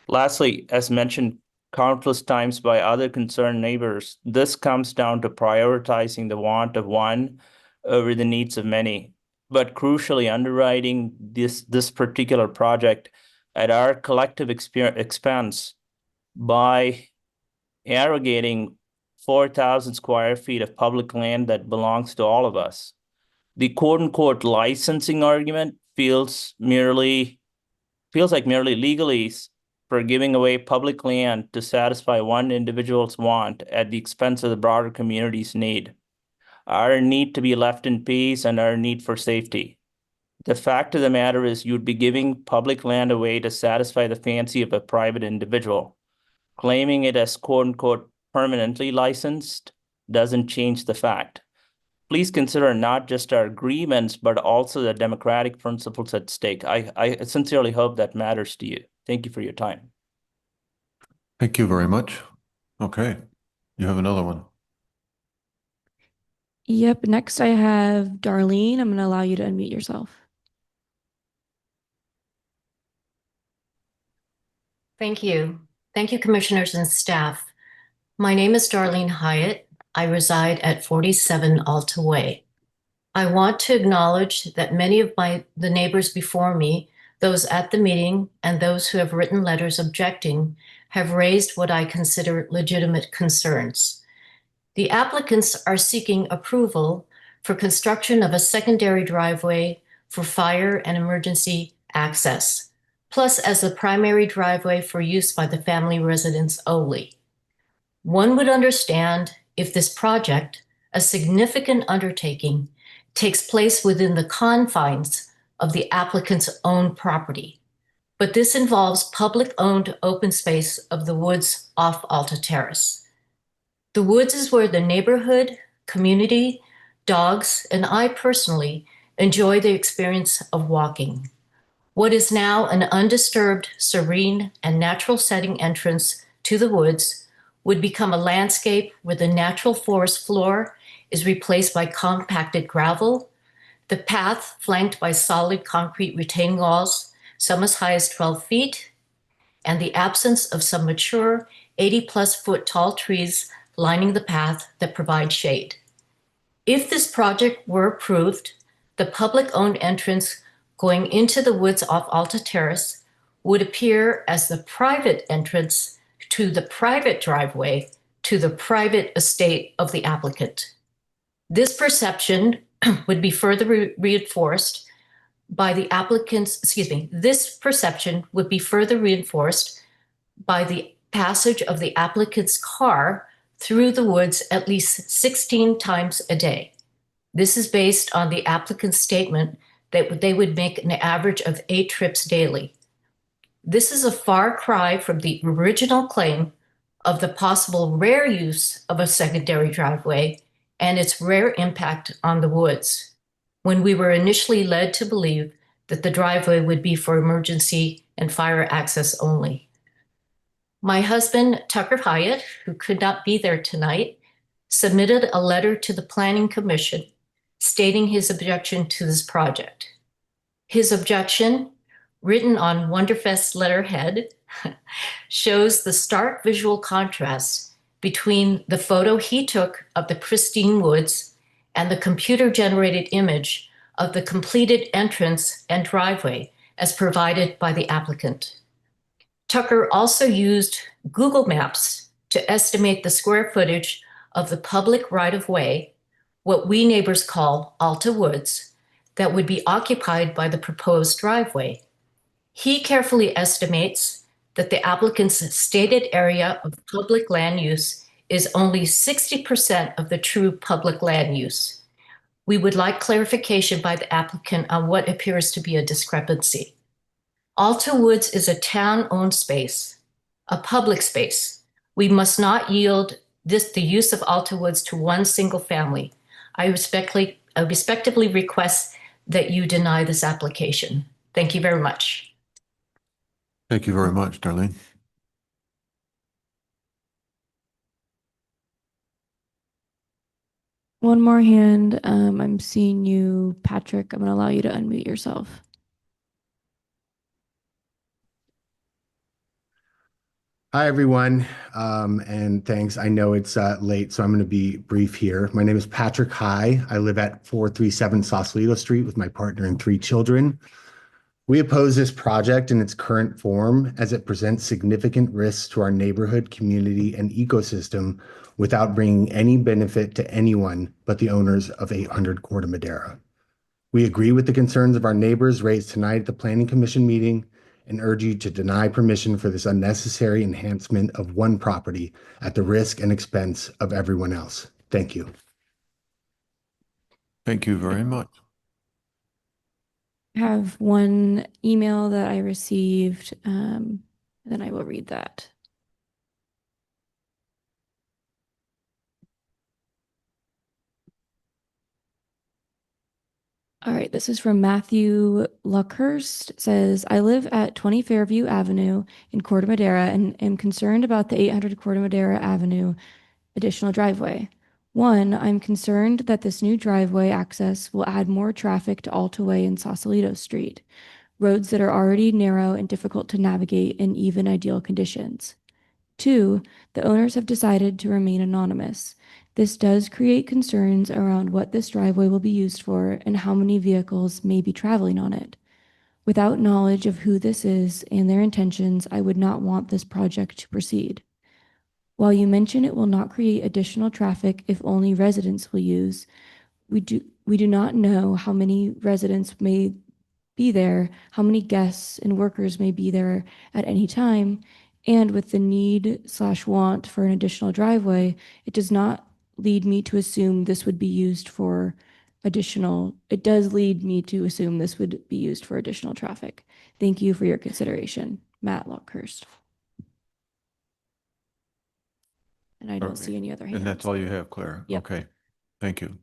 Lastly, as mentioned countless times by other concerned neighbors, this comes down to prioritizing the want of one over the needs of many, but crucially underwriting this particular project at our collective expense by arrogating 4,000 square feet of public land that belongs to all of us. The quote-unquote licensing argument feels like merely legalese for giving away public land to satisfy one individual's want at the expense of the broader community's need. Our need to be left in peace and our need for safety. The fact of the matter is you'd be giving public land away to satisfy the fancy of a private individual. Claiming it as quote-unquote permanently licensed doesn't change the fact. Please consider not just our grievance, but also the democratic principles at stake. I sincerely hope that matters to you. Thank you for your time. Thank you very much. Okay, you have another one. Yep, next I have Darlene. I'm going to allow you to unmute yourself. Thank you. Thank you, commissioners and staff. My name is Darlene Hyatt. I reside at 47 Alta Way. I want to acknowledge that many of the neighbors before me, those at the meeting and those who have written letters objecting, have raised what I consider legitimate concerns. The applicants are seeking approval for construction of a secondary driveway for fire and emergency access, plus as the primary driveway for use by the family residents only. One would understand if this project, a significant undertaking, takes place within the confines of the applicant's own property. But this involves public-owned open space of the woods off Alta Terrace. The woods is where the neighborhood, community, dogs, and I personally enjoy the experience of walking. What is now an undisturbed, serene, and natural setting entrance to the woods would become a landscape where the natural forest floor is replaced by compacted gravel, the path flanked by solid concrete retaining walls, some as high as 12 feet, and the absence of some mature 80-plus foot tall trees lining the path that provide shade. If this project were approved, the public-owned entrance going into the woods off Alta Terrace would appear as the private entrance to the private driveway to the private estate of the applicant. This perception would be further reinforced by the applicant's, this perception would be further reinforced by the passage of the applicant's car through the woods at least 16 times a day. This is based on the applicant's statement that they would make an average of 8 trips daily. This is a far cry from the original claim of the possible rare use of a secondary driveway and its rare impact on the woods, when we were initially led to believe that the driveway would be for emergency and fire access only. My husband, Tucker Hyatt, who could not be there tonight, submitted a letter to the Planning Commission stating his objection to this project. His objection, written on Wonderfest letterhead, shows the stark visual contrast between the photo he took of the pristine woods and the computer-generated image of the completed entrance and driveway as provided by the applicant. Tucker also used Google Maps to estimate the square footage of the public right-of-way, what we neighbors call Alta Woods, that would be occupied by the proposed driveway. He carefully estimates that the applicant's stated area of public land use is only 60% of the true public land use. We would like clarification by the applicant on what appears to be a discrepancy. Alta Woods is a town-owned space, a public space. We must not yield the use of Alta Woods to one single family. I respectively request that you deny this application. Thank you very much. Thank you very much, Darlene. One more hand. I'm seeing you, Patrick. I'm going to allow you to unmute yourself. Hi, everyone, and thanks. I know it's late, so I'm going to be brief here. My name is Patrick High. I live at 437 Sausalito Street with my partner and 3 children. We oppose this project in its current form as it presents significant risks to our neighborhood, community, and ecosystem without bringing any benefit to anyone but the owners of 800 Corte Madera. We agree with the concerns of our neighbors raised tonight at the Planning Commission meeting and urge you to deny permission for this unnecessary enhancement of one property at the risk and expense of everyone else. Thank you. Thank you very much. I have one email that I received, then I will read that. All right, this is from Matthew Luckhurst. It says, I live at 20 Fairview Avenue in Corte Madera and am concerned about the 800 Corte Madera Avenue additional driveway. One, I'm concerned that this new driveway access will add more traffic to Alta Way and Sausalito Street, roads that are already narrow and difficult to navigate in even ideal conditions. Two, the owners have decided to remain anonymous. This does create concerns around what this driveway will be used for and how many vehicles may be traveling on it. Without knowledge of who this is and their intentions, I would not want this project to proceed. While you mention it will not create additional traffic if only residents will use, we do not know how many residents may be there, how many guests and workers may be there at any time, and with the need/want for an additional driveway, it does not lead me to assume this would be used for additional, it does lead me to assume this would be used for additional traffic. Thank you for your consideration. Matt Lockhurst. And I don't see any other hands. And that's all you have, Claire? Yep. Okay, thank you.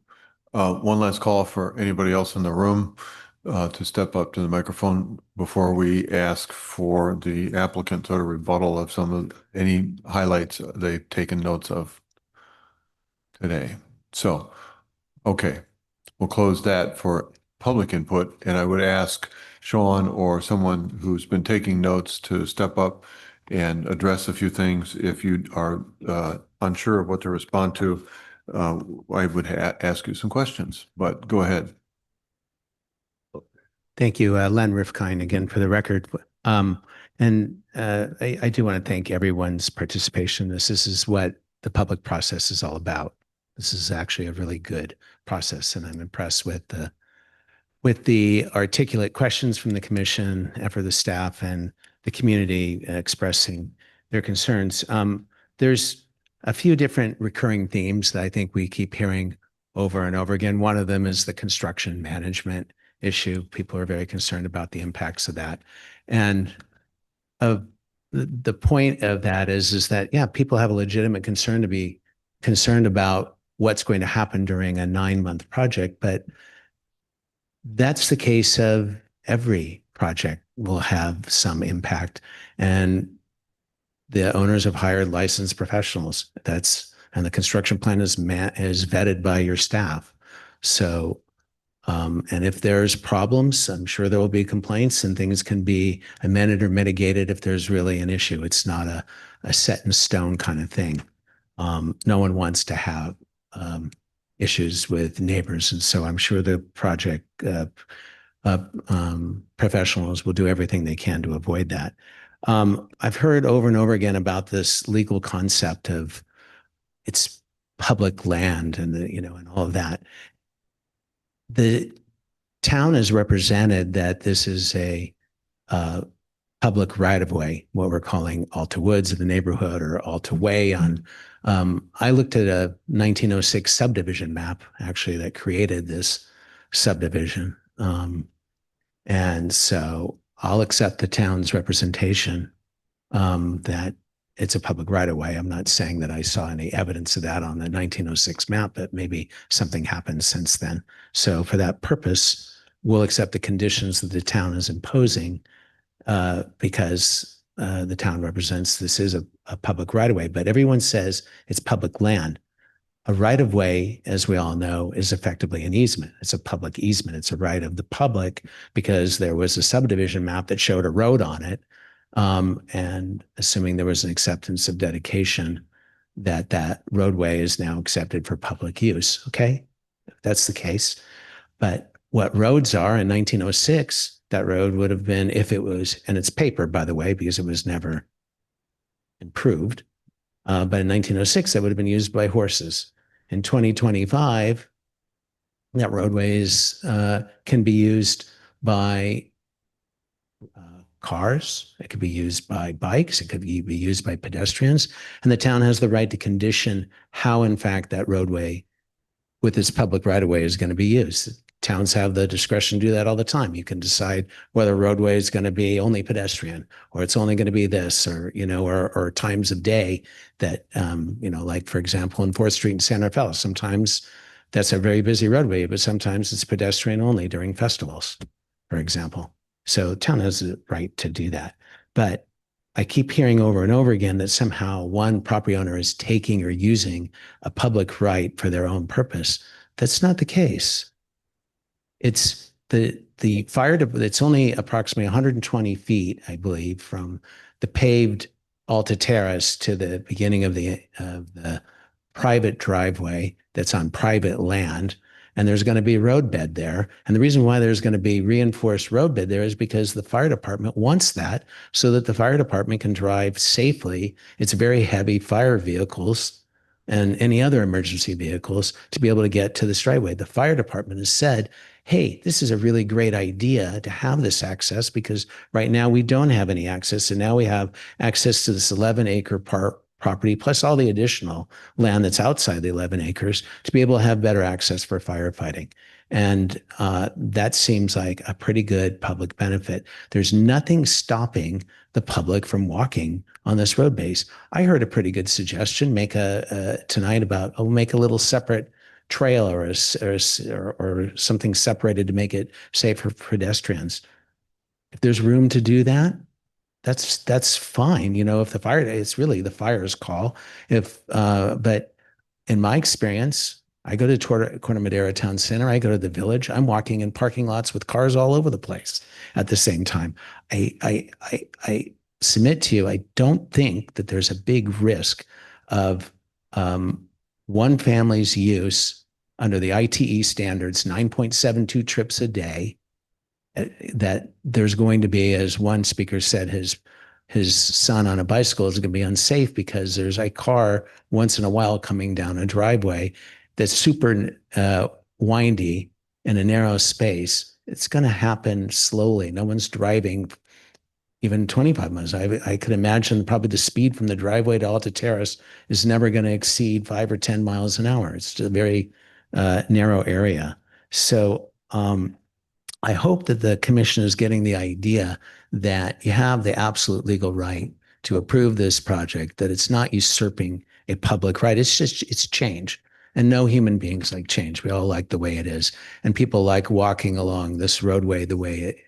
One last call for anybody else in the room to step up to the microphone before we ask for the applicant to rebuttal of some of any highlights they've taken notes of today. So, okay, we'll close that for public input, and I would ask Sean or someone who's been taking notes to step up and address a few things. If you are unsure of what to respond to, I would ask you some questions, but go ahead. Thank you, Len Rifkind, again for the record. I do want to thank everyone's participation. This is what the public process is all about. This is actually a really good process, and I'm impressed with the articulate questions from the commission and for the staff and the community expressing their concerns. There's a few different recurring themes that I think we keep hearing over and over again. One of them is the construction management issue. People are very concerned about the impacts of that. And the point of that is that, yeah, people have a legitimate concern to be concerned about what's going to happen during a 9-month project, but that's the case of every project will have some impact. And the owners have hired licensed professionals. And the construction plan is vetted by your staff. So, and if there's problems, I'm sure there will be complaints and things can be amended or mitigated if there's really an issue. It's not a set in stone kind of thing. No one wants to have issues with neighbors. And so I'm sure the project professionals will do everything they can to avoid that. I've heard over and over again about this legal concept of it's public land and and all of that. town has represented that this is a public right-of-way, what we're calling Alta Woods in the neighborhood or Alta Way on, I looked at a 1906 subdivision map, actually, that created this subdivision. And so I'll accept the town's representation that it's a public right-of-way. I'm not saying that I saw any evidence of that on the 1906 map, but maybe something happened since then. So for that purpose, we'll accept the conditions that the town is imposing because the town represents this is a public right-of-way, but everyone says it's public land. A right-of-way, as we all know, is effectively an easement. It's a public easement. It's a right of the public because there was a subdivision map that showed a road on it. And assuming there was an acceptance of dedication, that roadway is now accepted for public use. Okay, if that's the case. But what roads are in 1906, that road would have been, if it was, and it's paper, by the way, because it was never improved. But in 1906, that would have been used by horses. In 2025, that roadways can be used by cars. It could be used by bikes. It could be used by pedestrians. And the town has the right to condition how, in fact, that roadway with its public right-of-way is going to be used. Towns have the discretion to do that all the time. You can decide whether a roadway is going to be only pedestrian, or it's only going to be this, or, or times of day that, like, for example, in 4th Street in San Rafael, sometimes that's a very busy roadway, but sometimes it's pedestrian only during festivals, for example. So town has the right to do that. But I keep hearing over and over again that somehow one property owner is taking or using a public right for their own purpose. That's not the case. It's the fire, it's only approximately 120 feet, I believe, from the paved Alta Terrace to the beginning of the private driveway that's on private land. And there's going to be roadbed there. And the reason why there's going to be reinforced roadbed there is because the fire department wants that so that the fire department can drive safely its very heavy fire vehicles and any other emergency vehicles to be able to get to this driveway. The fire department has said, hey, this is a really great idea to have this access because right now we don't have any access. And now we have access to this 11-acre property, plus all the additional land that's outside the 11 acres to be able to have better access for firefighting. And that seems like a pretty good public benefit. There's nothing stopping the public from walking on this road base. I heard a pretty good suggestion, tonight about, make a little separate trail or something separated to make it safe for pedestrians. If there's room to do that, that's fine. If the fire, it's really the fire's call. But in my experience, I go to Corte Madera Town Center, I go to the village, I'm walking in parking lots with cars all over the place at the same time. I submit to you, I don't think that there's a big risk of one family's use under the ITE standards, 9.72 trips a day, that there's going to be, as one speaker said, his son on a bicycle is going to be unsafe because there's a car once in a while coming down a driveway that's super windy in a narrow space. It's going to happen slowly. No one's driving even 25 miles. I could imagine probably the speed from the driveway to Alta Terrace is never going to exceed 5 or 10 miles an hour. It's a very narrow area. So I hope that the commission is getting the idea that you have the absolute legal right to approve this project, that it's not usurping a public right. It's change. And no human beings like change. We all like the way it is. And people like walking along this roadway the way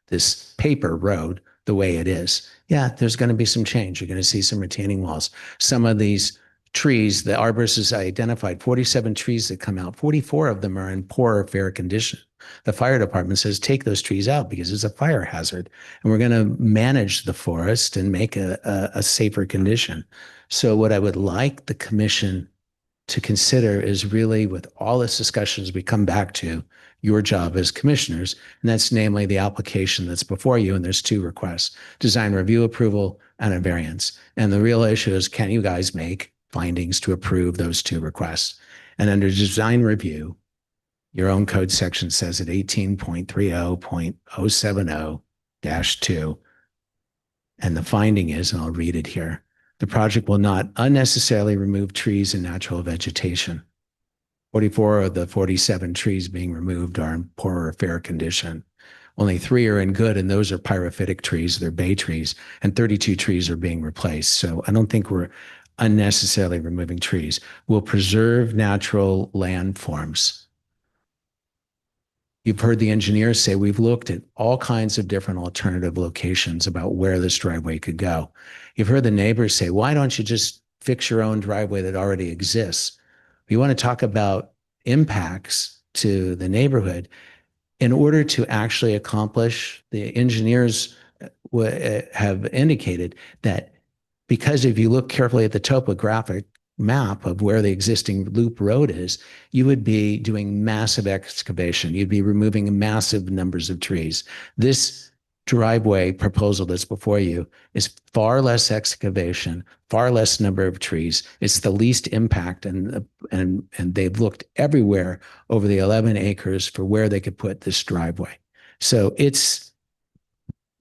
this paper road, the way it is. Yeah, there's going to be some change. You're going to see some retaining walls. Some of these trees, the arborist has identified 47 trees that come out. 44 of them are in poor or fair condition. The fire department says, take those trees out because it's a fire hazard. And we're going to manage the forest and make a safer condition. So what I would like the commission to consider is really, with all this discussions, we come back to your job as commissioners, and that's namely the application that's before you. And there's 2 requests: design review approval and a variance. And the real issue is, can you guys make findings to approve those 2 requests? And under design review, Your own code section says at 18.30.070-2. And the finding is, and I'll read it here, the project will not unnecessarily remove trees and natural vegetation. 44 of the 47 trees being removed are in poor or fair condition. Only 3 are in good, and those are pyrophytic trees, they're bay trees, and 32 trees are being replaced. So I don't think we're unnecessarily removing trees. We'll preserve natural landforms. You've heard the engineers say we've looked at all kinds of different alternative locations about where this driveway could go. You've heard the neighbors say, why don't you just fix your own driveway that already exists? You want to talk about impacts to the neighborhood. In order to actually accomplish, the engineers have indicated that because if you look carefully at the topographic map of where the existing loop road is, you would be doing massive excavation. You'd be removing massive numbers of trees. This driveway proposal that's before you is far less excavation, far less number of trees. It's the least impact, and they've looked everywhere over the 11 acres for where they could put this driveway. So it's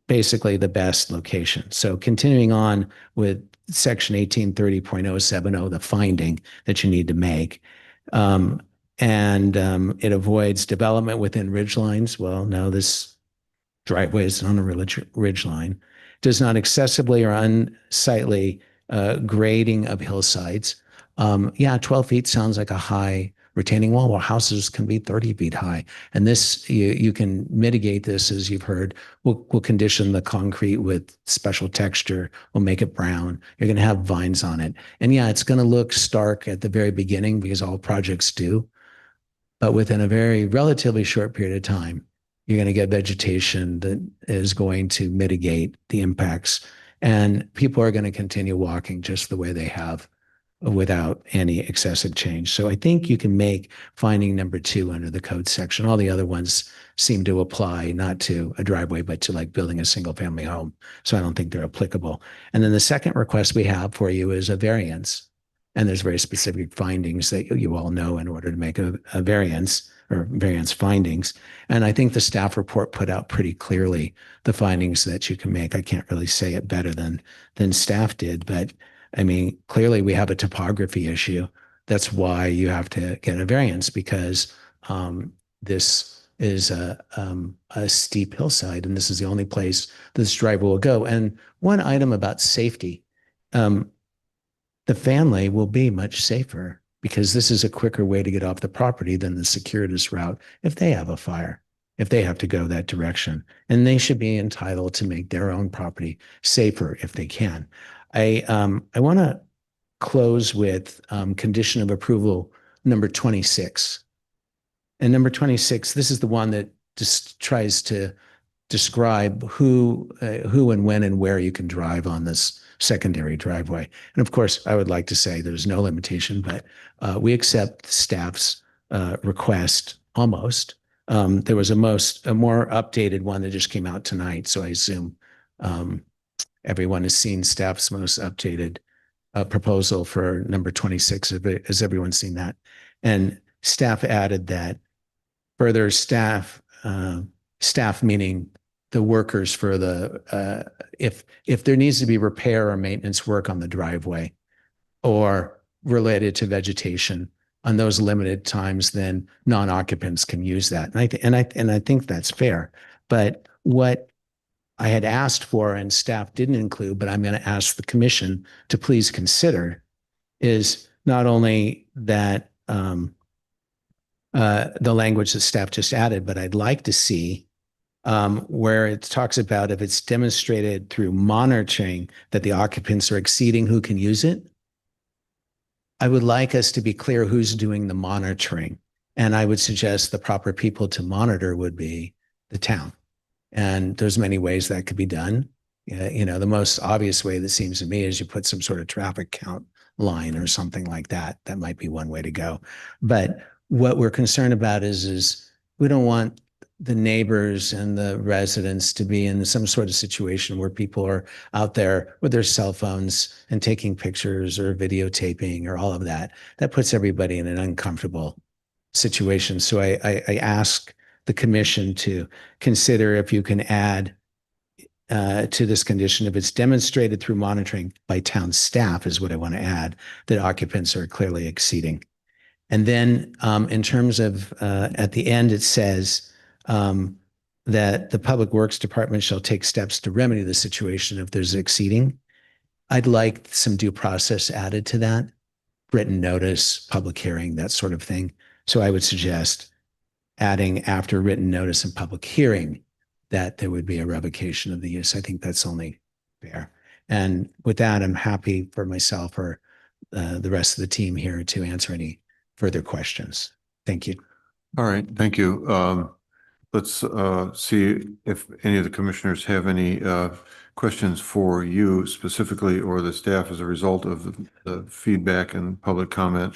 basically the best location. So continuing on with section 1830.070, the finding that you need to make. It avoids development within ridge lines. Well, no, this driveway is on a ridge line. Does not excessively or unsightly grading of hillsides. 12 feet sounds like a high retaining wall. Well, houses can be 30 feet high. And this, you can mitigate this, as you've heard. We'll condition the concrete with special texture. We'll make it brown. You're going to have vines on it. And it's going to look stark at the very beginning because all projects do. But within a very relatively short period of time, you're going to get vegetation that is going to mitigate the impacts. And people are going to continue walking just the way they have without any excessive change. So I think you can make finding number 2 under the code section. All the other ones seem to apply not to a driveway, but to like building a single family home. So I don't think they're applicable. And then the second request we have for you is a variance. And there's very specific findings that you all know in order to make a variance or variance findings. And I think the staff report put out pretty clearly the findings that you can make. I can't really say it better than staff did, but I mean, clearly we have a topography issue. That's why you have to get a variance, because this is a steep hillside, and this is the only place this driveway will go. And one item about safety, the family will be much safer because this is a quicker way to get off the property than the circuitous route if they have a fire, if they have to go that direction. And they should be entitled to make their own property safer if they can. I want to close with condition of approval number 26. And number 26, this is the one that just tries to describe who and when and where you can drive on this secondary driveway. And of course, I would like to say there's no limitation, but we accept staff's request almost. There was a more updated one that just came out tonight, so I assume everyone has seen staff's most updated proposal for number 26. Has everyone seen that? And staff added that further staff meaning the workers for the, if there needs to be repair or maintenance work on the driveway or related to vegetation on those limited times, then non-occupants can use that. And I think that's fair. But what I had asked for and staff didn't include, but I'm going to ask the commission to please consider, is not only that the language that staff just added, but I'd like to see where it talks about if it's demonstrated through monitoring that the occupants are exceeding who can use it. I would like us to be clear who's doing the monitoring. And I would suggest the proper people to monitor would be the town. And there's many ways that could be done. The most obvious way that seems to me is you put some sort of traffic count line or something like that. That might be one way to go. But what we're concerned about is we don't want the neighbors and the residents to be in some sort of situation where people are out there with their cell phones and taking pictures or videotaping or all of that. That puts everybody in an uncomfortable situation. So I ask the commission to consider if you can add to this condition, if it's demonstrated through monitoring by town staff, is what I want to add, that occupants are clearly exceeding. And then in terms of at the end, it says that the Public Works Department shall take steps to remedy the situation if there's exceeding. I'd like some due process added to that, written notice, public hearing, that sort of thing. So I would suggest adding after written notice and public hearing that there would be a revocation of the use. I think that's only fair. And with that, I'm happy for myself or the rest of the team here to answer any further questions. Thank you. All right, thank you. Let's see if any of the commissioners have any questions for you specifically or the staff as a result of the feedback and public comment.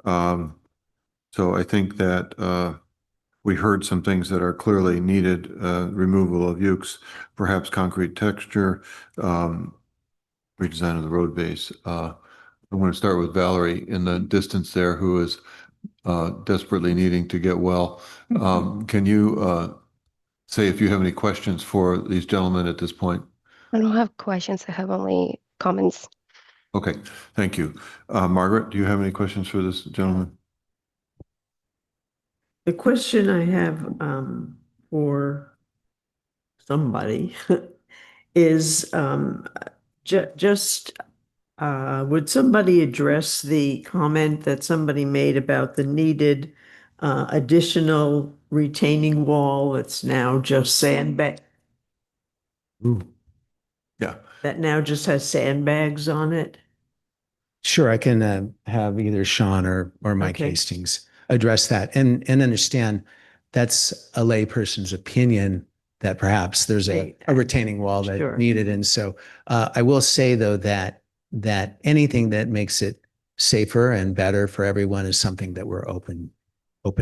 So I think that we heard some things that are clearly needed, removal of ukes, perhaps concrete texture, redesign of the road base. I want to start with Valerie in the distance there, who is desperately needing to get well. Can you say if you have any questions for these gentlemen at this point? I don't have questions. I have only comments. Okay, thank you. Margaret, do you have any questions for this gentleman? The question I have for somebody is would somebody address the comment that somebody made about the needed additional retaining wall that's now just sandbag? Ooh. Yeah. That now just has sandbags on it? Sure, I can have either Sean or Mike Okay. Hastings address that and understand that's a layperson's opinion that perhaps there's a retaining wall that's Sure. needed. And so I will say though that anything that makes it safer and better for everyone is something that we're open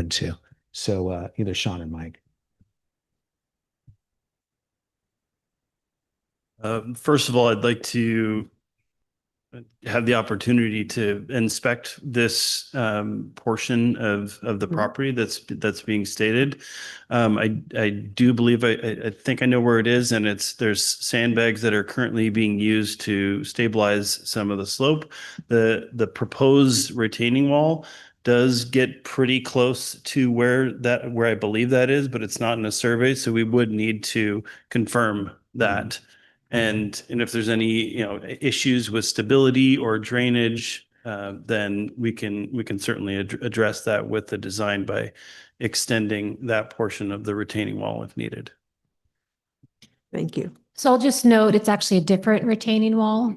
to. So either Sean or Mike. First of all, I'd like to have the opportunity to inspect this portion of the property that's being stated. I do believe I think I know where it is, and there's sandbags that are currently being used to stabilize some of the slope. The proposed retaining wall does get pretty close to where I believe that is, but it's not in a survey, so we would need to confirm that. And if there's any, issues with stability or drainage, then we can certainly address that with the design by extending that portion of the retaining wall if needed. Thank you. So I'll just note, it's actually a different retaining wall.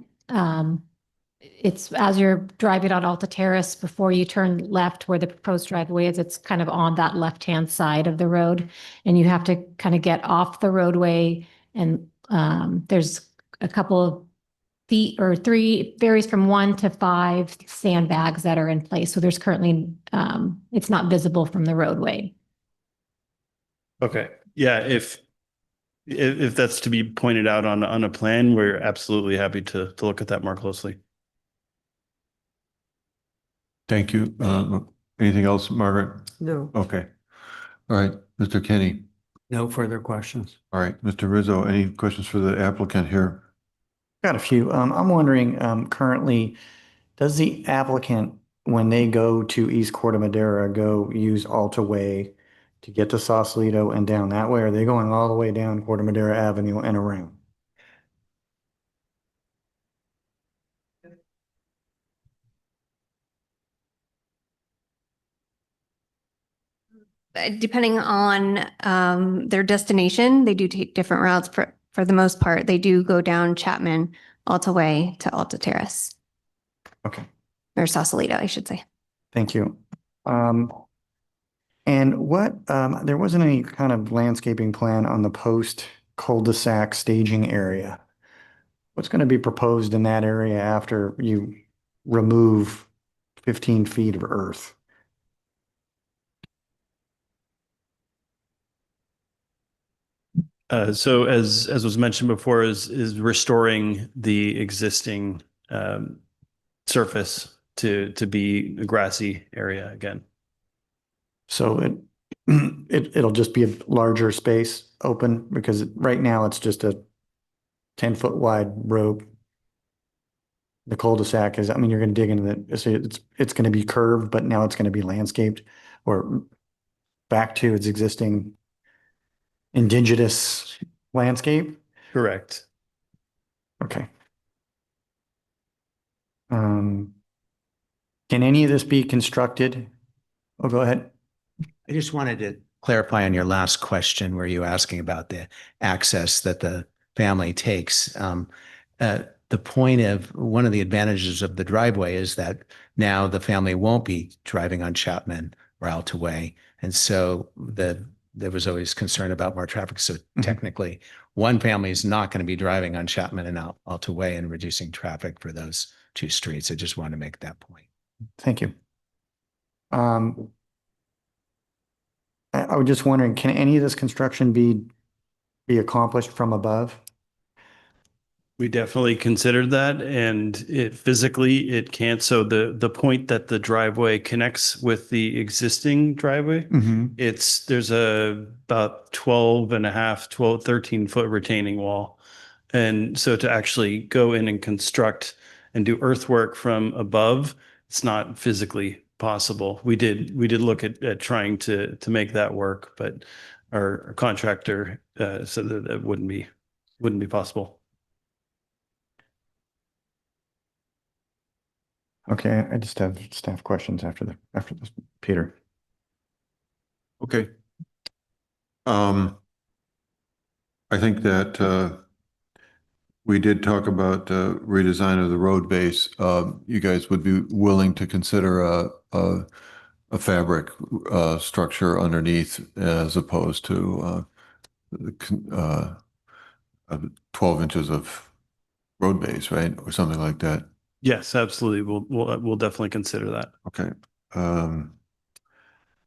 It's as you're driving on Alta Terrace, before you turn left where the proposed driveway is, it's kind of on that left-hand side of the road. And you have to kind of get off the roadway, and there's a couple of feet or three, varies from 1 to 5 sandbags that are in place. So there's currently, it's not visible from the roadway. Okay. Yeah. If that's to be pointed out on a plan, we're absolutely happy to look at that more closely. Thank you. Anything else, Margaret? No. Okay. All right, Mr. Kenny. No further questions. All right, Mr. Rizzo, any questions for the applicant here? Got a few. I'm wondering, currently, does the applicant, when they go to East Corte Madera, go use Alta Way to get to Sausalito and down that way? Or are they going all the way down Corte Madera Avenue and around? Depending on their destination, they do take different routes. For the most part, they do go down Chapman, Alta Way to Alta Terrace. Okay. Or Sausalito, I should say. Thank you. And what, there wasn't any kind of landscaping plan on the post cul-de-sac staging area. What's going to be proposed in that area after you remove 15 feet of earth? So as was mentioned before, is restoring the existing surface to be a grassy area again. So it'll just be a larger space open because right now it's just a 10-foot wide road. The cul-de-sac is, I mean, you're going to dig into the, so it's going to be curved, but now it's going to be landscaped or back to its existing indigenous landscape. Correct. Okay. Can any of this be constructed? Oh, go ahead. I just wanted to clarify on your last question where you were asking about the access that the family takes. The point of one of the advantages of the driveway is that now the family won't be driving on Chapman or Alta Way. And so there was always concern about more traffic. So technically, one family is not going to be driving on Chapman and Alta Way and reducing traffic for those two streets. I just want to make that point. Thank you. I was just wondering, can any of this construction be accomplished from above? We definitely considered that, and physically it can't. So the point that the driveway connects with the existing driveway, there's about 13-foot retaining wall. And so to actually go in and construct and do earthwork from above, it's not physically possible. We did look at trying to make that work, but our contractor said that it wouldn't be possible. Okay, I just have staff questions after this, Peter. Okay. I think that we did talk about redesign of the road base. You guys would be willing to consider a fabric structure underneath as opposed to 12 inches of road base, right? Or something like that. Yes, absolutely. We'll definitely consider that. Okay.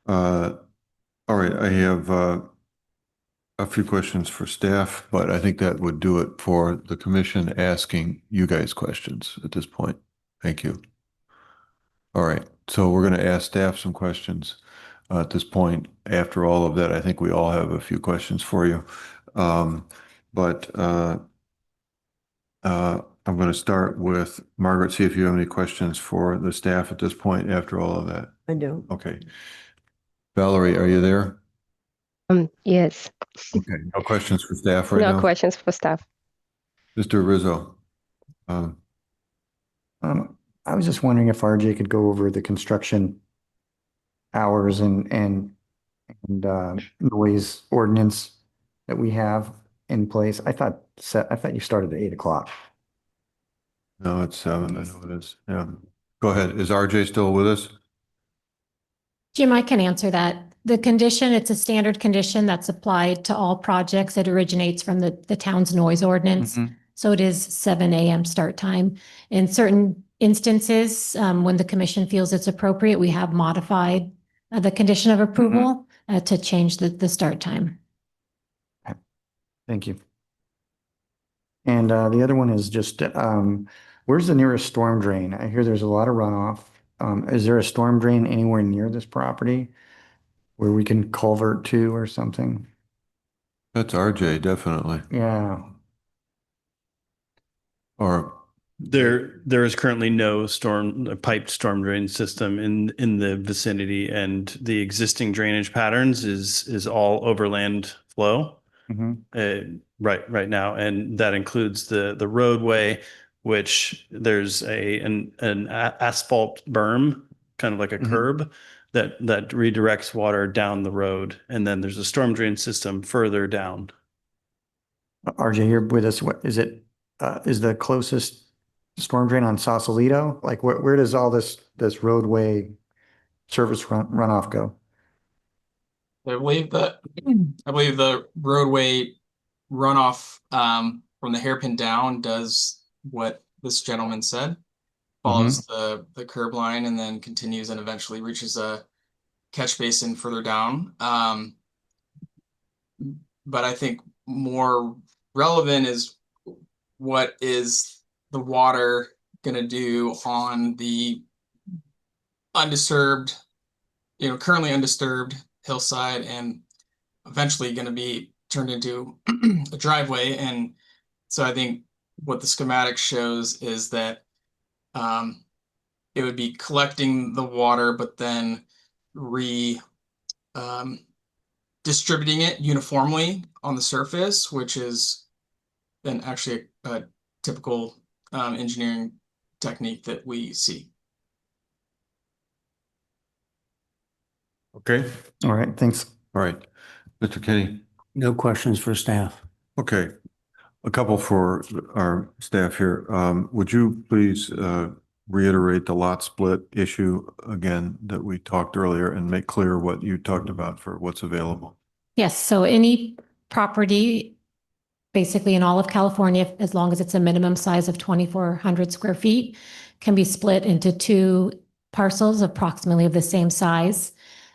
All right. I have a few questions for staff, but I think that would do it for the commission asking you guys questions at this point. Thank you. All right. So we're going to ask staff some questions at this point. After all of that, I think we all have a few questions for you. I'm going to start with Margaret, see if you have any questions for the staff at this point after all of that. I do. Okay. Valerie, are you there? Yes. Okay. No questions for staff right now? No questions for staff. Mr. Rizzo. I was just wondering if RJ could go over the construction hours and noise ordinance that we have in place. I thought you started at 8 o'clock. No, it's 7. I know it is. Yeah. Go ahead. Is RJ still with us? Jim, I can answer that. The condition, it's a standard condition that's applied to all projects. It originates from the town's noise ordinance. So it is 7 a.m. start time. In certain instances, when the commission feels it's appropriate, we have modified the condition of approval to change the start time. Thank you. And the other one is just, where's the nearest storm drain? I hear there's a lot of runoff. Is there a storm drain anywhere near this property where we can culvert to or something? That's RJ, definitely. Yeah. Or there is currently no piped storm drain system in the vicinity, and the existing drainage patterns is all overland flow. Right now, and that includes the roadway, which there's an asphalt berm, kind of like a curb that redirects water down the road, and then there's a storm drain system further down. RJ, here with us, what is it? Is the closest storm drain on Sausalito? Like where does all this roadway service runoff go? I believe the roadway runoff from the hairpin down does what this gentleman said, follows the curb line and then continues and eventually reaches a catch basin further down. But I think more relevant is what is the water going to do on the undisturbed currently undisturbed hillside and eventually going to be turned into a driveway. And so I think what the schematic shows is that it would be collecting the water, but then distributing it uniformly on the surface, which is then actually a typical engineering technique that we see. Okay. All right, thanks. All right. Mr. Kenny. No questions for staff. Okay. A couple for our staff here. Would you please reiterate the lot split issue again that we talked earlier and make clear what you talked about for what's available? Yes, so any property, basically in all of California, as long as it's a minimum size of 2,400 square feet, can be split into two parcels approximately of the same size.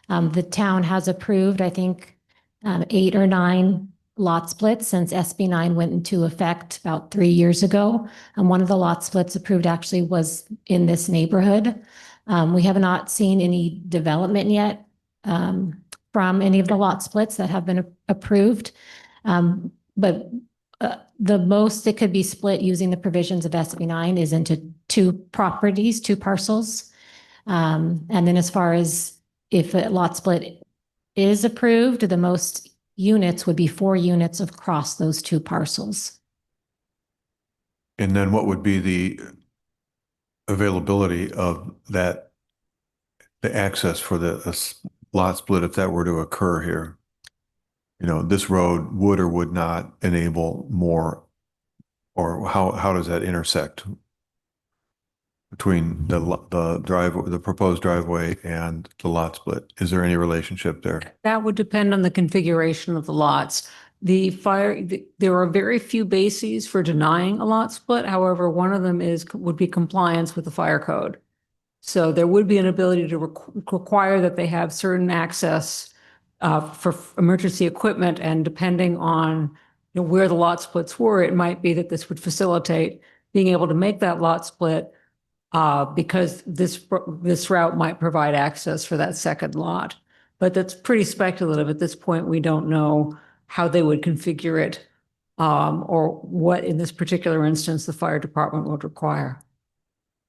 The town has approved, I think, 8 or 9 lot splits since SB 9 went into effect about 3 years ago. And one of the lot splits approved actually was in this neighborhood. We have not seen any development yet from any of the lot splits that have been approved. But the most it could be split using the provisions of SB 9 is into 2 properties, 2 parcels. And then as far as if a lot split is approved, the most units would be 4 units across those 2 parcels. And then what would be the availability of that, the access for the lot split if that were to occur here? This road would or would not enable more, or how does that intersect between the proposed driveway and the lot split? Is there any relationship there? That would depend on the configuration of the lots. There are very few bases for denying a lot split. However, one of them would be compliance with the fire code. So there would be an ability to require that they have certain access for emergency equipment, and depending on where the lot splits were, it might be that this would facilitate being able to make that lot split because this route might provide access for that second lot. But that's pretty speculative at this point. We don't know how they would configure it or what in this particular instance the fire department would require.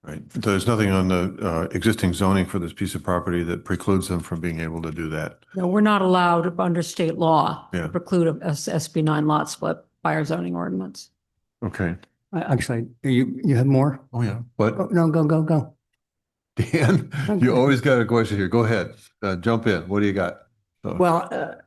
Right. So there's nothing on the existing zoning for this piece of property that precludes them from being able to do that. No, we're not allowed under state law Yeah. to preclude a SB 9 lot split by our zoning ordinance. Okay. Actually, you have more? Oh, yeah. What? Oh, no, go. Dan, you always got a question here. Go ahead. Jump in. What do you got? Well,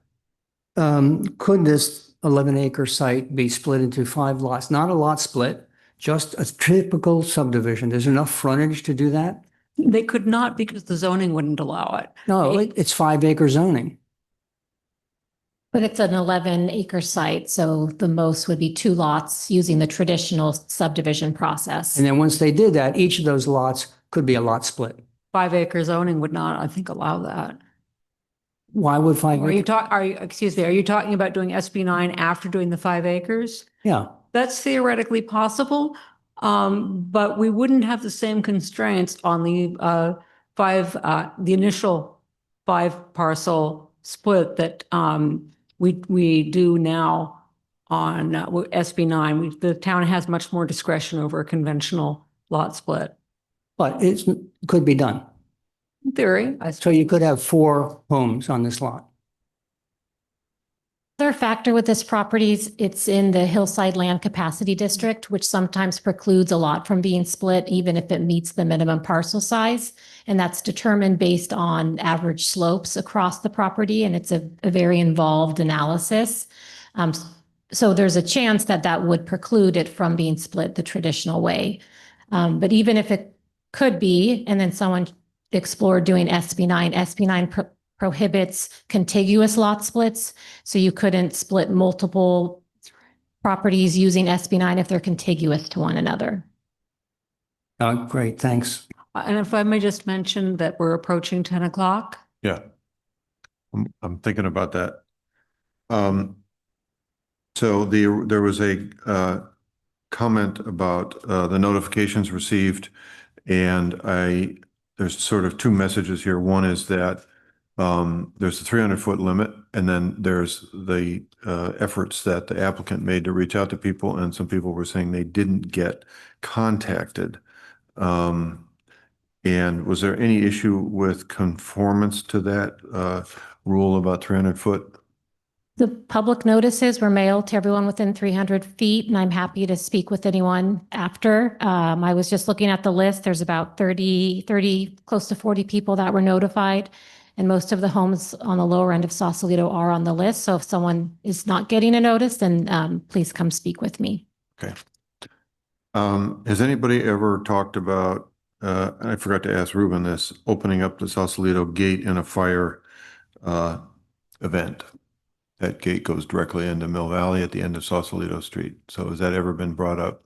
could this 11-acre site be split into 5 lots? Not a lot split, just a typical subdivision. There's enough frontage to do that? They could not because the zoning wouldn't allow it. No, it's 5-acre zoning. But it's an 11-acre site, so the most would be 2 lots using the traditional subdivision process. And then once they did that, each of those lots could be a lot split. 5-acre zoning would not, I think, allow that. Why would 5 acres? Excuse me, are you talking about doing SB 9 after doing the 5 acres? Yeah. That's theoretically possible, but we wouldn't have the same constraints on the initial 5 parcel split that we do now on SB 9. The town has much more discretion over a conventional lot split. But it could be done. In theory. So you could have 4 homes on this lot. Another factor with this property is it's in the Hillside Land Capacity District, which sometimes precludes a lot from being split, even if it meets the minimum parcel size. And that's determined based on average slopes across the property, and it's a very involved analysis. So there's a chance that that would preclude it from being split the traditional way. But even if it could be, and then someone explored doing SB 9, SB 9 prohibits contiguous lot splits. So you couldn't split multiple properties using SB 9 if they're contiguous to one another. Great, thanks. And if I may just mention that we're approaching 10 o'clock. Yeah. I'm thinking about that. So there was a comment about the notifications received, and there's sort of 2 messages here. One is that There's a 300-foot limit, and then there's the efforts that the applicant made to reach out to people, and some people were saying they didn't get contacted. And was there any issue with conformance to that rule about 300 foot? The public notices were mailed to everyone within 300 feet, and I'm happy to speak with anyone after. I was just looking at the list. There's about 30, close to 40 people that were notified. And most of the homes on the lower end of Sausalito are on the list. So if someone is not getting a notice, then please come speak with me. Okay. Has anybody ever talked about, I forgot to ask Ruben this, opening up the Sausalito gate in a fire event? That gate goes directly into Mill Valley at the end of Sausalito Street. So has that ever been brought up?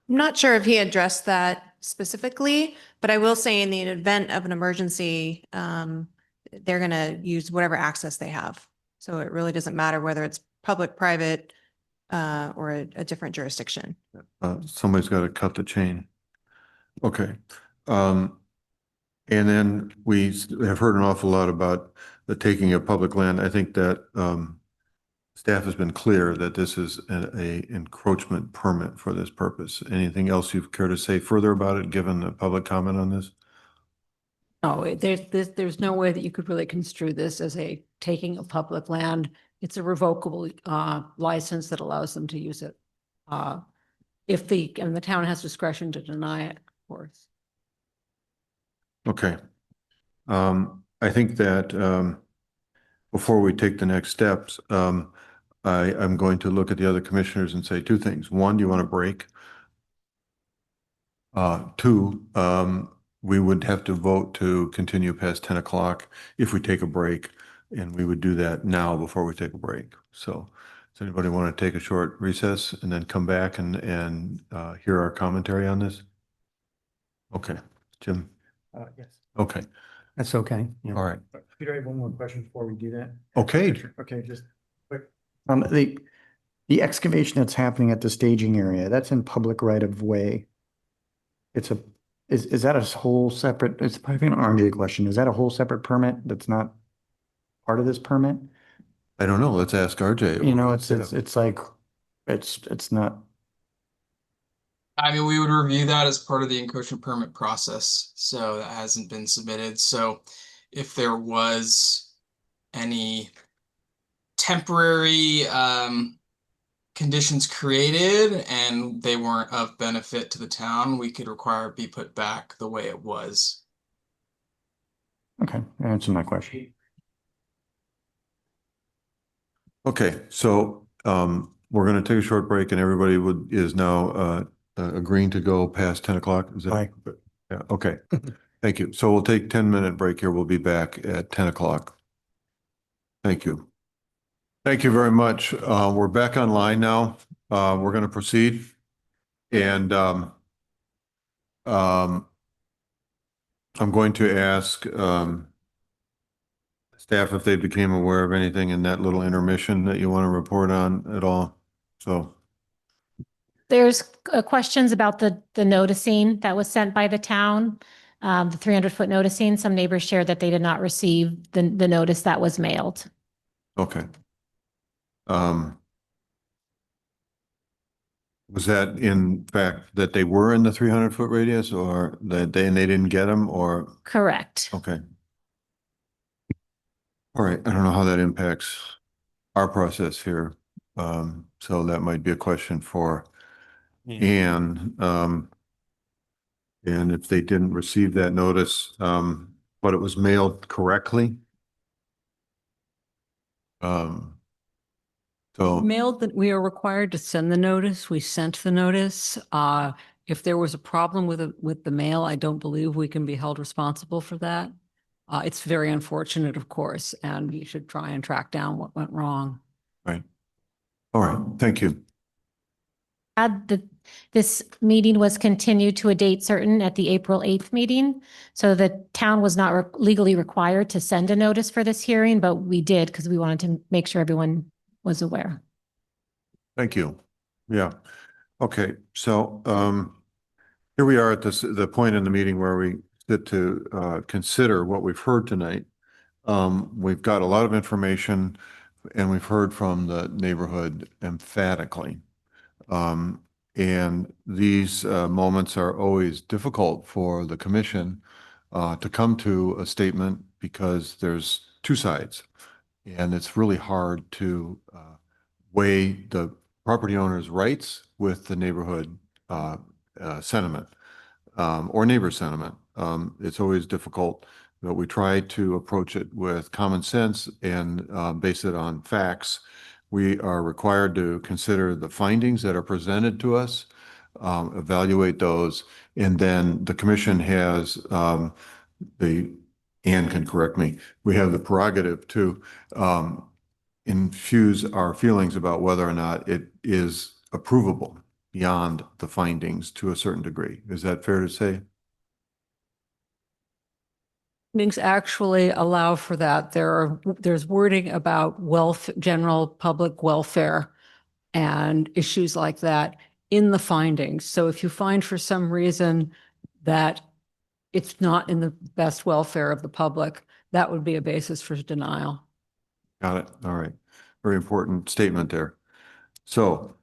I'm not sure if he addressed that specifically, but I will say in the event of an emergency, they're going to use whatever access they have. So it really doesn't matter whether it's public, private, or a different jurisdiction. Somebody's got to cut the chain. Okay. And then we have heard an awful lot about the taking of public land. I think that staff has been clear that this is a encroachment permit for this purpose. Anything else you care to say further about it, given the public comment on this? No, there's no way that you could really construe this as a taking of public land. It's a revocable license that allows them to use it. If the town has discretion to deny it, of course. Okay. I think that before we take the next steps, I'm going to look at the other commissioners and say two things. One, do you want to break? Two, we would have to vote to continue past 10 o'clock if we take a break, and we would do that now before we take a break. So does anybody want to take a short recess and then come back and hear our commentary on this? Okay, Jim? Yes. Okay. That's okay. All right. Peter, I have one more question before we do that. Okay. Okay, just quick. The excavation that's happening at the staging area, that's in public right of way. Is that a whole separate, it's probably an RJ question. Is that a whole separate permit that's not part of this permit? I don't know. Let's ask RJ. You know, it's like, it's not. I mean, we would review that as part of the encroachment permit process. So that hasn't been submitted. So if there was any temporary conditions created and they weren't of benefit to the town, we could require it be put back the way it was. Okay, answer my question. Okay, so we're going to take a short break, and everybody is now agreeing to go past 10 o'clock. Is that? Aye. Yeah. Okay. Thank you. So we'll take 10-minute break here. We'll be back at 10 o'clock. Thank you. Thank you very much. We're back online now. We're going to proceed, and I'm going to ask staff if they became aware of anything in that little intermission that you want to report on at all. So There's questions about the noticing that was sent by the town, the 300-foot noticing. Some neighbors shared that they did not receive the notice that was mailed. okay. Was that in fact that they were in the 300-foot radius, or that they didn't get them, or? Correct. Okay. All right. I don't know how that impacts our process here. So that might be a question for Anne. And if they didn't receive that notice, but it was mailed correctly. So Mailed that we are required to send the notice. We sent the notice. If there was a problem with the mail, I don't believe we can be held responsible for that. It's very unfortunate, of course, and we should try and track down what went wrong. right. All right. Thank you. This meeting was continued to a date certain at the April 8th meeting. So the town was not legally required to send a notice for this hearing, but we did because we wanted to make sure everyone was aware. Thank you. Yeah. Okay. So here we are at the point in the meeting where we sit to consider what we've heard tonight. We've got a lot of information and we've heard from the neighborhood emphatically. And these moments are always difficult for the commission to come to a statement because there's two sides. And it's really hard to weigh the property owner's rights with the neighborhood sentiment or neighbor sentiment. It's always difficult, but we try to approach it with common sense and base it on facts. We are required to consider the findings that are presented to us, evaluate those, and then the commission has Ann can correct me, we have the prerogative to infuse our feelings about whether or not it is approvable beyond the findings to a certain degree. Is that fair to say? Findings actually allow for that. There's wording about general public welfare and issues like that in the findings. So if you find for some reason that it's not in the best welfare of the public, that would be a basis for denial. Got it. All right. Very important statement there. So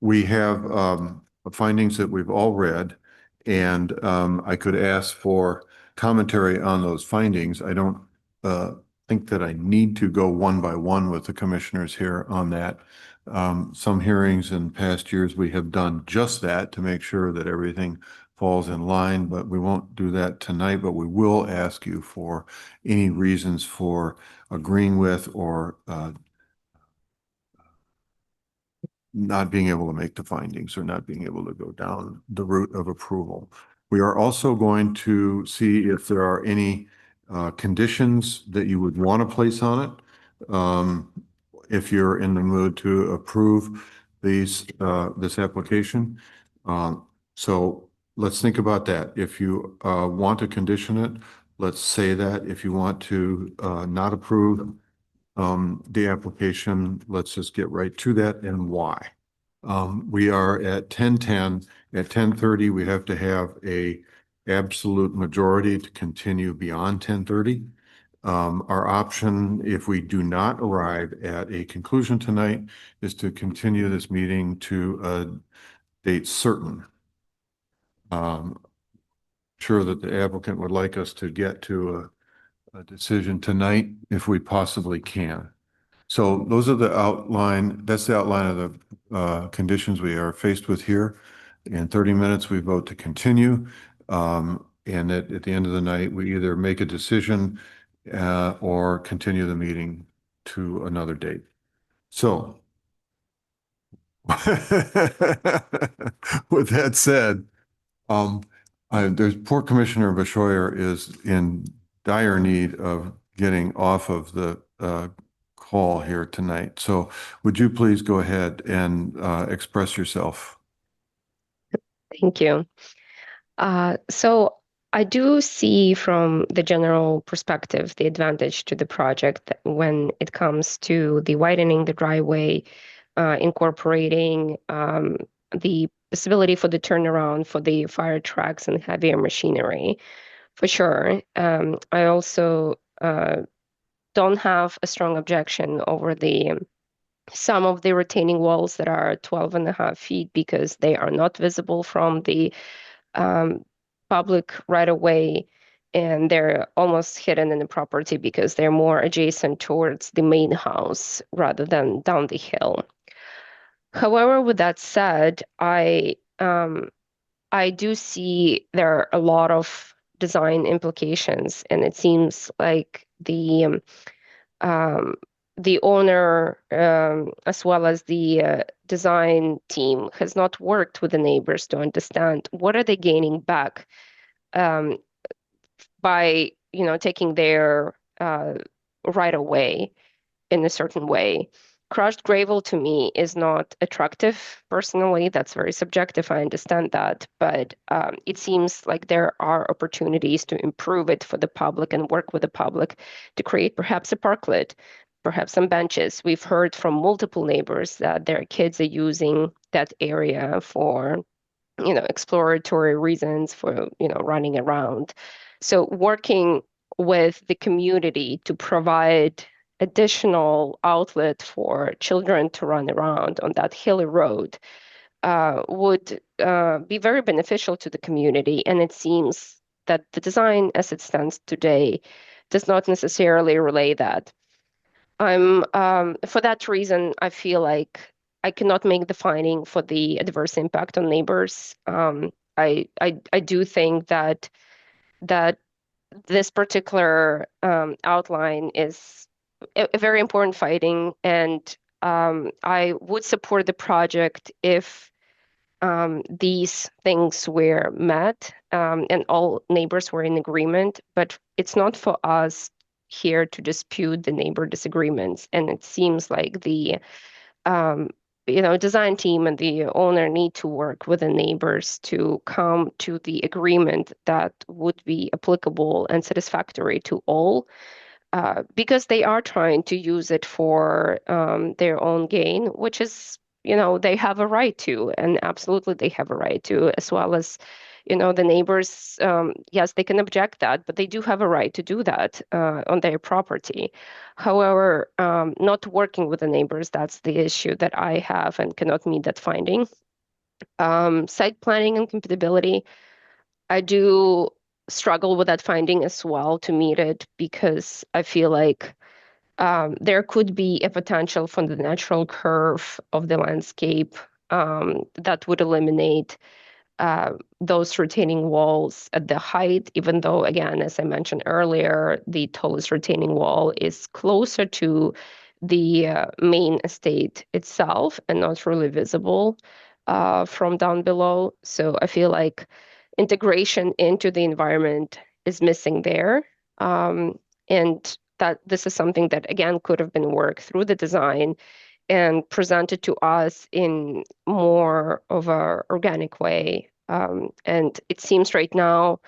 we have findings that we've all read, and I could ask for commentary on those findings. I don't think that I need to go one by one with the commissioners here on that. Some hearings in past years, we have done just that to make sure that everything falls in line, but we won't do that tonight, but we will ask you for any reasons for agreeing with or not being able to make the findings or not being able to go down the route of approval. We are also going to see if there are any conditions that you would want to place on it. If you're in the mood to approve this application. So let's think about that. If you want to condition it, let's say that. If you want to not approve the application, let's just get right to that and why. We are at 10:10. At 10:30, we have to have a absolute majority to continue beyond 10:30. Our option, if we do not arrive at a conclusion tonight, is to continue this meeting to a date certain. Sure that the applicant would like us to get to a decision tonight if we possibly can. So those are the outline, that's the outline of the conditions we are faced with here. In 30 minutes, we vote to continue. And at the end of the night, we either make a decision or continue the meeting to another date. So with that said, there's poor Commissioner Beshoyer is in dire need of getting off of the call here tonight. So would you please go ahead and express yourself? Thank you. So I do see from the general perspective the advantage to the project when it comes to the widening the driveway, incorporating the possibility for the turnaround for the fire trucks and heavier machinery, for sure. I also don't have a strong objection over some of the retaining walls that are 12.5 feet because they are not visible from the public right away, and they're almost hidden in the property because they're more adjacent towards the main house rather than down the hill. However, with that said, I do see there are a lot of design implications, and it seems like the owner, as well as the design team, has not worked with the neighbors to understand what are they gaining back by taking their right away in a certain way. Crushed gravel to me is not attractive personally. That's very subjective. I understand that. But it seems like there are opportunities to improve it for the public and work with the public to create perhaps a parklet, perhaps some benches. We've heard from multiple neighbors that their kids are using that area for exploratory reasons for, running around. So working with the community to provide additional outlet for children to run around on that hilly road would be very beneficial to the community. And it seems that the design as it stands today does not necessarily relay that. For that reason, I feel like I cannot make the finding for the adverse impact on neighbors. I do think that this particular outline is a very important finding, and I would support the project if these things were met and all neighbors were in agreement. But it's not for us here to dispute the neighbor disagreements, and it seems like the design team and the owner need to work with the neighbors to come to the agreement that would be applicable and satisfactory to all, because they are trying to use it for their own gain, which is, they have a right to, and absolutely they have a right to, as well as, the neighbors, yes, they can object that, but they do have a right to do that on their property. However, not working with the neighbors, that's the issue that I have and cannot meet that finding. Site planning and compatibility, I do struggle with that finding as well to meet it, because I feel like there could be a potential for the natural curve of the landscape that would eliminate those retaining walls at the height, even though, again, as I mentioned earlier, the tallest retaining wall is closer to the main estate itself and not really visible from down below. So I feel like integration into the environment is missing there. And that this is something that, again, could have been worked through the design and presented to us in more of a organic way. And it seems right now,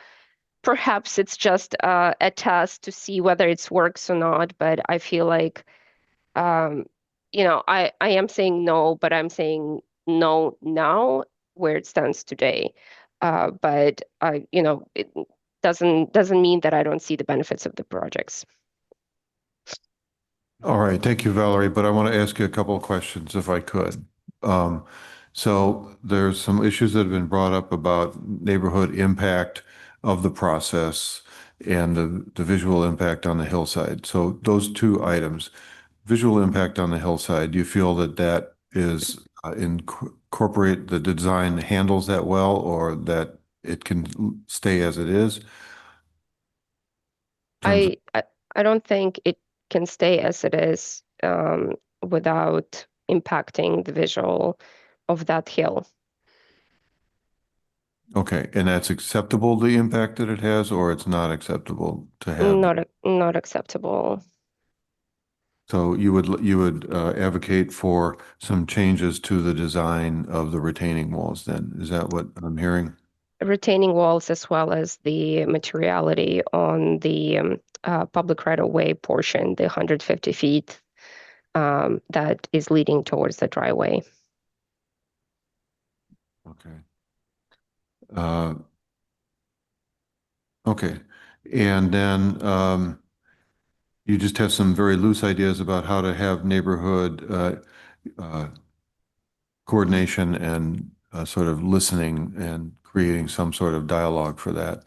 perhaps it's just a test to see whether it works or not. But I feel like, I am saying no, but I'm saying no now where it stands today. But it doesn't mean that I don't see the benefits of the projects. All right, thank you, Valerie, but I want to ask you a couple of questions if I could. So there's some issues that have been brought up about neighborhood impact of the process and the visual impact on the hillside. So those two items, visual impact on the hillside, do you feel that that is incorporate the design handles that well, or that it can stay as it is? I don't think it can stay as it is without impacting the visual of that hill. Okay, and that's acceptable, the impact that it has, or it's not acceptable to have? Not acceptable. So you would advocate for some changes to the design of the retaining walls then? Is that what I'm hearing? Retaining walls, as well as the materiality on the public right-of-way portion, the 150 feet that is leading towards the driveway. Okay. Okay. And then you just have some very loose ideas about how to have neighborhood coordination and sort of listening and creating some sort of dialogue for that,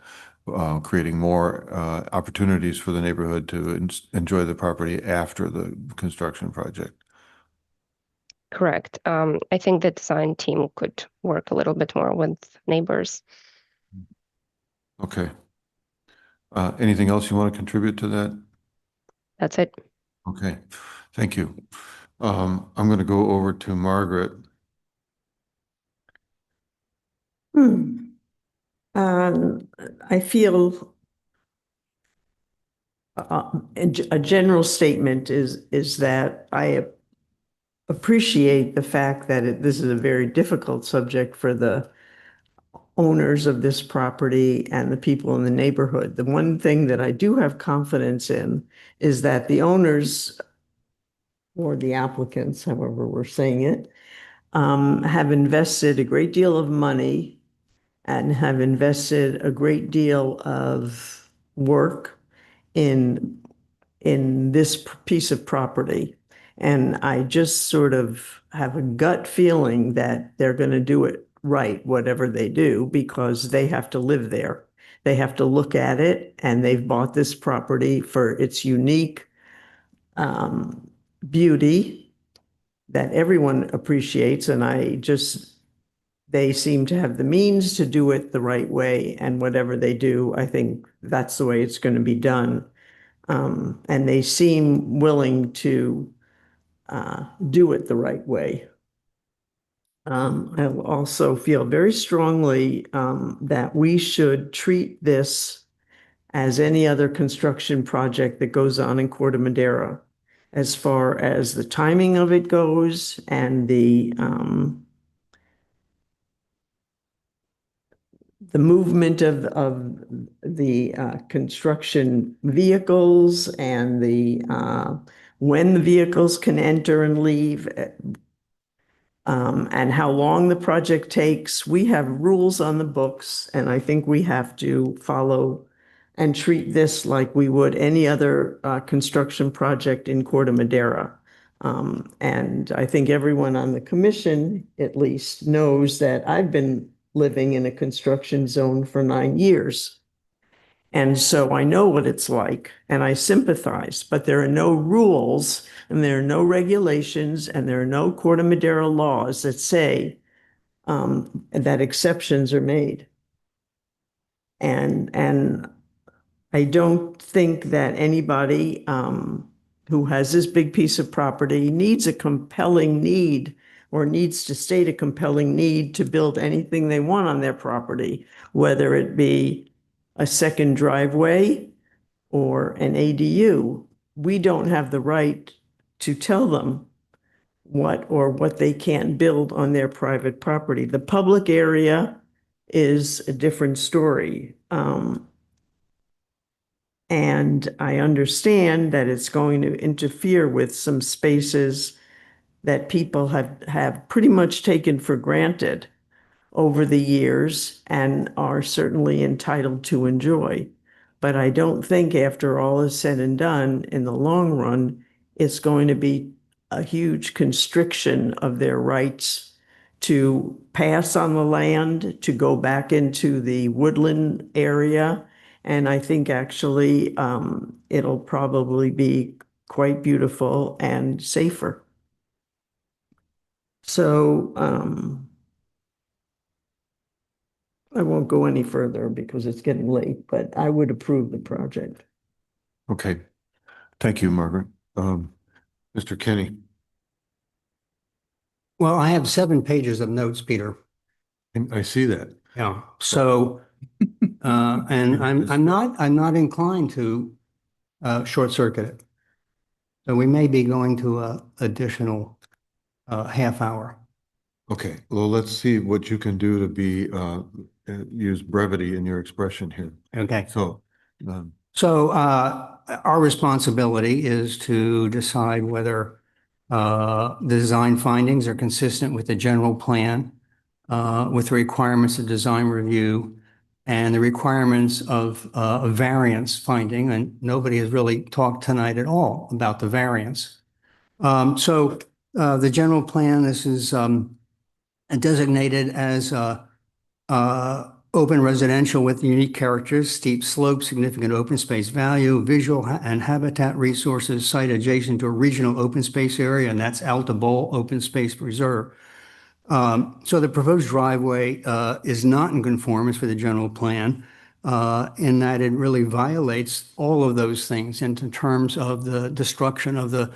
creating more opportunities for the neighborhood to enjoy the property after the construction project. Correct. I think the design team could work a little bit more with neighbors. Okay. Anything else you want to contribute to that? That's it. Okay, thank you. I'm going to go over to Margaret. I feel a general statement is that I appreciate the fact that this is a very difficult subject for the owners of this property and the people in the neighborhood. The one thing that I do have confidence in is that the owners, or the applicants, however we're saying it, have invested a great deal of money and have invested a great deal of work in this piece of property. And I just sort of have a gut feeling that they're going to do it right, whatever they do, because they have to live there. They have to look at it, and they've bought this property for its unique beauty that everyone appreciates. And they seem to have the means to do it the right way. And whatever they do, I think that's the way it's going to be done. And they seem willing to do it the right way. I also feel very strongly that we should treat this as any other construction project that goes on in Corte Madera, as far as the timing of it goes and the movement of the construction vehicles and the when the vehicles can enter and leave, and how long the project takes. We have rules on the books, and I think we have to follow and treat this like we would any other construction project in Corte Madera. And I think everyone on the commission at least knows that I've been living in a construction zone for 9 years. And so I know what it's like, and I sympathize, but there are no rules and there are no regulations and there are no Corte Madera laws that say that exceptions are made. And I don't think that anybody who has this big piece of property needs a compelling need or needs to state a compelling need to build anything they want on their property, whether it be a second driveway or an ADU. We don't have the right to tell them what they can't build on their private property. The public area is a different story. And I understand that it's going to interfere with some spaces that people have pretty much taken for granted over the years and are certainly entitled to enjoy. But I don't think after all is said and done, in the long run, it's going to be a huge constriction of their rights to pass on the land, to go back into the woodland area. And I think actually it'll probably be quite beautiful and safer. So I won't go any further because it's getting late, but I would approve the project. Okay. Thank you, Margaret. Mr. Kenny. Well, I have 7 pages of notes, Peter. And I see that. Yeah. So, and I'm not inclined to short circuit it. So we may be going to a additional half hour. Okay. Well, let's see what you can do to be use brevity in your expression here. Okay. So, our responsibility is to decide whether the design findings are consistent with the general plan, with the requirements of design review and the requirements of a variance finding. And nobody has really talked tonight at all about the variance. The general plan, this is designated as open residential with unique characters, steep slopes, significant open space value, visual and habitat resources, site adjacent to a regional open space area, and that's Alta Bowl Open Space Reserve. So the proposed driveway is not in conformance with the general plan in that it really violates all of those things in terms of the destruction of the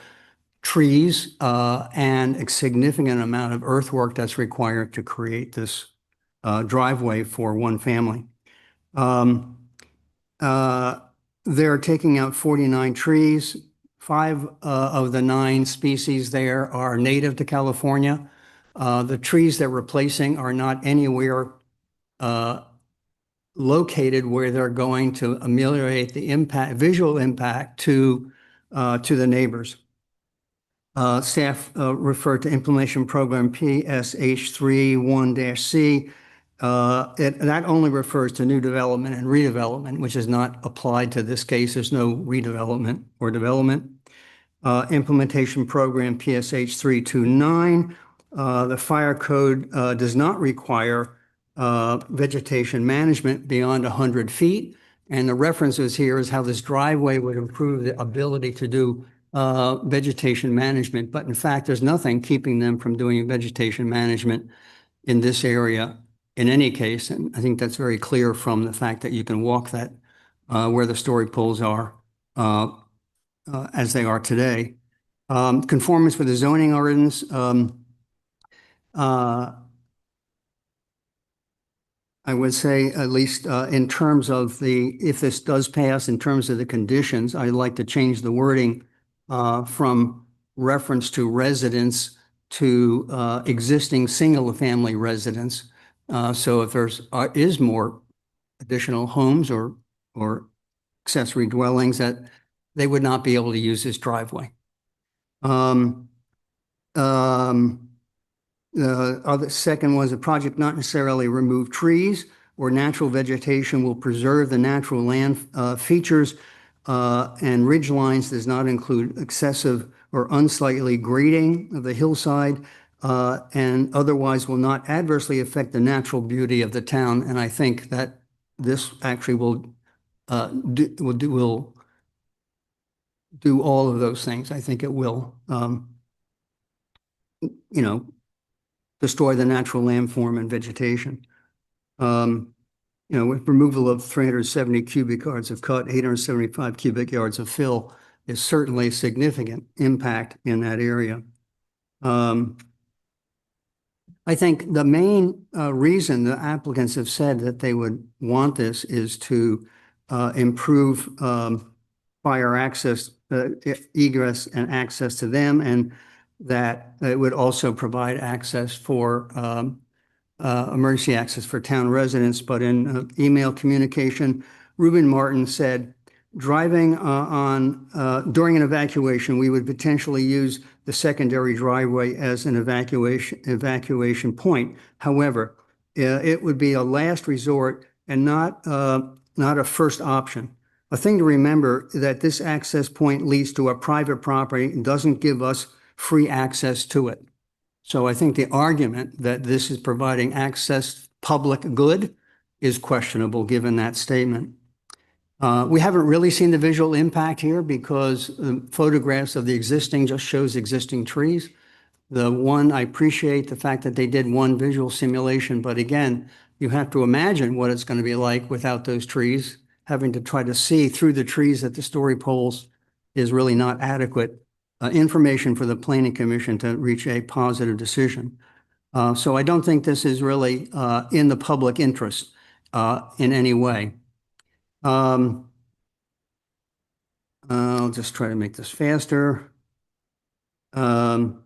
trees and a significant amount of earthwork that's required to create this driveway for one family. They're taking out 49 trees. 5 of the 9 species there are native to California. The trees they're replacing are not anywhere located where they're going to ameliorate the visual impact to the neighbors. Staff referred to implementation program PSH31-C That only refers to new development and redevelopment, which is not applied to this case. There's no redevelopment or development. Implementation program PSH 329. The fire code does not require vegetation management beyond 100 feet. And the references here is how this driveway would improve the ability to do vegetation management. But in fact, there's nothing keeping them from doing vegetation management in this area in any case. And I think that's very clear from the fact that you can walk that where the story poles are as they are today. Conformance with the zoning ordinance. I would say, at least in terms of if this does pass, in terms of the conditions, I'd like to change the wording from reference to residence to existing single-family residence. So if is more additional homes or accessory dwellings, that they would not be able to use this driveway. The other second was a project not necessarily remove trees or natural vegetation, will preserve the natural land features, and ridge lines, does not include excessive or unsightly grading of the hillside, and otherwise will not adversely affect the natural beauty of the town. And I think that this actually will do all of those things. I think it will, destroy the natural landform and vegetation. With removal of 370 cubic yards of cut, 875 cubic yards of fill is certainly a significant impact in that area. I think the main reason the applicants have said that they would want this is to improve fire access, egress and access to them, and that it would also provide access for emergency access for town residents. But in email communication, Ruben Martin said, driving during an evacuation, we would potentially use the secondary driveway as an evacuation point. However, it would be a last resort and not a first option. A thing to remember that this access point leads to a private property and doesn't give us free access to it. So I think the argument that this is providing access public good is questionable given that statement. We haven't really seen the visual impact here because photographs of the existing just shows existing trees. I appreciate the fact that they did one visual simulation, but again, you have to imagine what it's going to be like without those trees. Having to try to see through the trees at the story poles is really not adequate information for the Planning Commission to reach a positive decision. So I don't think this is really in the public interest in any way. I'll just try to make this faster. There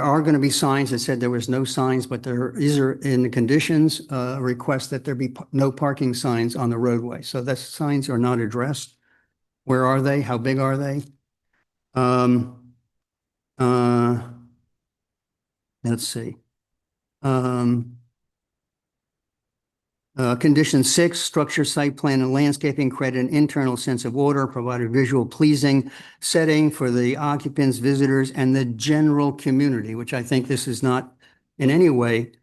are going to be signs that said there was no signs, but there is in the conditions request that there be no parking signs on the roadway. So the signs are not addressed. Where are they? How big are they? Let's see. Condition 6, structure, site plan, and landscaping create an internal sense of order, provide a visual pleasing setting for the occupants, visitors, and the general community, which I think this is not in any way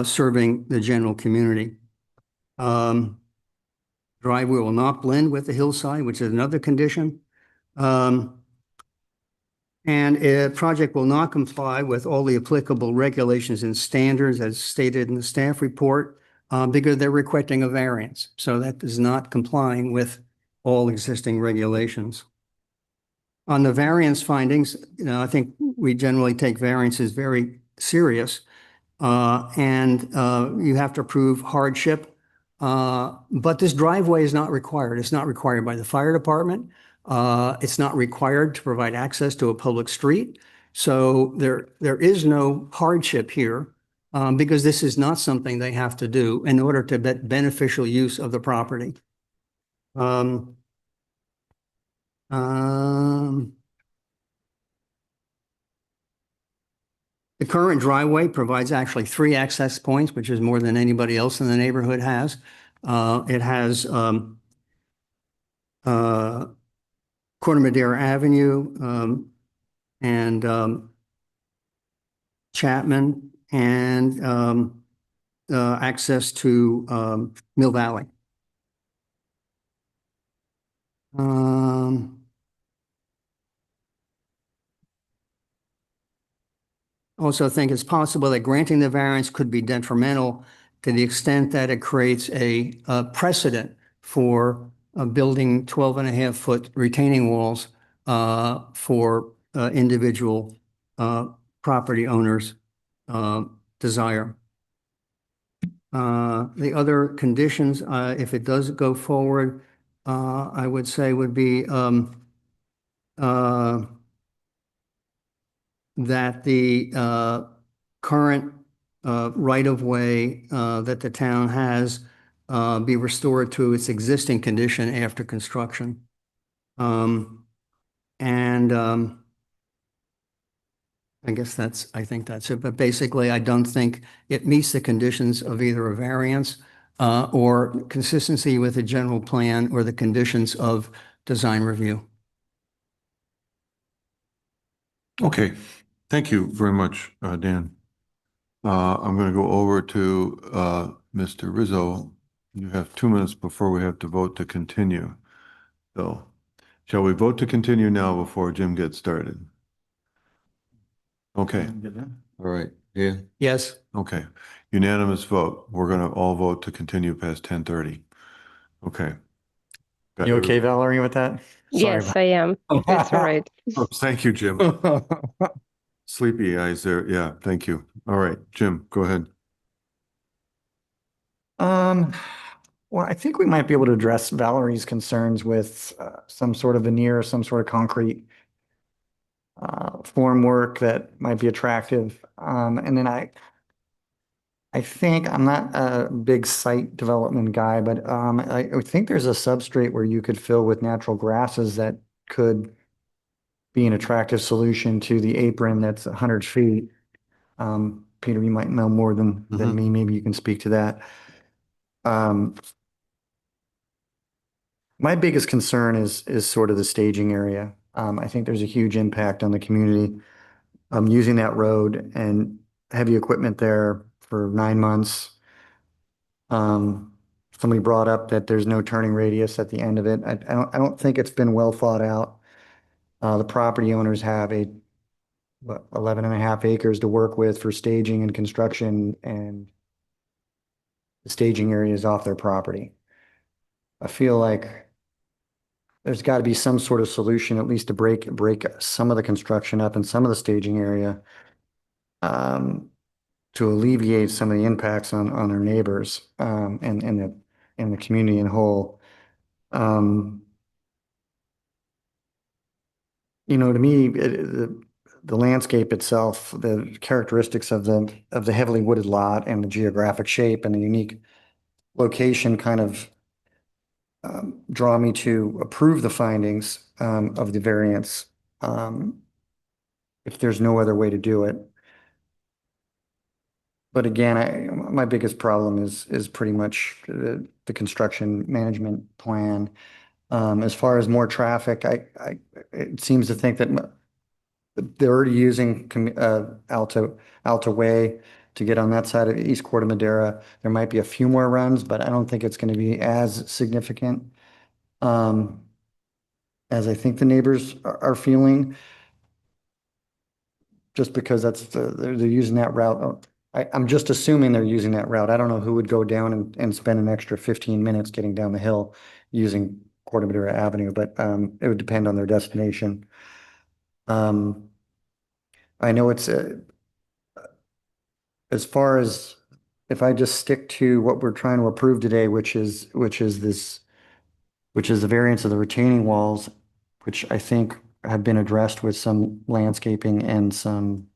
serving the general community. Driveway will not blend with the hillside, which is another condition. And a project will not comply with all the applicable regulations and standards as stated in the staff report because they're requesting a variance. So that is not complying with all existing regulations. On the variance findings, I think we generally take variances very serious. And you have to prove hardship. But this driveway is not required. It's not required by the fire department. It's not required to provide access to a public street. So there is no hardship here because this is not something they have to do in order to get beneficial use of the property. The current driveway provides actually 3 access points, which is more than anybody else in the neighborhood has. It has Corte Madera Avenue and Chapman and access to Mill Valley. Also think it's possible that granting the variance could be detrimental to the extent that it creates a precedent for building 12.5-foot retaining walls for individual property owners' desire. The other conditions, if it does go forward, I would say would be that the current right-of-way that the town has be restored to its existing condition after construction. I guess I think that's it. But basically, I don't think it meets the conditions of either a variance or consistency with the general plan or the conditions of design review. Okay, thank you very much, Dan. I'm going to go over to Mr. Rizzo. You have 2 minutes before we have to vote to continue. So, shall we vote to continue now before Jim gets started? Okay, all right, yeah? Yes. Okay, unanimous vote. We're going to all vote to continue past 10:30. Okay. Got You okay, every- Valerie, with that? Yes, I am. That's all right. Oh, thank you, Jim. Sleepy eyes there. Yeah, thank you. All right, Jim, go ahead. Well, I think we might be able to address Valerie's concerns with some sort of veneer, some sort of concrete formwork that might be attractive. And then I think I'm not a big site development guy, but I think there's a substrate where you could fill with natural grasses that could be an attractive solution to the apron that's 100 feet. Peter, you might know more than me. Maybe you can speak to that. My biggest concern is sort of the staging area. I think there's a huge impact on the community using that road and heavy equipment there for 9 months. Somebody brought up that there's no turning radius at the end of it. I don't think it's been well thought out. The property owners have 11.5 acres to work with for staging and construction, and the staging area is off their property. I feel like there's got to be some sort of solution, at least to break some of the construction up in some of the staging area, to alleviate some of the impacts on our neighbors, and the community in whole. You know, to me, the landscape itself, the characteristics of the heavily wooded lot and the geographic shape and the unique location kind of draw me to approve the findings of the variance if there's no other way to do it. But again, my biggest problem is pretty much the construction management plan. As far as more traffic, it seems to think that they're already using Alta Way to get on that side of East Corte Madera. There might be a few more runs, but I don't think it's going to be as significant as I think the neighbors are feeling. Just because they're using that route. I'm just assuming they're using that route. I don't know who would go down and spend an extra 15 minutes getting down the hill using Corte Madera Avenue, but it would depend on their destination. I know it's as far as if I just stick to what we're trying to approve today, which is the variance of the retaining walls, which I think have been addressed with some landscaping and some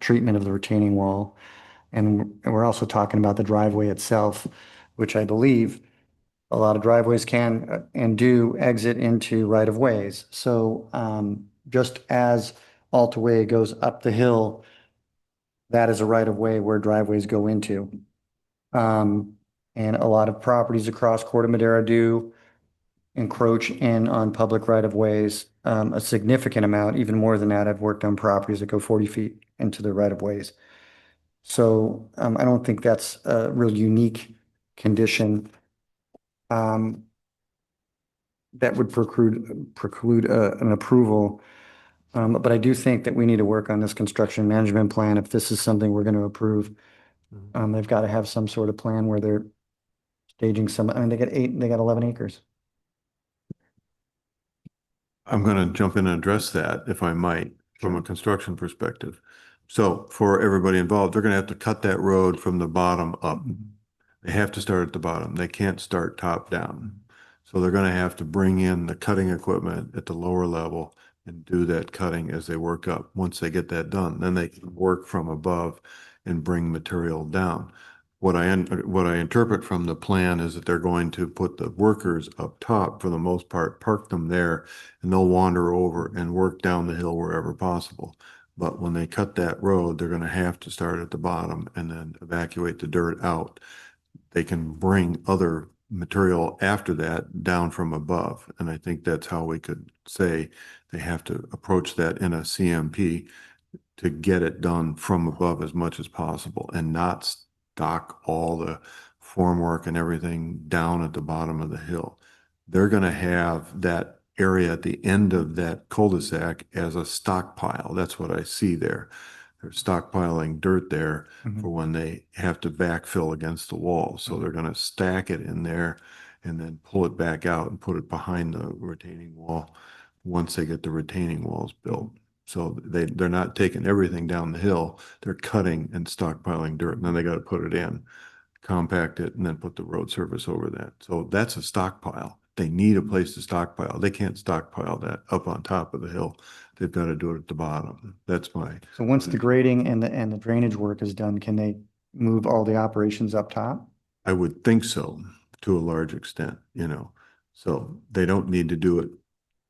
treatment of the retaining wall. And we're also talking about the driveway itself, which I believe a lot of driveways can and do exit into right-of-ways. So just as Alta Way goes up the hill, that is a right of way where driveways go into. And a lot of properties across Corte Madera do encroach in on public right of ways, a significant amount, even more than that. I've worked on properties that go 40 feet into the right of ways. So I don't think that's a real unique condition that would preclude an approval. But I do think that we need to work on this construction management plan. If this is something we're going to approve, they've got to have some sort of plan where they're staging some, I mean, they got 11 acres. I'm going to jump in and address that, if I might, from a construction perspective. So for everybody involved, they're going to have to cut that road from the bottom up. They have to start at the bottom. They can't start top down. So they're going to have to bring in the cutting equipment at the lower level and do that cutting as they work up. Once they get that done, then they can work from above and bring material down. What I interpret from the plan is that they're going to put the workers up top for the most part, park them there, and they'll wander over and work down the hill wherever possible. But when they cut that road, they're going to have to start at the bottom and then evacuate the dirt out. They can bring other material after that down from above. And I think that's how we could say they have to approach that in a CMP to get it done from above as much as possible and not stock all the formwork and everything down at the bottom of the hill. They're going to have that area at the end of that cul-de-sac as a stockpile. That's what I see there. They're stockpiling dirt there for when they have to backfill against the wall. So they're going to stack it in there and then pull it back out and put it behind the retaining wall once they get the retaining walls built. So they're not taking everything down the hill. They're cutting and stockpiling dirt, and then they got to put it in, compact it, and then put the road surface over that. So that's a stockpile. They need a place to stockpile. They can't stockpile that up on top of the hill. They've got to do it at the bottom. That's my. So once the grading and the drainage work is done, can they move all the operations up top? I would think so, to a large extent, So they don't need to do it.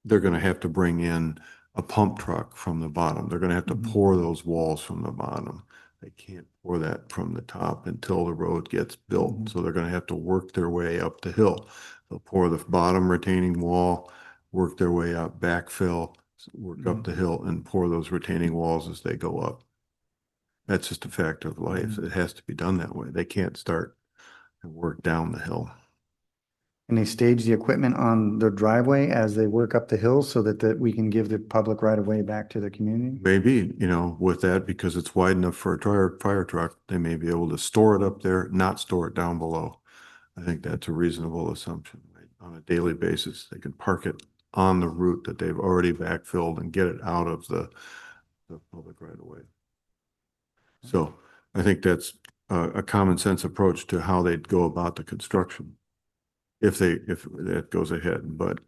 They're going to have to bring in a pump truck from the bottom. They're going to have to pour those walls from the bottom. They can't pour that from the top until the road gets built. So they're going to have to work their way up the hill. They'll pour the bottom retaining wall, work their way up, backfill, work up the hill, and pour those retaining walls as they go up. That's just a fact of life. It has to be done that way. They can't start and work down the hill. And they stage the equipment on the driveway as they work up the hill so that we can give the public right of way back to the community? Maybe, with that, because it's wide enough for a fire truck, they may be able to store it up there, not store it down below. I think that's a reasonable assumption, right? On a daily basis, they can park it on the route that they've already backfilled and get it out of the public right of way. So I think that's a common sense approach to how they'd go about the construction. If that goes ahead, but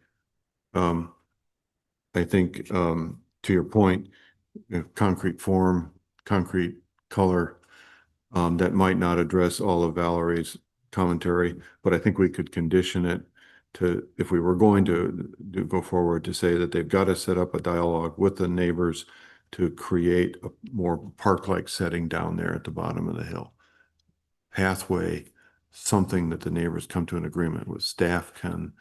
I think to your point, concrete form, concrete color, that might not address all of Valerie's commentary, but I think we could condition it to, if we were going to go forward, to say that they've got to set up a dialogue with the neighbors to create a more park-like setting down there at the bottom of the hill. Pathway, something that the neighbors come to an agreement with. Staff can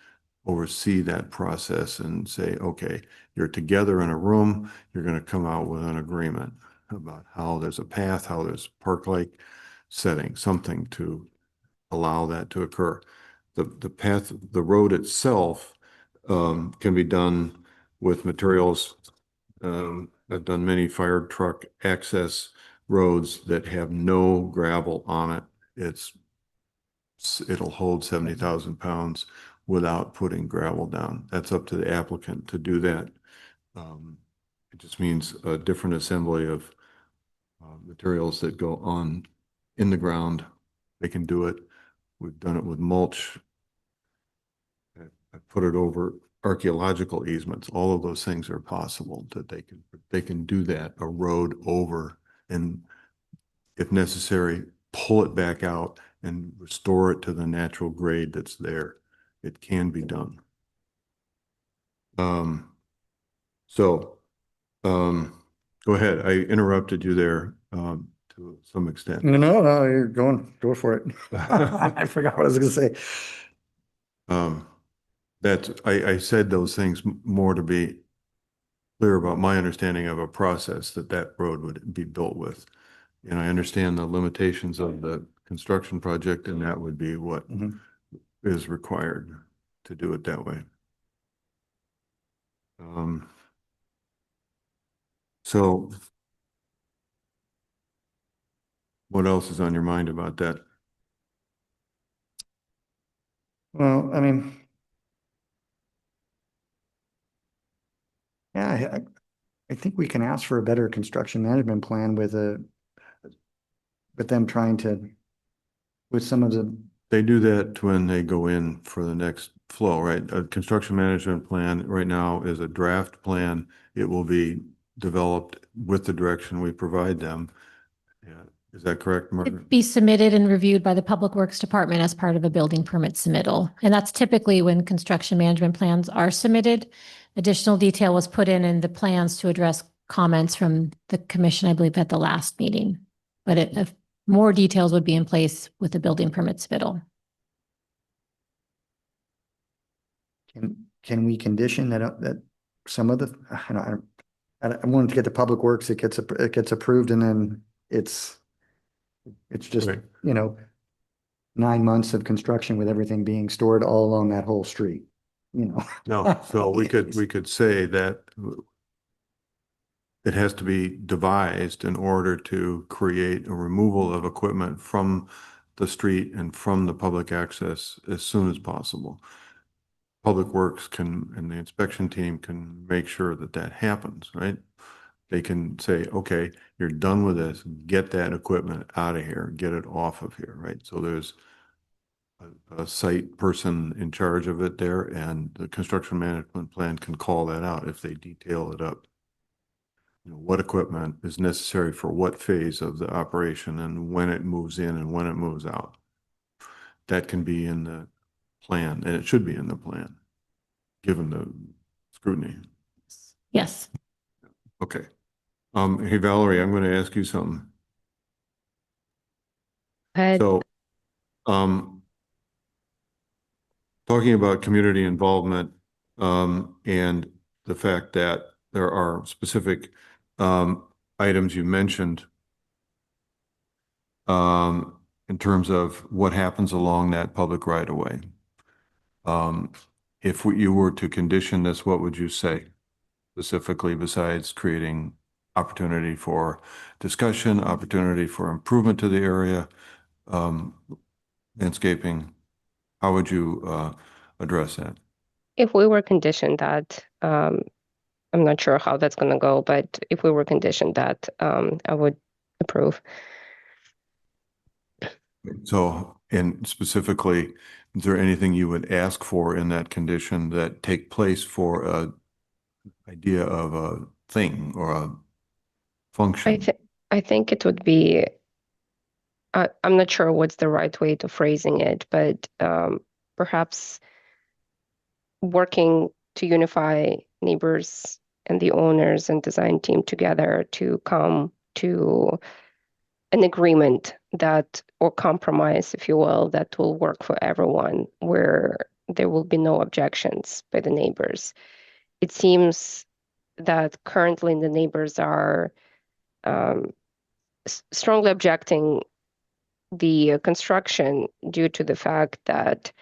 oversee that process and say, okay, you're together in a room, you're going to come out with an agreement about how there's a path, how there's park-like setting, something to allow that to occur. The path, the road itself can be done with materials. I've done many fire truck access roads that have no gravel on it. It'll hold 70,000 pounds without putting gravel down. That's up to the applicant to do that. It just means a different assembly of materials that go on in the ground. They can do it. We've done it with mulch. I put it over archaeological easements. All of those things are possible that they can do that, a road over, and if necessary, pull it back out and restore it to the natural grade that's there. It can be done. Go ahead. I interrupted you there to to some extent. No, you're go for it. I forgot what I was gonna say. I said those things more to be clear about my understanding of a process that road would be built with. And I understand the limitations of the construction project, and that would be what is required to do it that way. So what else is on your mind about that? Well, I mean, yeah, I think we can ask for a better construction management plan with them trying to, with some of the, They do that when they go in for the next flow, right? A construction management plan right now is a draft plan. It will be developed with the direction we provide them. Yeah. Is that correct, Margaret? It'd be submitted and reviewed by the Public Works Department as part of a building permit submittal. And that's typically when construction management plans are submitted. Additional detail was put in the plans to address comments from the commission, I believe, at the last meeting. But if more details would be in place with the building permit submittal. can we condition that some of the, I wanted to get the Public Works, it gets approved and then it's just, Right. 9 months of construction with everything being stored all along that whole street, No, so we could say that it has to be devised in order to create a removal of equipment from the street and from the public access as soon as possible. Public Works and the inspection team can make sure that that happens, right? They can say, okay, you're done with this, get that equipment out of here, get it off of here, right? So there's a site person in charge of it there, and the construction management plan can call that out if they detail it up. What equipment is necessary for what phase of the operation and when it moves in and when it moves out. That can be in the plan, and it should be in the plan, given the scrutiny. Yes. Okay. Hey, Valerie, I'm going to ask you something. So, talking about community involvement, and the fact that there are specific, items you mentioned, in terms of what happens along that public right of way. If you were to condition this, what would you say specifically besides creating opportunity for discussion, opportunity for improvement to the area, landscaping? How would you address that? If we were conditioned that, I'm not sure how that's going to go, but if we were conditioned that, I would approve. So, and specifically, is there anything you would ask for in that condition that take place for a idea of a thing or a function? I think it would be, I'm not sure what's the right way to phrasing it, but perhaps working to unify neighbors and the owners and design team together to come to an agreement that, or compromise, if you will, that will work for everyone, where there will be no objections by the neighbors. It seems that currently the neighbors are strongly objecting the construction due to the fact that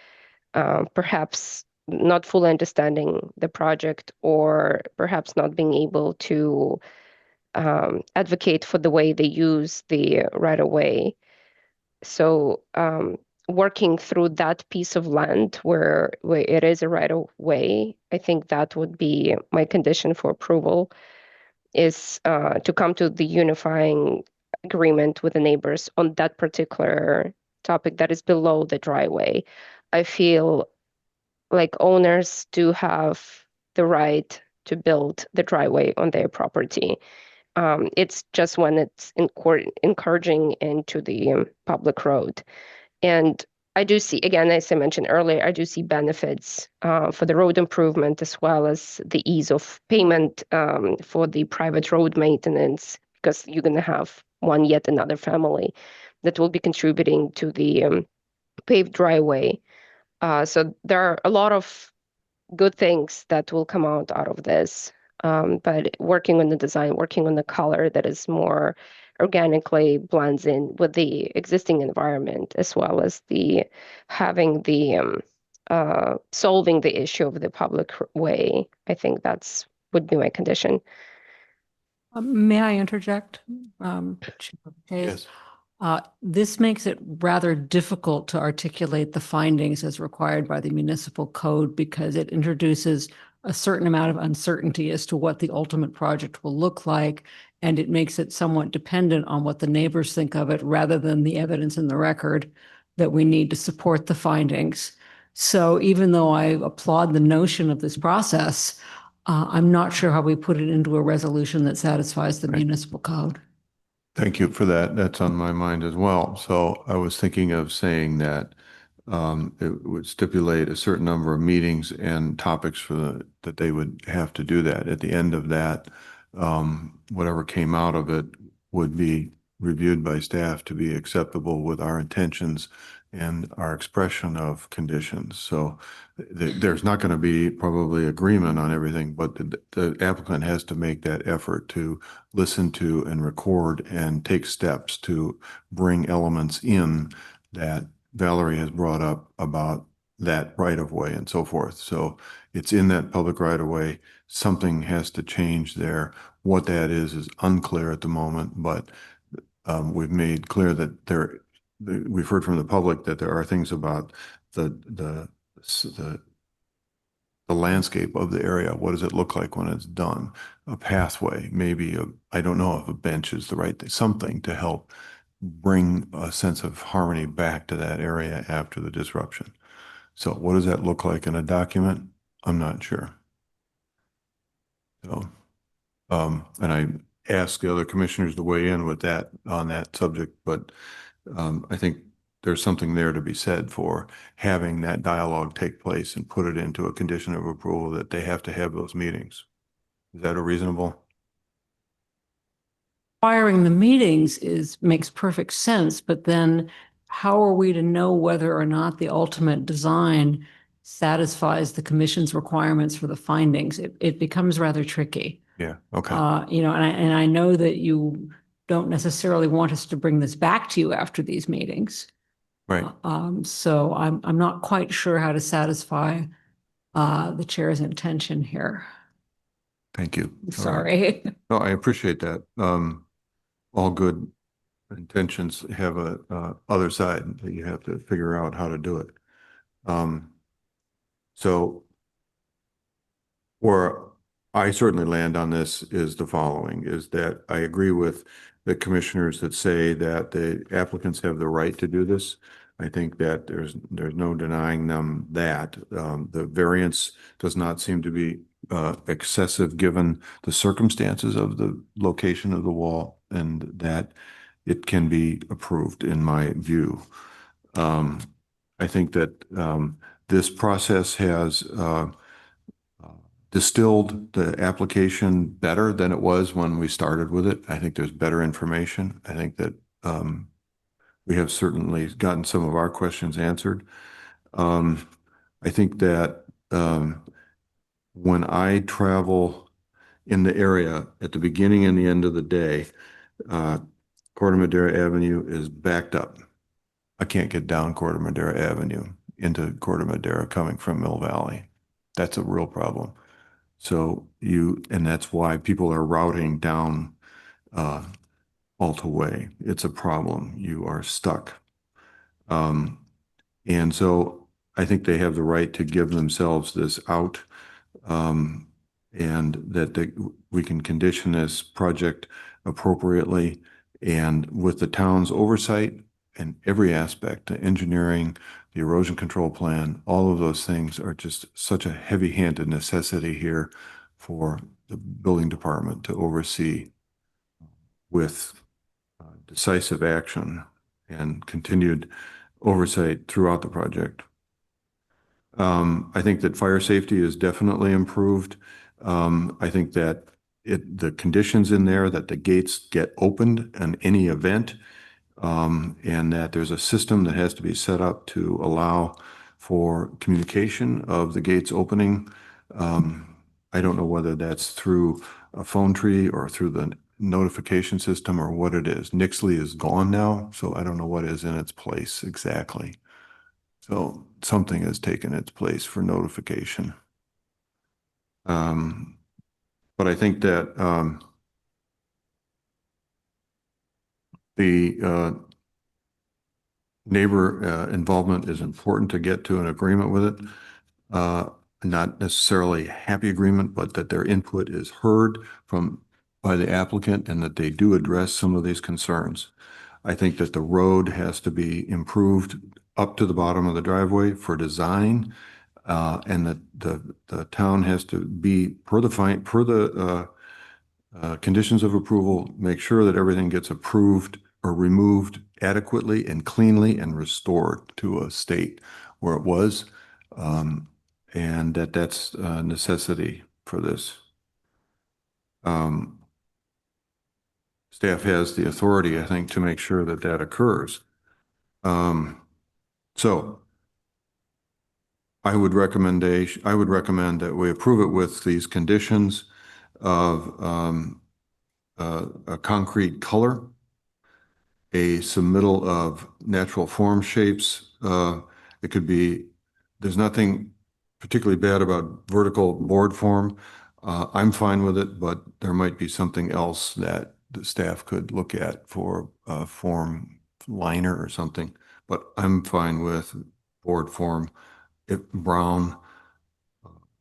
perhaps not fully understanding the project, or perhaps not being able to advocate for the way they use the right of way. So working through that piece of land where it is a right of way, I think that would be my condition for approval, is to come to the unifying agreement with the neighbors on that particular topic that is below the driveway. I feel like owners do have the right to build the driveway on their property. It's just when it's encouraging into the public road. And I do see, again, as I mentioned earlier, I do see benefits for the road improvement, as well as the ease of payment for the private road maintenance, because you're going to have yet another family that will be contributing to the paved driveway. So there are a lot of good things that will come out of this. But working on the design, working on the color that is more organically blends in with the existing environment, as well as the having the solving the issue of the public way. I think that's would be my condition. May I interject? Chair Hayes? Yes. This makes it rather difficult to articulate the findings as required by the municipal code because it introduces a certain amount of uncertainty as to what the ultimate project will look like, and it makes it somewhat dependent on what the neighbors think of it rather than the evidence in the record that we need to support the findings. So even though I applaud the notion of this process, I'm not sure how we put it into a resolution that satisfies the municipal code. Thank you for that. That's on my mind as well. So I was thinking of saying that it would stipulate a certain number of meetings and topics that they would have to do that. At the end of that, whatever came out of it would be reviewed by staff to be acceptable with our intentions and our expression of conditions. So there's not going to be probably agreement on everything, but the applicant has to make that effort to listen to and record and take steps to bring elements in that Valerie has brought up about that right of way and so forth. So it's in that public right of way. Something has to change there. What that is unclear at the moment, but we've made clear that we've heard from the public that there are things about the landscape of the area. What does it look like when it's done? A pathway, maybe I don't know if a bench is the right thing, something to help bring a sense of harmony back to that area after the disruption. So what does that look like in a document? I'm not sure. So, and I asked the other commissioners to weigh in with that on that subject, but I think there's something there to be said for having that dialogue take place and put it into a condition of approval that they have to have those meetings. Is that a reasonable? Requiring the meetings makes perfect sense, but then how are we to know whether or not the ultimate design satisfies the commission's requirements for the findings? It becomes rather tricky. Yeah. Okay. And I know that you don't necessarily want us to bring this back to you after these meetings. Right. So I'm not quite sure how to satisfy the chair's intention here. Thank you. Sorry. Right. No, I appreciate that. All good intentions have a other side that you have to figure out how to do it. So where I certainly land on this is the following, is that I agree with the commissioners that say that the applicants have the right to do this. I think that there's no denying them that. The variance does not seem to be excessive given the circumstances of the location of the wall, and that it can be approved in my view. I think that this process has distilled the application better than it was when we started with it. I think there's better information. I think that we have certainly gotten some of our questions answered. I think that when I travel in the area at the beginning and the end of the day, Corte Madera Avenue is backed up. I can't get down Corte Madera Avenue into Corte Madera coming from Mill Valley. That's a real problem. So and that's why people are routing down Alta Way. It's a problem. You are stuck. And so I think they have the right to give themselves this out, and that we can condition this project appropriately and with the town's oversight and every aspect, the engineering, the erosion control plan, all of those things are just such a heavy-handed necessity here for the building department to oversee with decisive action and continued oversight throughout the project. I think that fire safety is definitely improved. I think that the conditions in there that the gates get opened in any event, and that there's a system that has to be set up to allow for communication of the gates opening. I don't know whether that's through a phone tree or through the notification system or what it is. Nixley is gone now, so I don't know what is in its place exactly. So something has taken its place for notification. But I think that the neighbor involvement is important to get to an agreement with it. Not necessarily a happy agreement, but that their input is heard by the applicant and that they do address some of these concerns. I think that the road has to be improved up to the bottom of the driveway for design, and that the town has to be per the conditions of approval, make sure that everything gets approved or removed adequately and cleanly and restored to a state where it was, and that's a necessity for this. Staff has the authority, I think, to make sure that that occurs. So I would recommend that we approve it with these conditions of a concrete color, a submittal of natural form shapes. It could be, there's nothing particularly bad about vertical board form. I'm fine with it, but there might be something else that the staff could look at for a form liner or something. But I'm fine with board form, brown,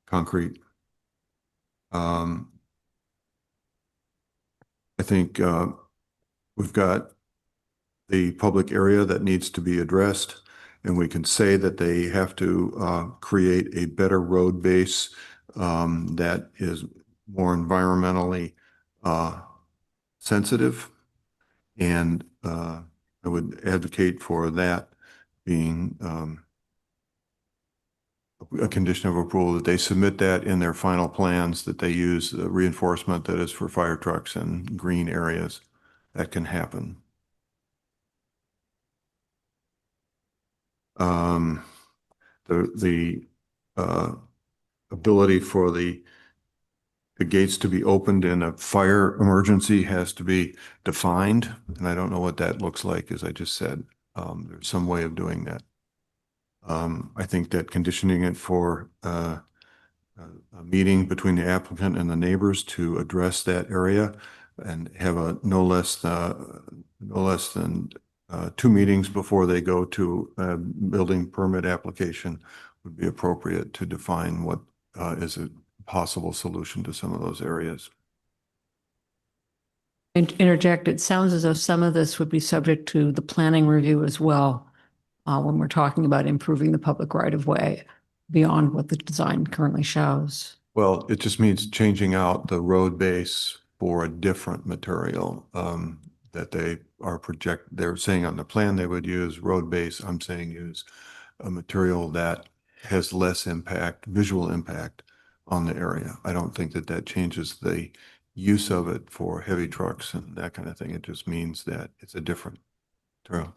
concrete. I think we've got the public area that needs to be addressed, and we can say that they have to create a better road base that is more environmentally sensitive. And I would advocate for that being a condition of approval, that they submit that in their final plans, that they use reinforcement that is for fire trucks and green areas. That can happen. The ability for the gates to be opened in a fire emergency has to be defined, and I don't know what that looks like, as I just said. There's some way of doing that. I think that conditioning it for a meeting between the applicant and the neighbors to address that area and have a no less than 2 meetings before they go to a building permit application would be appropriate to define what is a possible solution to some of those areas. Interject, it sounds as though some of this would be subject to the planning review as well, when we're talking about improving the public right of way beyond what the design currently shows. Well, it just means changing out the road base for a different material that they're saying on the plan they would use road base. I'm saying use a material that has less impact, visual impact on the area. I don't think that that changes the use of it for heavy trucks and that kind of thing. It just means that it's a different material.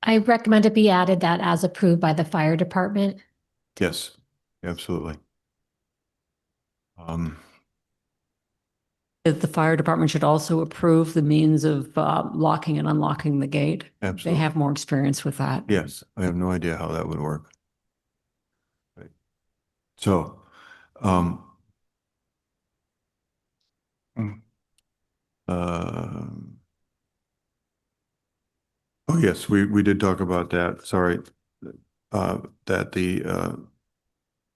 I recommend it be added that as approved by the fire department. Yes, absolutely. That the fire department should also approve the means of locking and unlocking the gate. Absolutely. They have more experience with that. Yes, I have no idea how that would work. Right. So, oh yes, we did talk about that. Sorry, that the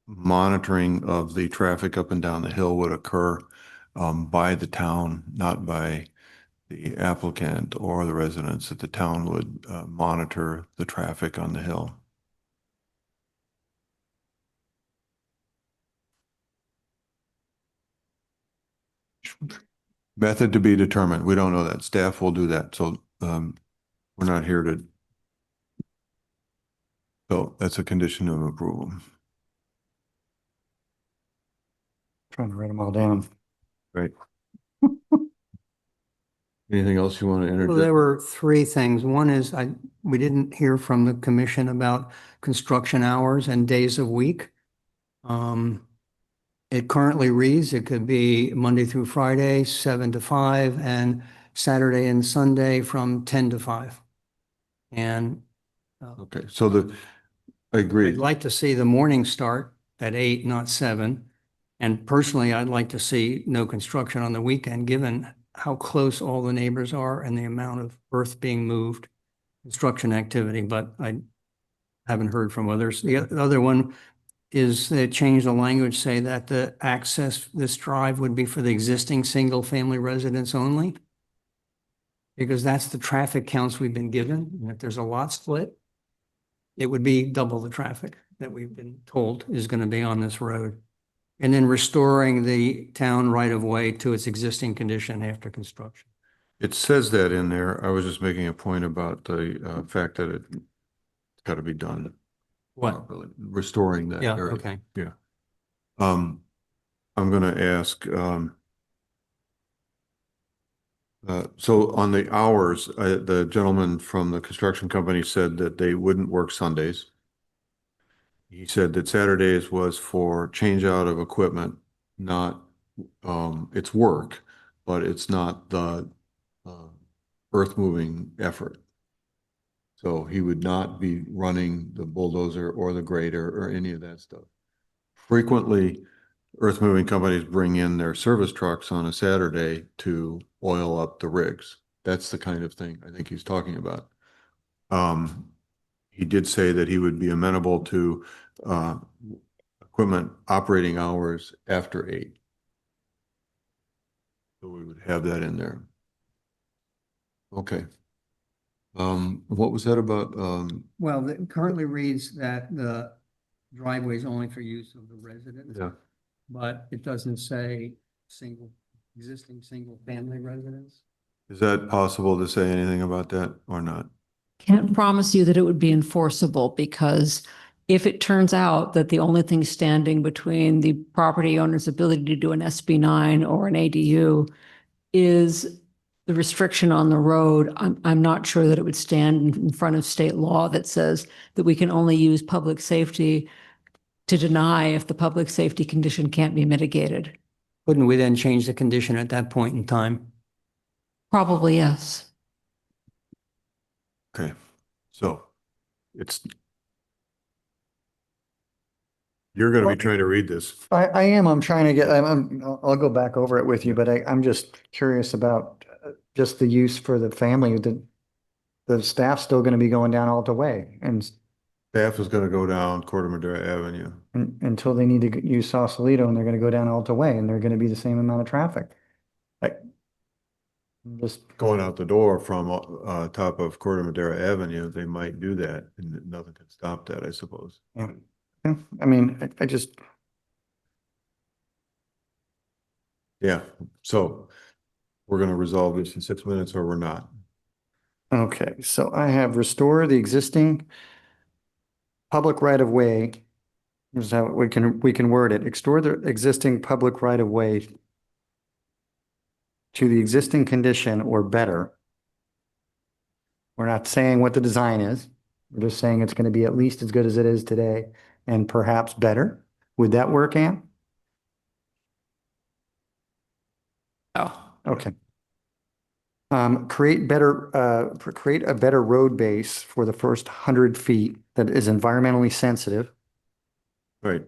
monitoring of the traffic up and down the hill would occur by the town, not by the applicant or the residents, that the town would monitor the traffic on the hill. Method to be determined. We don't know that. Staff will do that. So we're not here to. So that's a condition of approval. Trying to write them all down. Right. Anything else you want to Well, interject? there were three things. One is we didn't hear from the commission about construction hours and days of week. It currently reads, it could be Monday through Friday, 7 to 5, and Saturday and Sunday from 10 to 5. And Okay, so I agree. I'd like to see the morning start at 8, not 7. And personally, I'd like to see no construction on the weekend, given how close all the neighbors are and the amount of earth being moved, construction activity, but I haven't heard from others. The other one is they changed the language, say that the access, this drive would be for the existing single-family residents only. Because that's the traffic counts we've been given. And if there's a lot split, it would be double the traffic that we've been told is going to be on this road. And then restoring the town right of way to its existing condition after construction. It says that in there. I was just making a point about the fact that it's got to be done. What? Restoring that Yeah, area. okay. Yeah. I'm going to ask, so on the hours, the gentleman from the construction company said that they wouldn't work Sundays. He said that Saturdays was for change out of equipment, not, it's work, but it's not the earth moving effort. So he would not be running the bulldozer or the grader or any of that stuff. Frequently, earth moving companies bring in their service trucks on a Saturday to oil up the rigs. That's the kind of thing I think he's talking about. He did say that he would be amenable to equipment operating hours after 8. So we would have that in there. Okay. What was that about? Well, it currently reads that the driveway is only for use of the residents. Yeah. But it doesn't say existing single-family residents. Is that possible to say anything about that or not? Can't promise you that it would be enforceable, because if it turns out that the only thing standing between the property owner's ability to do an SB9 or an ADU is the restriction on the road, I'm not sure that it would stand in front of state law that says that we can only use public safety to deny if the public safety condition can't be mitigated. Wouldn't we then change the condition at that point in time? Probably, yes. Okay. So you're going to be trying to read this. I am. I'm trying to get, I'll go back over it with you, but I'm just curious about just the use for the family. The staff's still going to be going down Alta Way and Staff is going to go down Corte Madera Avenue. until they need to use Sausalito, and they're going to go down Alta Way, and they're going to be the same amount of traffic. Just going out the door from top of Corte Madera Avenue, they might do that, and nothing can stop that, I suppose. Yeah. I mean, I just, Yeah. So we're going to resolve this in 6 minutes, or we're not. okay, so I have restore the existing public right of way. Here's how we can word it. Restore the existing public right of way to the existing condition or better. We're not saying what the design is. We're just saying it's going to be at least as good as it is today and perhaps better. Would that work, Ann? Oh, okay. Create a better road base for the first 100 feet that is environmentally sensitive. Right.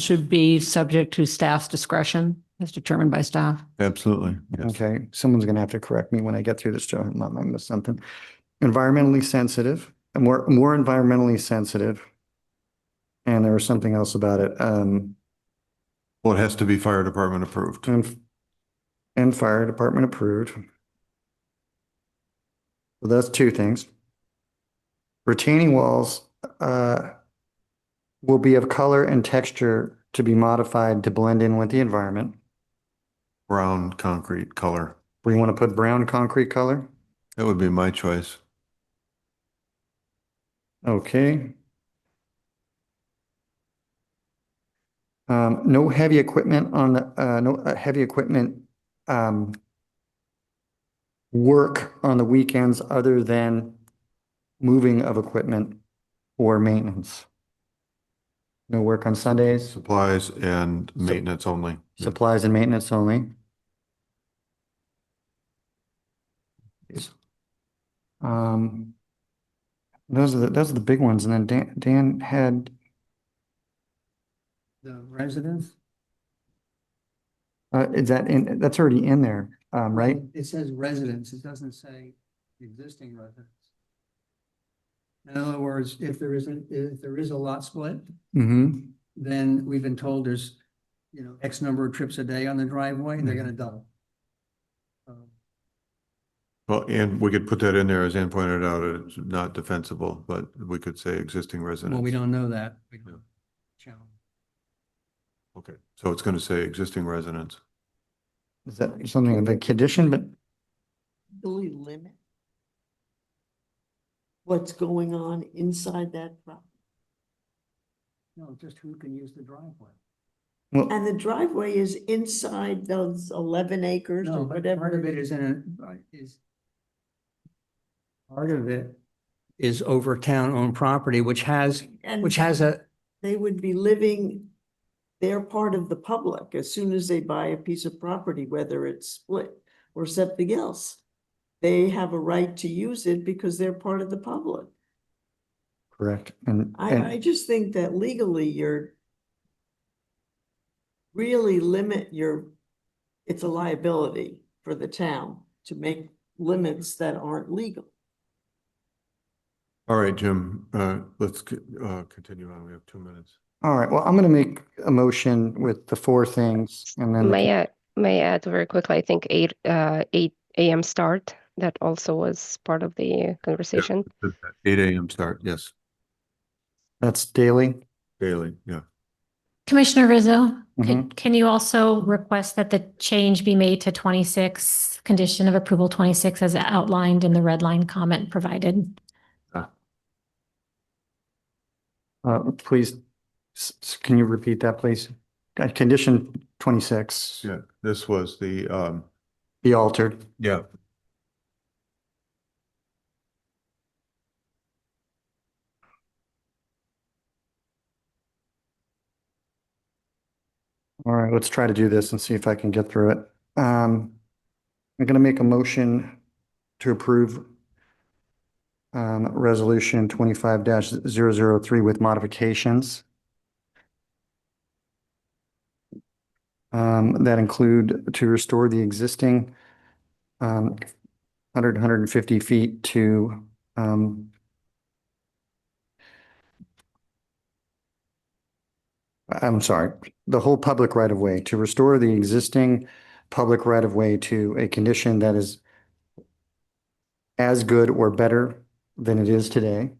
should be subject to staff's discretion as determined by staff. Absolutely. Yes. Okay, someone's gonna have to correct me when I get through this, Joe. I missed something. Environmentally sensitive, and more environmentally sensitive. And there was something else about it. Well, it has to be fire department approved. And fire department approved. So that's two things. Retaining walls will be of color and texture to be modified to blend in with the environment. Brown concrete color. We want to put brown concrete color? That would be my choice. Okay. No heavy equipment on the, no heavy equipment, work on the weekends other than moving of equipment or maintenance. No work on Sundays, Supplies and maintenance only. Yeah. supplies and maintenance only. Um, those are the big ones. And then Dan had, The residence? is that in, that's already in there, right? It says residence, it doesn't say existing residence. In other words, if there is a lot split, Mm-hmm. then we've been told there's, X number of trips a day on the driveway, they're gonna double. Well, and we could put that in there, as Ann pointed out, it's not defensible, but we could say existing residents. Well, we don't know that. We don't challenge. Okay, so it's going to say existing residents. Is that something of a condition, but Really limit what's going on inside that property. No, just who can use the driveway. And the driveway is inside those 11 acres No, or but whatever. part of it part of it is over town-owned property, which has a, They would be living, they're part of the public as soon as they buy a piece of property, whether it's split or something else. They have a right to use it because they're part of the public. correct. And I just think that legally you're really it's a liability for the town to make limits that aren't legal. All right, Jim, let's continue on. We have 2 minutes. all right, well, I'm going to make a motion with the four things and then. May I add very quickly, I think 8 a.m. start, that also was part of the conversation. 8 a.m. start, yes. That's daily? Daily, yeah. Commissioner Rizzo, Mhm. can you also request that the change be made to 26, condition of approval 26 as outlined in the red line comment provided? Please, can you repeat that, please? Condition 26. Yeah, this was the, Be altered. yeah. All right, let's try to do this and see if I can get through it. I'm going to make a motion to approve resolution 25-003 with modifications. That include to restore the existing 150 feet to I'm sorry, the whole public right of way, to restore the existing public right of way to a condition that is as good or better than it is today.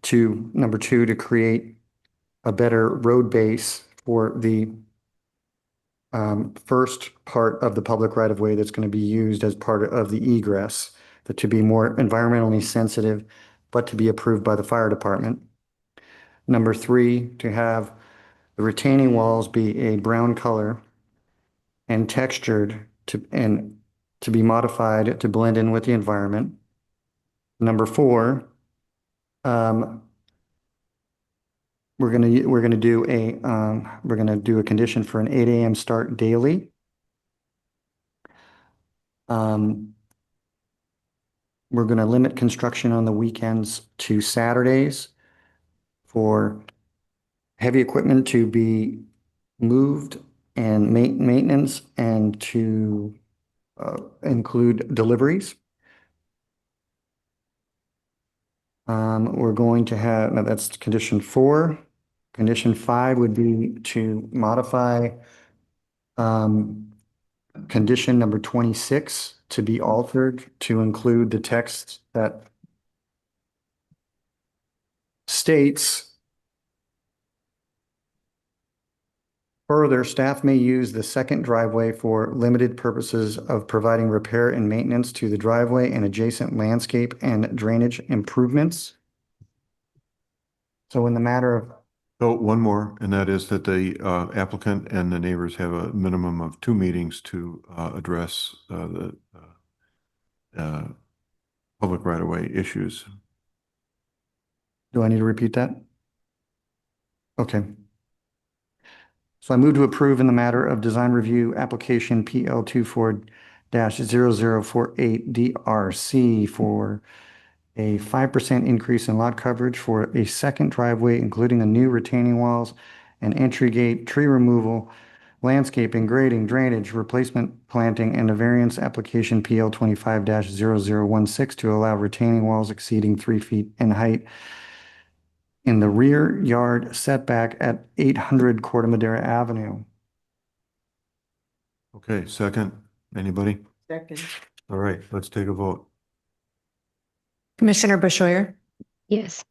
To number 2, to create a better road base for the first part of the public right of way that's going to be used as part of the egress, that to be more environmentally sensitive, but to be approved by the fire department. Number 3, to have the retaining walls be a brown color and textured to be modified to blend in with the environment. Number 4, we're gonna do a condition for an 8 a.m. start daily. We're gonna limit construction on the weekends to Saturdays for heavy equipment to be moved and maintenance and to include deliveries. We're going to have, now that's condition 4. Condition 5 would be to modify condition number 26 to be altered to include the text that states, further, staff may use the second driveway for limited purposes of providing repair and maintenance to the driveway and adjacent landscape and drainage improvements. So in the matter of So one more, and that is that the applicant and the neighbors have a minimum of 2 meetings to address the public right-of-way issues. Do I need to repeat that? Okay. So I move to approve in the matter of design review application PL 24-0048 DRC for a 5% increase in lot coverage for a second driveway, including a new retaining walls and entry gate, tree removal, landscaping, grading, drainage, replacement planting, and a variance application PL 25-0016 to allow retaining walls exceeding 3 feet in height in the rear yard setback at 800 Corte Madera Avenue. Okay, second, anybody? Second. All right, let's take a vote. Commissioner Bushoyer, Yes.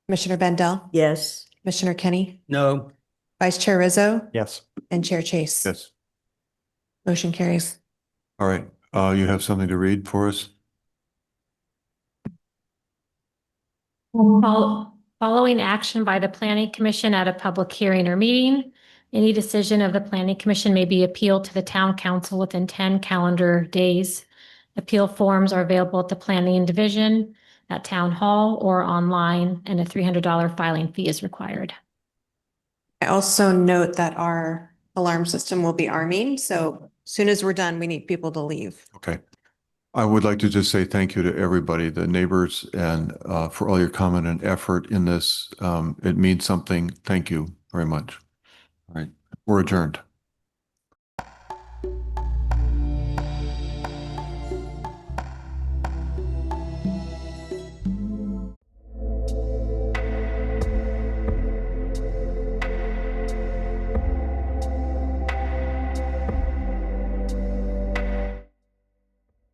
Commissioner Bendel, Yes. Commissioner Kenny, No. Vice Chair Rizzo, Yes. and Chair Chase. Yes. Motion carries. All right, you have something to read for us? Following action by the Planning Commission at a public hearing or meeting, any decision of the Planning Commission may be appealed to the Town Council within 10 calendar days. Appeal forms are available at the Planning Division, at Town Hall, or online, and a $300 filing fee is required. I also note that our alarm system will be arming, so as soon as we're done, we need people to leave. Okay. I would like to just say thank you to everybody, the neighbors, and for all your comment and effort in this. It means something. Thank you very much. All right, we're adjourned.